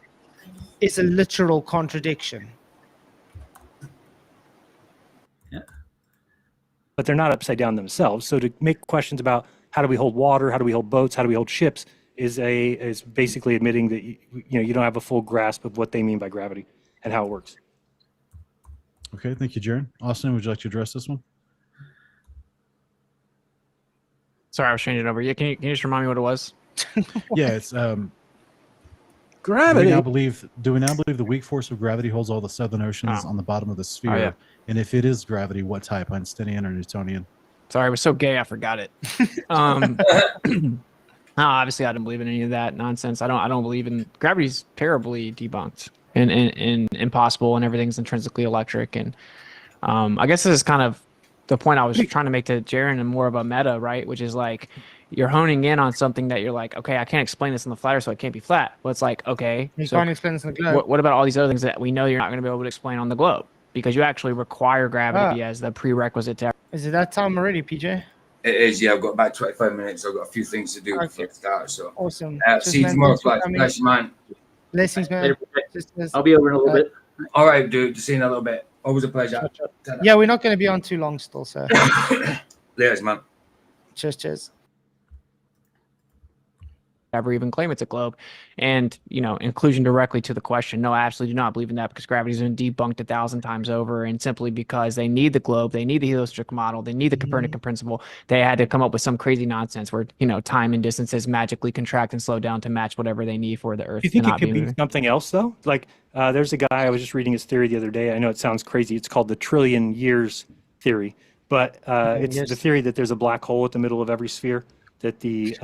is a literal contradiction. But they're not upside down themselves. So to make questions about how do we hold water, how do we hold boats, how do we hold ships, is basically admitting that you don't have a full grasp of what they mean by gravity and how it works. Okay, thank you, Jeran. Austin, would you like to address this one? Sorry, I was changing it over. Yeah, can you just remind me what it was? Yeah, it's gravity. Do we now believe the weak force of gravity holds all the southern oceans on the bottom of the sphere? yeah. And if it is gravity, what type? Einsteinian or Newtonian? Sorry, it was so gay I forgot it. No, obviously I don't believe in any of that nonsense. I don't believe in gravity's terribly debunked and impossible, and everything's intrinsically electric. And I guess this is kind of the point I was trying to make to Jeran, and more of a meta, right? Which is like you're honing in on something that you're like, okay, I can't explain this in the flat Earth, so it can't be flat. Well, it's like, okay, You so can't explain this in the globe. what about all these other things that we know you're not going to be able to explain on the globe because you actually require gravity as the prerequisite to. Is it that time already, PJ? It is, yeah. I've got about 25 minutes. I've got a few things to do before it starts. So Awesome. see you man, tomorrow, thanks for flight. coming. Bless you, man. Blessings, man. I'll be over in a little bit. All right, dude. See you in a little bit. Always a pleasure. Yeah, we're not going to be on too long still, so. Cheers, man. Cheers. Ever even claim it's a globe, and inclusion directly to the question. No, I absolutely do not believe in that because gravity's been debunked 1,000 times over, and simply because they need the globe, they need the heliocentric model, they need the Copernican principle. They had to come up with some crazy nonsense where time and distances magically contract and slow down to match whatever they need for the Earth. Do you think to it not could be moving. something else though? Like there's a guy, I was just reading his theory the other day. I know it sounds crazy. It's called the trillion years theory, but it's the theory that there's a black hole at the middle of every sphere. That the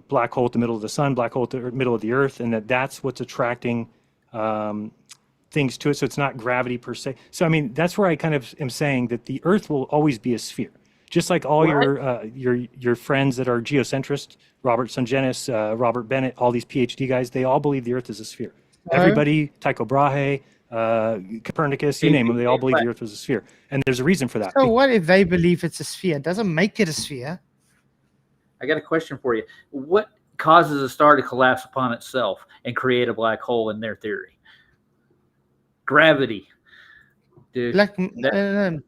black hole at the middle of the sun, black hole at the middle of the earth, and that's what's attracting things to it. So it's not gravity per se. So I mean, that's where I kind of am saying that the earth will always be a sphere. Just like all your friends that are geocentrists, Robert Sungenis, Robert Bennett, all these PhD guys, they all believe the earth is a sphere. Everybody, Tycho Brahe, Copernicus, you name them, they all believe the earth was a sphere. And there's a reason for that. So what if they believe it's a sphere? It doesn't make it a sphere. I got a question for you. What causes a star to collapse upon itself and create a black hole in their theory? Gravity. Dude,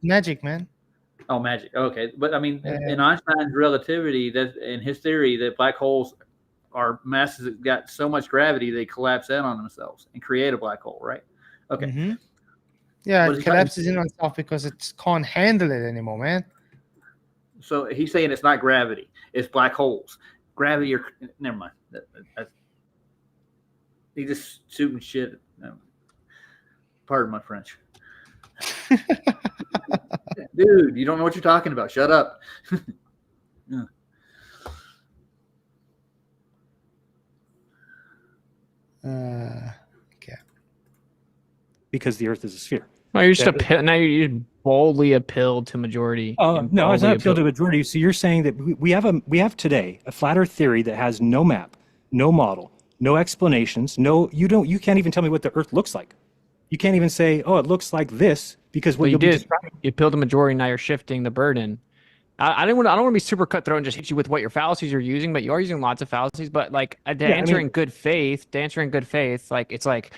magic, man. Oh, magic. Okay. But I mean, in Einstein's relativity, that in his theory, that black holes are masses that got so much gravity, they collapse in on themselves and create a black hole, right? Okay. Mm-hmm. Yeah, it collapses in on itself because it can't handle it anymore, man. So he's saying it's not gravity, it's black holes. Gravity, never mind. He just shooting shit. Pardon my French. Dude, you don't know what you're talking about. Shut up. Yeah. Okay. because the Earth is a sphere. No, you're just now you boldly appealed to majority. Oh no, it's not appeal to majority. So you're saying that we have today a flat Earth theory that has no map, no model, no explanations, you can't even tell me what the Earth looks like. You can't even say, oh, it looks like this, because what you did. describing. You appealed to majority. Now you're shifting the burden. I don't want to be super cutthroat and just hit you with what your fallacies you're using, but you are using lots of fallacies. But like to answer in good faith, like it's like,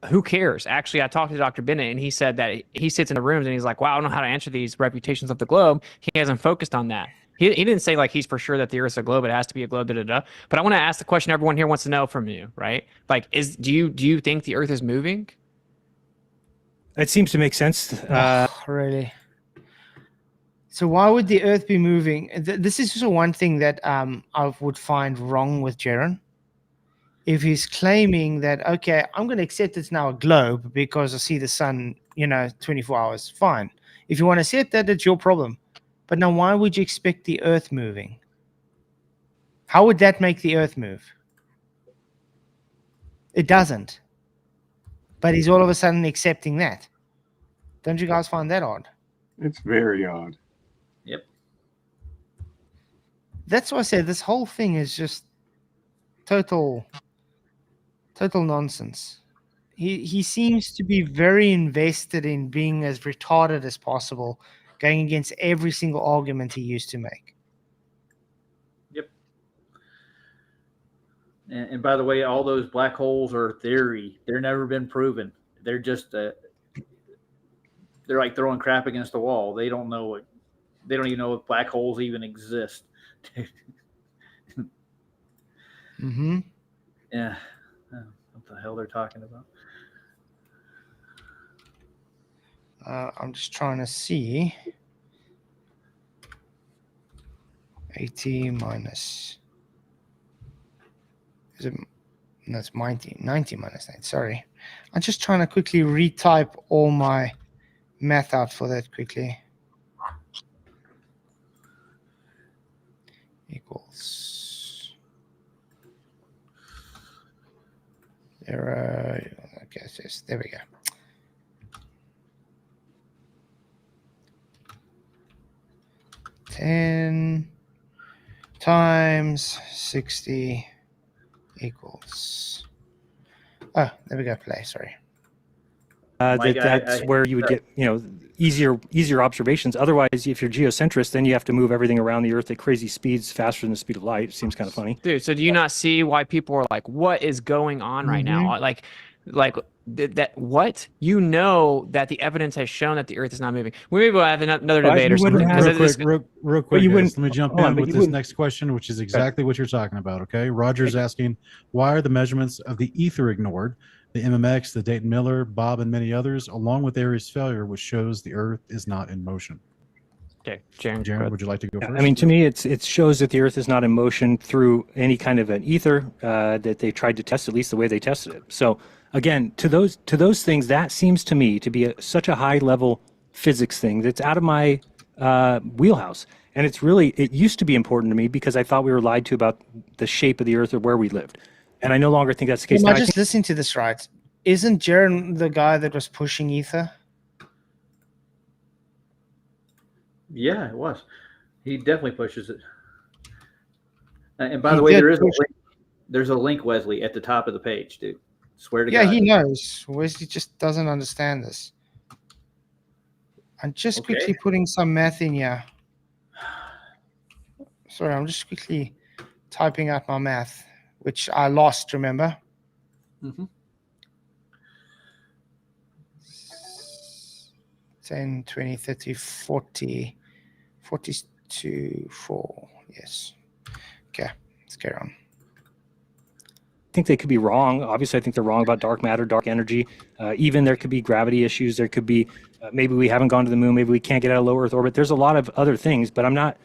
who cares? Actually, I talked to Dr. Bennett, and he said that he sits in the rooms and he's like, wow, I don't know how to answer these reputations of the globe. He hasn't focused on that. He didn't say like he's for sure that the Earth's a globe. It has to be a globe. But I want to ask the question everyone here wants to know from you, right? Like, do you think the Earth is moving? It seems to make sense. Really? So why would the Earth be moving? This is also one thing that I would find wrong with Jeran. If he's claiming that, okay, I'm going to accept it's now a globe because I see the sun, 24 hours, fine. If you want to accept that, it's your problem. But now why would you expect the Earth moving? How would that make the Earth move? It doesn't. But he's all of a sudden accepting that. Don't you guys find that odd? It's very odd. Yep. That's why I said this whole thing is just total nonsense. He seems to be very invested in being as retarded as possible, going against every single argument he used to make. Yep. And by the way, all those black holes are theory. They're never been proven. They're just they're like throwing crap against the wall. They don't know it. They don't even know if black holes even exist. Mm-hmm. Yeah. What the hell they're talking about? I'm just trying to see. 80 minus. Is it? No, it's 90 minus 9. Sorry. I'm just trying to quickly retype all my math out for that quickly. Equals 0. Okay, so there we go. Ten times 60 equals. Oh, there we go. Play. Sorry. That's where you would get, easier observations. Otherwise, if you're geocentrist, then you have to move everything around the Earth at crazy speeds, faster than the speed of light. It seems kind of funny. Dude, so do you not see why people are like, what is going on right now? Like that what? That the evidence has shown that the Earth is not moving. We maybe will have another debate or something. Real quick, guys, let me jump in with this next question, which is exactly what you're talking about, okay? Roger's asking, why are the measurements of the ether ignored? The MMX, the Dayton Miller, Bob, and many others, along with Aries failure, which shows the Earth is not in motion. Okay, Jeran, would you like to go first? I mean, to me, it shows that the Earth is not in motion through any kind of an ether that they tried to test, at least the way they tested it. So again, to those things, that seems to me to be such a high level physics thing that's out of my wheelhouse. And it used to be important to me because I thought we were lied to about the shape of the Earth or where we lived. And I no longer think that's the case. Am I just listening to this right? Isn't Jeran the guy that was pushing ether? Yeah, it was. He definitely pushes it. And by the way, there's a link, Wesley, at the top of the page, dude. Swear to God. Yeah, he knows. Wesley just doesn't understand this. I'm just quickly putting some math in here. Sorry, I'm just quickly typing out my math, which I lost, remember? Mm-hmm. 10, 20, 30, 40, 42, 4. Yes. Okay, let's carry on. I think they could be wrong. Obviously, I think they're wrong about dark matter, dark energy. Even there could be gravity issues. There could be, maybe we haven't gone to the moon. Maybe we can't get out of low Earth orbit. There's a lot of other things, but I'm not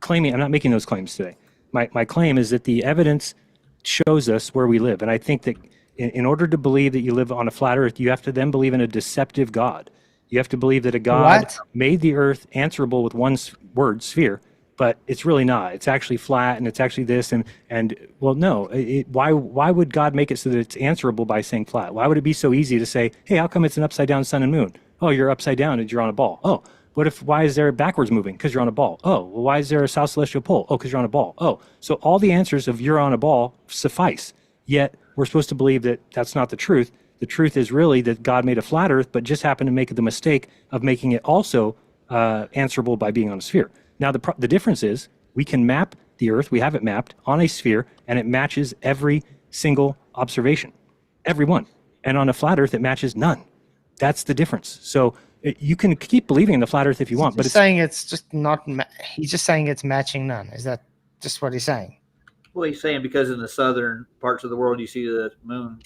making those claims today. My claim is that the evidence shows us where we live. And I think that in order to believe that you live on a flat Earth, you have to then believe in a deceptive God. You have to believe that a God made the Earth answerable with one word, sphere, but it's really not. It's actually flat, and it's actually this, and well, no. Why would God make it so that it's answerable by saying flat? Why would it be so easy to say, hey, how come it's an upside down sun and moon? Oh, you're upside down and you're on a ball. Oh, why is there backwards moving? Because you're on a ball. Oh, well, why is there a south celestial pole? Oh, because you're on a ball. Oh, so all the answers of you're on a ball suffice. Yet we're supposed to believe that that's not the truth. The truth is really that God made a flat earth, but just happened to make the mistake of making it also answerable by being on a sphere. Now, the difference is we can map the earth, we have it mapped on a sphere, and it matches every single observation, every one. And on a flat earth, it matches none. That's the difference. So you can keep believing in the flat earth if you want, but He's saying it's just not. He's just saying it's matching none. Is that just what he's saying? Well, he's saying because in the southern parts of the world you see the moon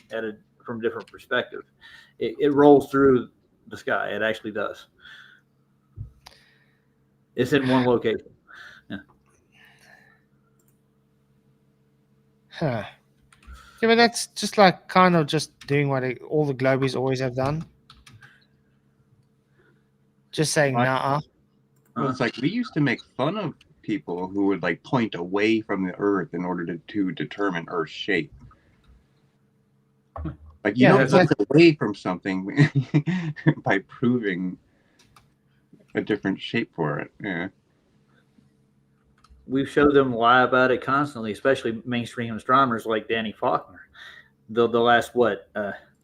from a different perspective. It rolls through the sky. It actually does. It's in one location. Yeah. Huh. Yeah, but that's just like kind of just doing what all the globies always have done. Just saying, nah. Well, it's like we used to make fun of people who would like point away from the Earth in order to determine Earth's shape. Like you don't look away from something by proving a different shape for it. Yeah. We've showed them lie about it constantly, especially mainstream astronomers like Danny Faulkner. They'll ask what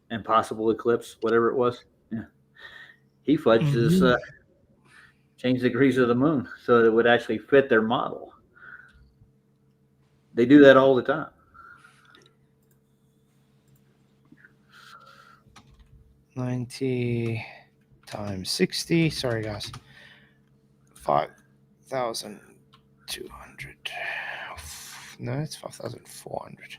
impossible eclipse, whatever it was. Yeah, he fudged his change the degrees of the moon so it would actually fit their model. They do that all the time. $90 times 60. Sorry, guys. 5,200. No, it's 5,400.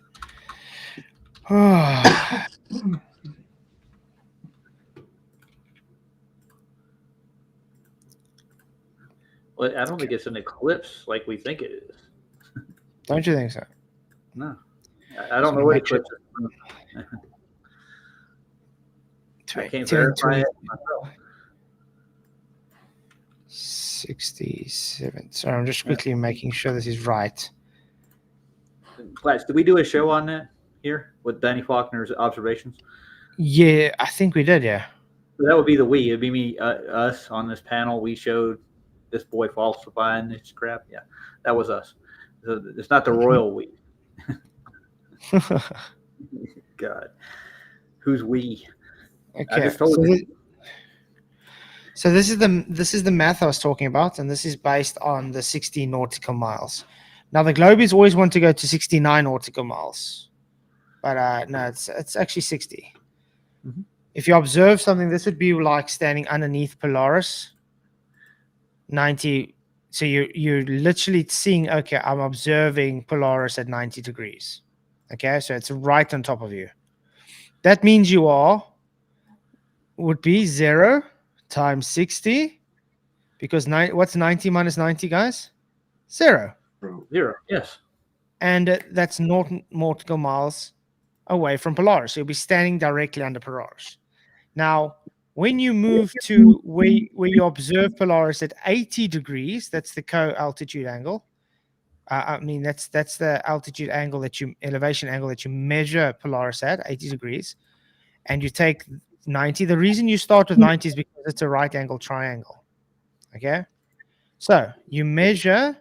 Well, I don't think it's an eclipse like we think it is. Don't you think so? No. I don't know what eclipse is. I can't verify it myself. 67. Sorry, I'm just quickly making sure this is right. Platts, did we do a show on that here with Danny Faulkner's observations? Yeah, I think we did, yeah. So that would be the we. It'd be me, us on this panel. We showed this boy falsifying this crap. Yeah, that was us. So it's not the royal we. God, who's we? Okay. So this is the math I was talking about, and this is based on the 60 nautical miles. Now the globies always want to go to 69 nautical miles, but no, it's actually 60. Mm-hmm. If you observe something, this would be like standing underneath Polaris. 90. So you're literally seeing. Okay, I'm observing Polaris at 90 degrees. Okay, so it's right on top of you. That means you would be 0 times 60, because what's 90 minus 90, guys? 0. 0, yes. And that's nautical miles away from Polaris. So you'll be standing directly under Polaris. Now, when you move to where you observe Polaris at 80 degrees, that's the co-altitude angle. I mean, that's the altitude angle elevation angle that you measure Polaris at, 80 degrees. And you take 90. The reason you start with 90 is because it's a right angle triangle. Okay? So you measure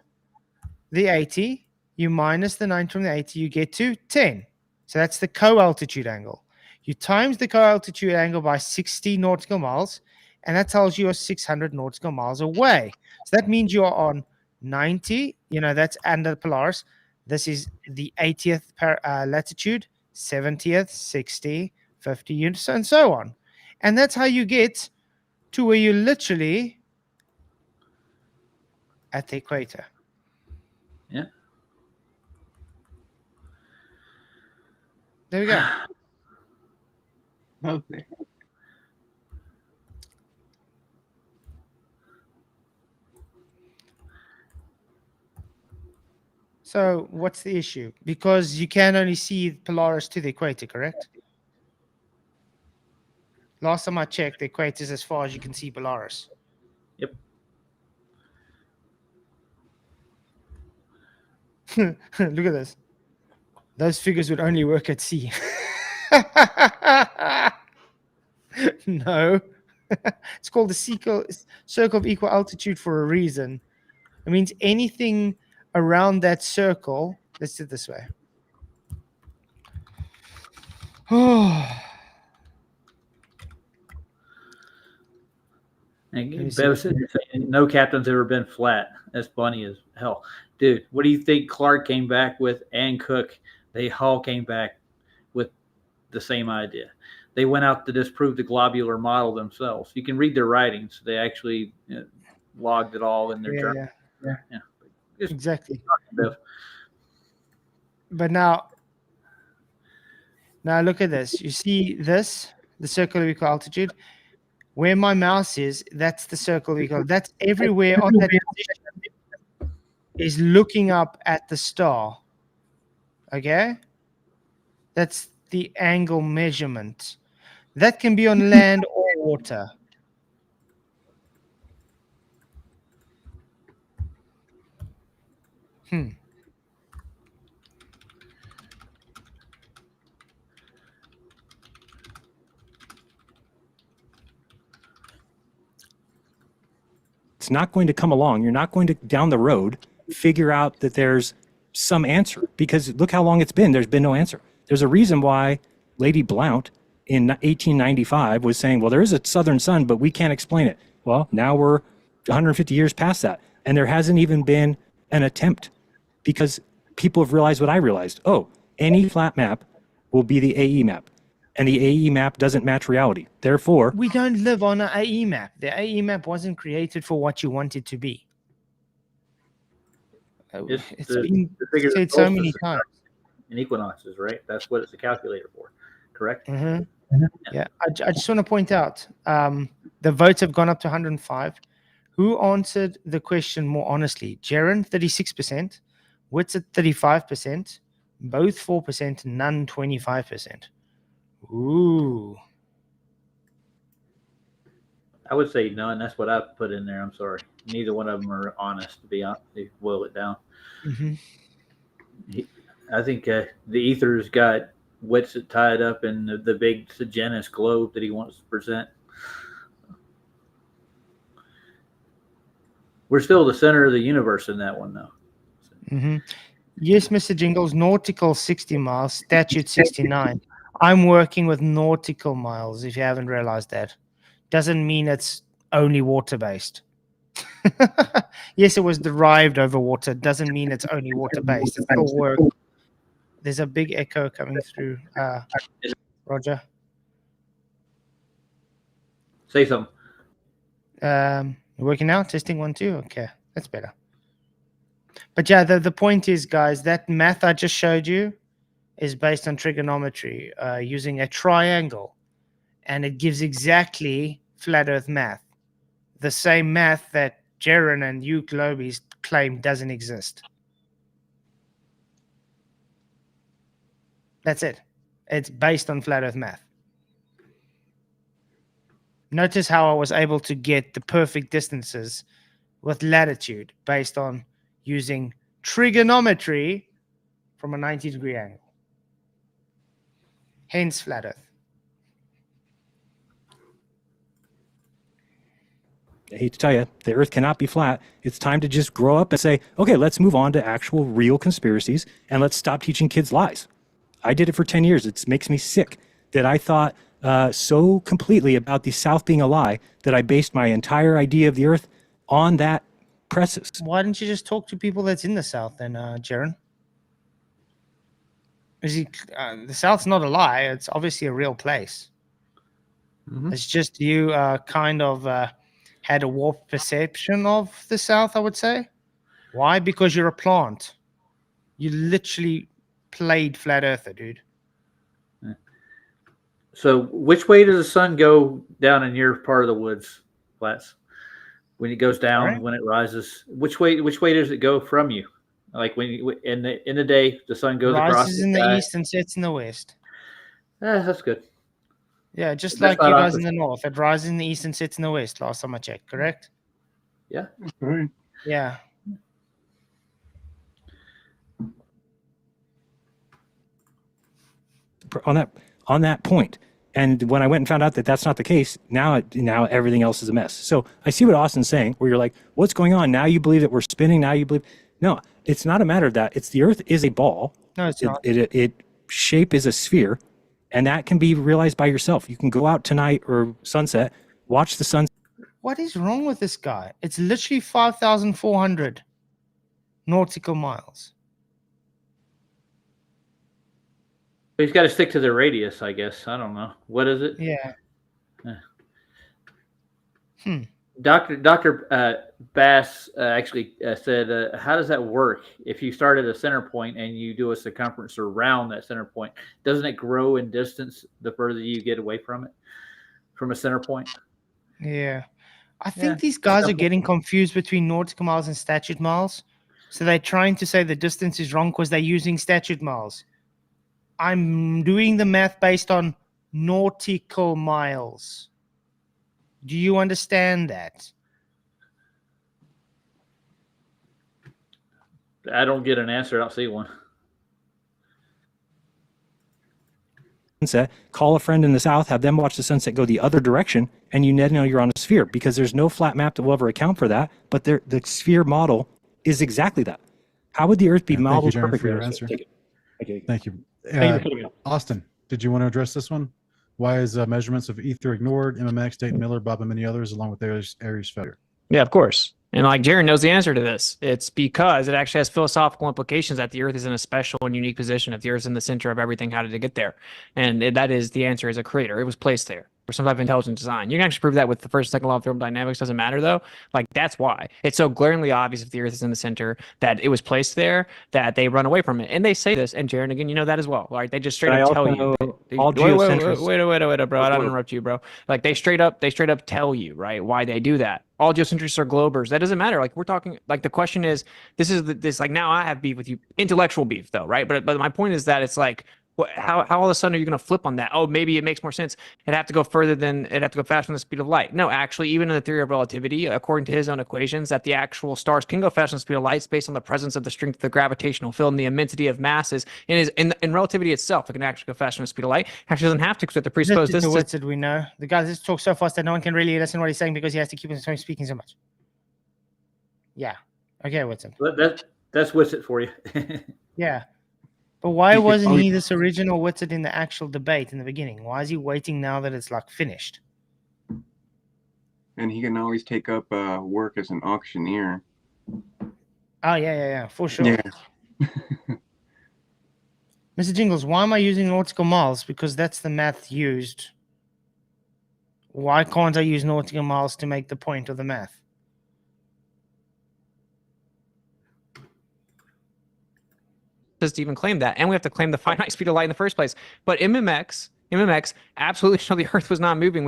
the 80, you minus the 90 from the 80, you get to 10. So that's the co-altitude angle. You times the co-altitude angle by 60 nautical miles, and that tells you you're 600 nautical miles away. So that means you are on 90, that's under Polaris. This is the 80th latitude, 70th, 60, 50, and so on. And that's how you get to where you're literally at the equator. Yeah. There we go. Okay. So what's the issue? Because you can only see Polaris to the equator, correct? Last time I checked, the equator is as far as you can see Polaris. Yep. Look at this. Those figures would only work at sea. No. It's called the circle of equal altitude for a reason. It means anything around that circle. Let's do it this way. And Bev said, no captain's ever been flat. That's funny as hell. Dude, what do you think Clark came back with and Cook? They all came back with the same idea. They went out to disprove the globular model themselves. You can read their writings. They actually logged it all in their journal. Yeah. Exactly. But now look at this. You see this, the circle of equal altitude? Where my mouse is, that's the circle of equal. That's everywhere on that position is looking up at the star. Okay? That's the angle measurement. That can be on land or water. It's not going to come along. You're not going to, down the road, figure out that there's some answer, because look how long it's been. There's been no answer. There's a reason why Lady Blount in 1895 was saying, well, there is a southern sun, but we can't explain it. Well, now we're 150 years past that, and there hasn't even been an attempt, because people have realized what I realized. Oh, any flat map will be the AE map, and the AE map doesn't match reality. Therefore, we don't live on an AE map. The AE map wasn't created for what you want it to be. It's been said so many times. In equinoxes, right? That's what it's a calculator for, correct? Yeah. I just want to point out the votes have gone up to 105. Who answered the question more honestly? Jeran, 36%, Whitsitt, 35%, both 4%, none 25%. Ooh. I would say none. That's what I've put in there. I'm sorry. Neither one of them are honest, to be honest. They boil it down. I think the ether's got Whitsitt tied up in the big Sejanus globe that he wants to present. We're still the center of the universe in that one, though. Yes, Mr. Jingles, nautical 60 miles, statute 69. I'm working with nautical miles, if you haven't realized that. Doesn't mean it's only water-based. Yes, it was derived over water. Doesn't mean it's only water-based. It still works. There's a big echo coming through. Roger. Say something. Working out? Testing 1, 2? Okay, that's better. But yeah, the point is, guys, that math I just showed you is based on trigonometry using a triangle. And it gives exactly flat Earth math. The same math that Jeran and you Globies claim doesn't exist. That's it. It's based on flat Earth math. Notice how I was able to get the perfect distances with latitude based on using trigonometry from a 90-degree angle. Hence flat Earth. I hate to tell you, the Earth cannot be flat. It's time to just grow up and say, okay, let's move on to actual real conspiracies, and let's stop teaching kids lies. I did it for 10 years. It makes me sick that I thought so completely about the South being a lie that I based my entire idea of the Earth on that premise. Why didn't you just talk to people that's in the South then, Jeran? The South's not a lie. It's obviously a real place. It's just you kind of had a warped perception of the South, I would say. Why? Because you're a plant. You literally played flat earther, dude. So which way does the sun go down in your part of the woods, Flats? When it goes down, when it rises, which way does it go from you? Like when you, in the day, the sun goes across. Rises in the east and sets in the west. Yeah, that's good. Yeah, just like you guys in the north. It rises in the east and sets in the west. Last time I checked, correct? Yeah. Right. Yeah. on that point. And when I went and found out that that's not the case, now everything else is a mess. So I see what Austin's saying, where you're like, what's going on? Now you believe that we're spinning. Now you believe. No, it's not a matter of that. It's the Earth is a ball. No, it's not. It shape is a sphere, and that can be realized by yourself. You can go out tonight or sunset, watch the sun. What is wrong with this guy? It's literally 5,400 nautical miles. He's got to stick to the radius, I guess. I don't know. What is it? Yeah. Dr. Bass actually said, how does that work? If you start at a center point and you do a circumference around that center point, doesn't it grow in distance the further you get away from it, from a center point? Yeah. I think these guys are getting confused between nautical miles and statute miles. So they're trying to say the distance is wrong because they're using statute miles. I'm doing the math based on nautical miles. Do you understand that? I don't get an answer. I don't see one. Sunset, call a friend in the south, have them watch the sunset go the other direction, and you know you're on a sphere, because there's no flat map that will ever account for that. But the sphere model is exactly that. How would the Earth be modeled Thank you, Jeran, perfectly? for your answer. Thank you. Thank you. Austin, did you want to address this one? Why is measurements of ether ignored? MMX, Dayton Miller, Bob, and many others, along with Aries failure. Yeah, of course. And like Jeran knows the answer to this. It's because it actually has philosophical implications that the Earth is in a special and unique position. If the Earth's in the center of everything, how did it get there? And that is the answer as a creator. It was placed there for some type of intelligent design. You can actually prove that with the first and second law of thermodynamics. Doesn't matter though. Like that's why it's so glaringly obvious if the Earth is in the center that it was placed there, that they run away from it. And they say this. And Jeran, again, you know that as well. Like they just straight up tell you. Wait, bro. I don't interrupt you, bro. Like they straight up tell you, right, why they do that. All geocentrists are globers. That doesn't matter. Like we're talking. Like the question is, this. Like now I have beef with you, intellectual beef though, right? But my point is that it's like, how all of a sudden are you going to flip on that? Oh, maybe it makes more sense. It'd have to go faster than the speed of light. No, actually, even in the theory of relativity, according to his own equations, that the actual stars can go faster than the speed of light based on the presence of the strength of the gravitational field and the immensity of masses. In relativity itself, it can actually go faster than the speed of light. Actually, doesn't have to because we have to presuppose this. Whitsitt, we know the guy just talks so fast that no one can really listen to what he's saying because he has to keep himself speaking so much. Yeah. Okay, Whitsitt. That's Whitsitt for you. Yeah. But why wasn't he this original Whitsitt in the actual debate in the beginning? Why is he waiting now that it's like finished? And he can always take up work as an auctioneer. Oh, yeah, for sure. Yeah. Mr. Jingles, why am I using nautical miles? Because that's the math used. Why can't I use nautical miles to make the point of the math? To even claim that, and we have to claim the finite speed of light in the first place. But MMX absolutely showed the Earth was not moving.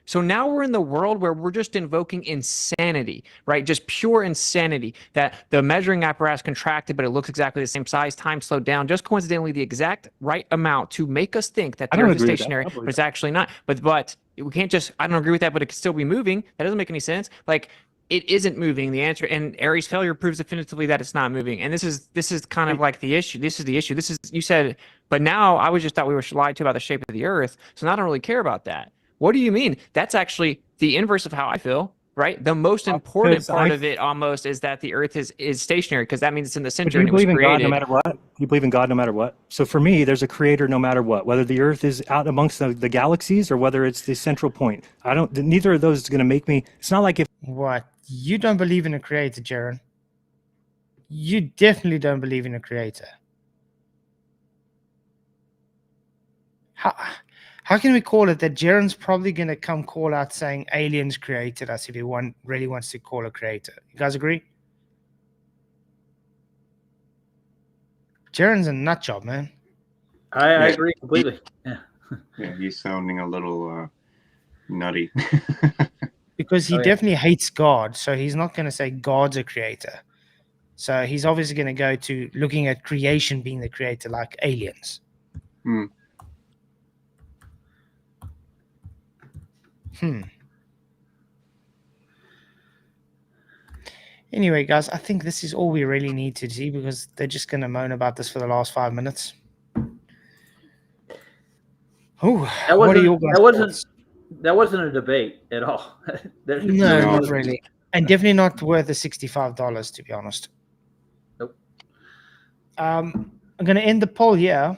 So now we're in the world where we're just invoking insanity, right? Just pure insanity, that the measuring apparatus contracted, but it looks exactly the same size. Time slowed down, just coincidentally the exact right amount to make us think that the Earth is stationary, but it's actually not. But we can't just, I don't agree with that, but it could still be moving. That doesn't make any sense. Like, it isn't moving. The answer, and Aries failure proves definitively that it's not moving. And this is kind of like the issue. This is the issue. This is, you said, but now I was just thought we were lied to about the shape of the Earth. So now I don't really care about that. What do you mean? That's actually the inverse of how I feel, right? The most important part of it almost is that the Earth is stationary, because that means it's in the center and it was created. God no matter what? You believe in God no matter what? So for me, there's a creator no matter what, whether the Earth is out amongst the galaxies or whether it's the central point. Neither of those is going to make me, it's not like if. What? You don't believe in a creator, Jeran. You definitely don't believe in a creator. How can we call it that Jeran's probably going to come call out saying aliens created us if he really wants to call a creator? You guys agree? Jeran's a nut job, man. I agree completely. Yeah, he's sounding a little nutty. Because he definitely hates God, so he's not going to say God's a creator. So he's obviously going to go to looking at creation being the creator, like aliens. Anyway, guys, I think this is all we really need to see, because they're just going to moan about this for the last 5 minutes. Oh, That what are wasn't your guys' that wasn't thoughts? that wasn't a debate at all. There- No, No. not really. And definitely not worth the $65, to be honest. Nope. I'm going to end the poll here.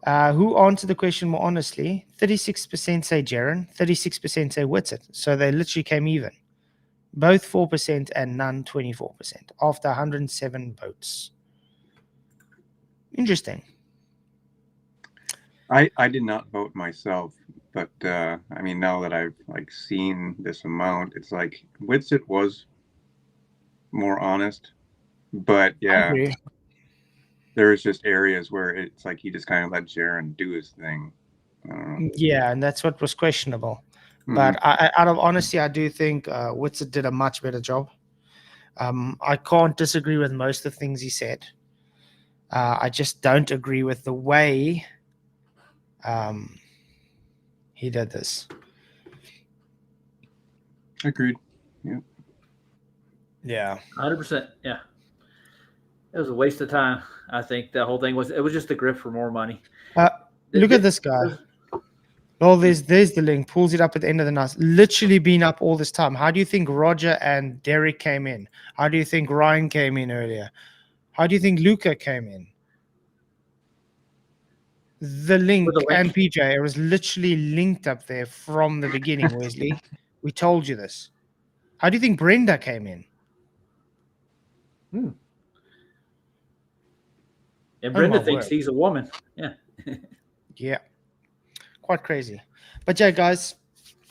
Who answered the question more honestly? 36% say Jeran, 36% say Whitsitt. So they literally came even. Both 4% and none 24% after 107 votes. Interesting. I did not vote myself, but I mean, now that I've like seen this amount, it's like Whitsitt was more honest, but I yeah, agree. there's just areas where it's like he just kind of let Jeran do his thing. I don't know. Yeah, and that's what was questionable. Mhm. But out of honesty, I do think Whitsitt did a much better job. I can't disagree with most of the things he said. I just don't agree with the way he did this. Agreed. Yeah. Yeah. 100%. Yeah. It was a waste of time. I think the whole thing was just a grip for more money. Look at this guy. Oh, there's the link. Pulls it up at the end of the night. Literally been up all this time. How do you think Roger and Derek came in? How do you think Ryan came in earlier? How do you think Luca came in? The link and PJ, it was literally linked up there from the beginning, Wesley. We told you this. How do you think Brenda came in? And Oh, Brenda my thinks word. he's a woman. Yeah. Yeah. Quite crazy. But yeah, guys,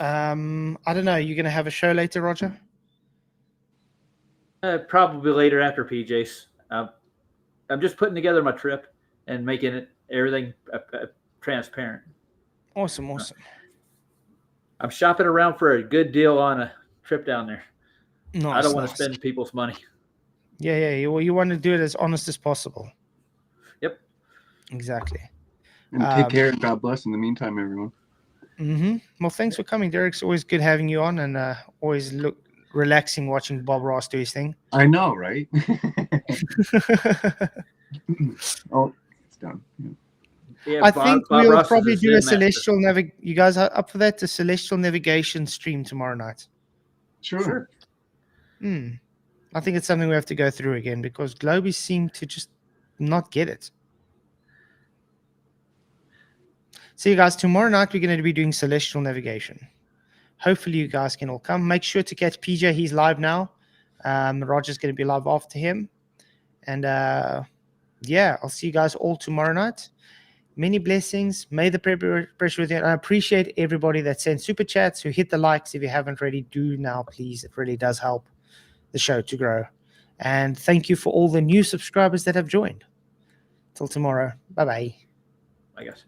I don't know. You're going to have a show later, Roger? Probably later after PJ's. I'm just putting together my trip and making it everything transparent. Awesome, awesome. I'm shopping around for a good deal on a trip down there. Nice, I don't want nice. to spend people's money. Yeah. You want to do it as honest as possible. Yep. Exactly. And take care and God bless in the meantime, everyone. Well, thanks for coming, Derek. It's always good having you on, and always relaxing watching Bob Ross do his thing. I know, right? Oh, it's done. Yeah, I think Bob we'll Ross is probably a do a Zen master. celestial You guys are up for that? A celestial navigation stream tomorrow night. Sure. I think it's something we have to go through again because Globies seem to just not get it. So you guys, tomorrow night we're going to be doing celestial navigation. Hopefully you guys can all come. Make sure to catch PJ. He's live now. Roger's going to be live after him. And yeah, I'll see you guys all tomorrow night. Many blessings. May the pressure with you. And I appreciate everybody that sent super chats, who hit the likes. If you haven't already, do now, please. It really does help the show to grow. And thank you for all the new subscribers that have joined. Till tomorrow. Bye-bye. I guess.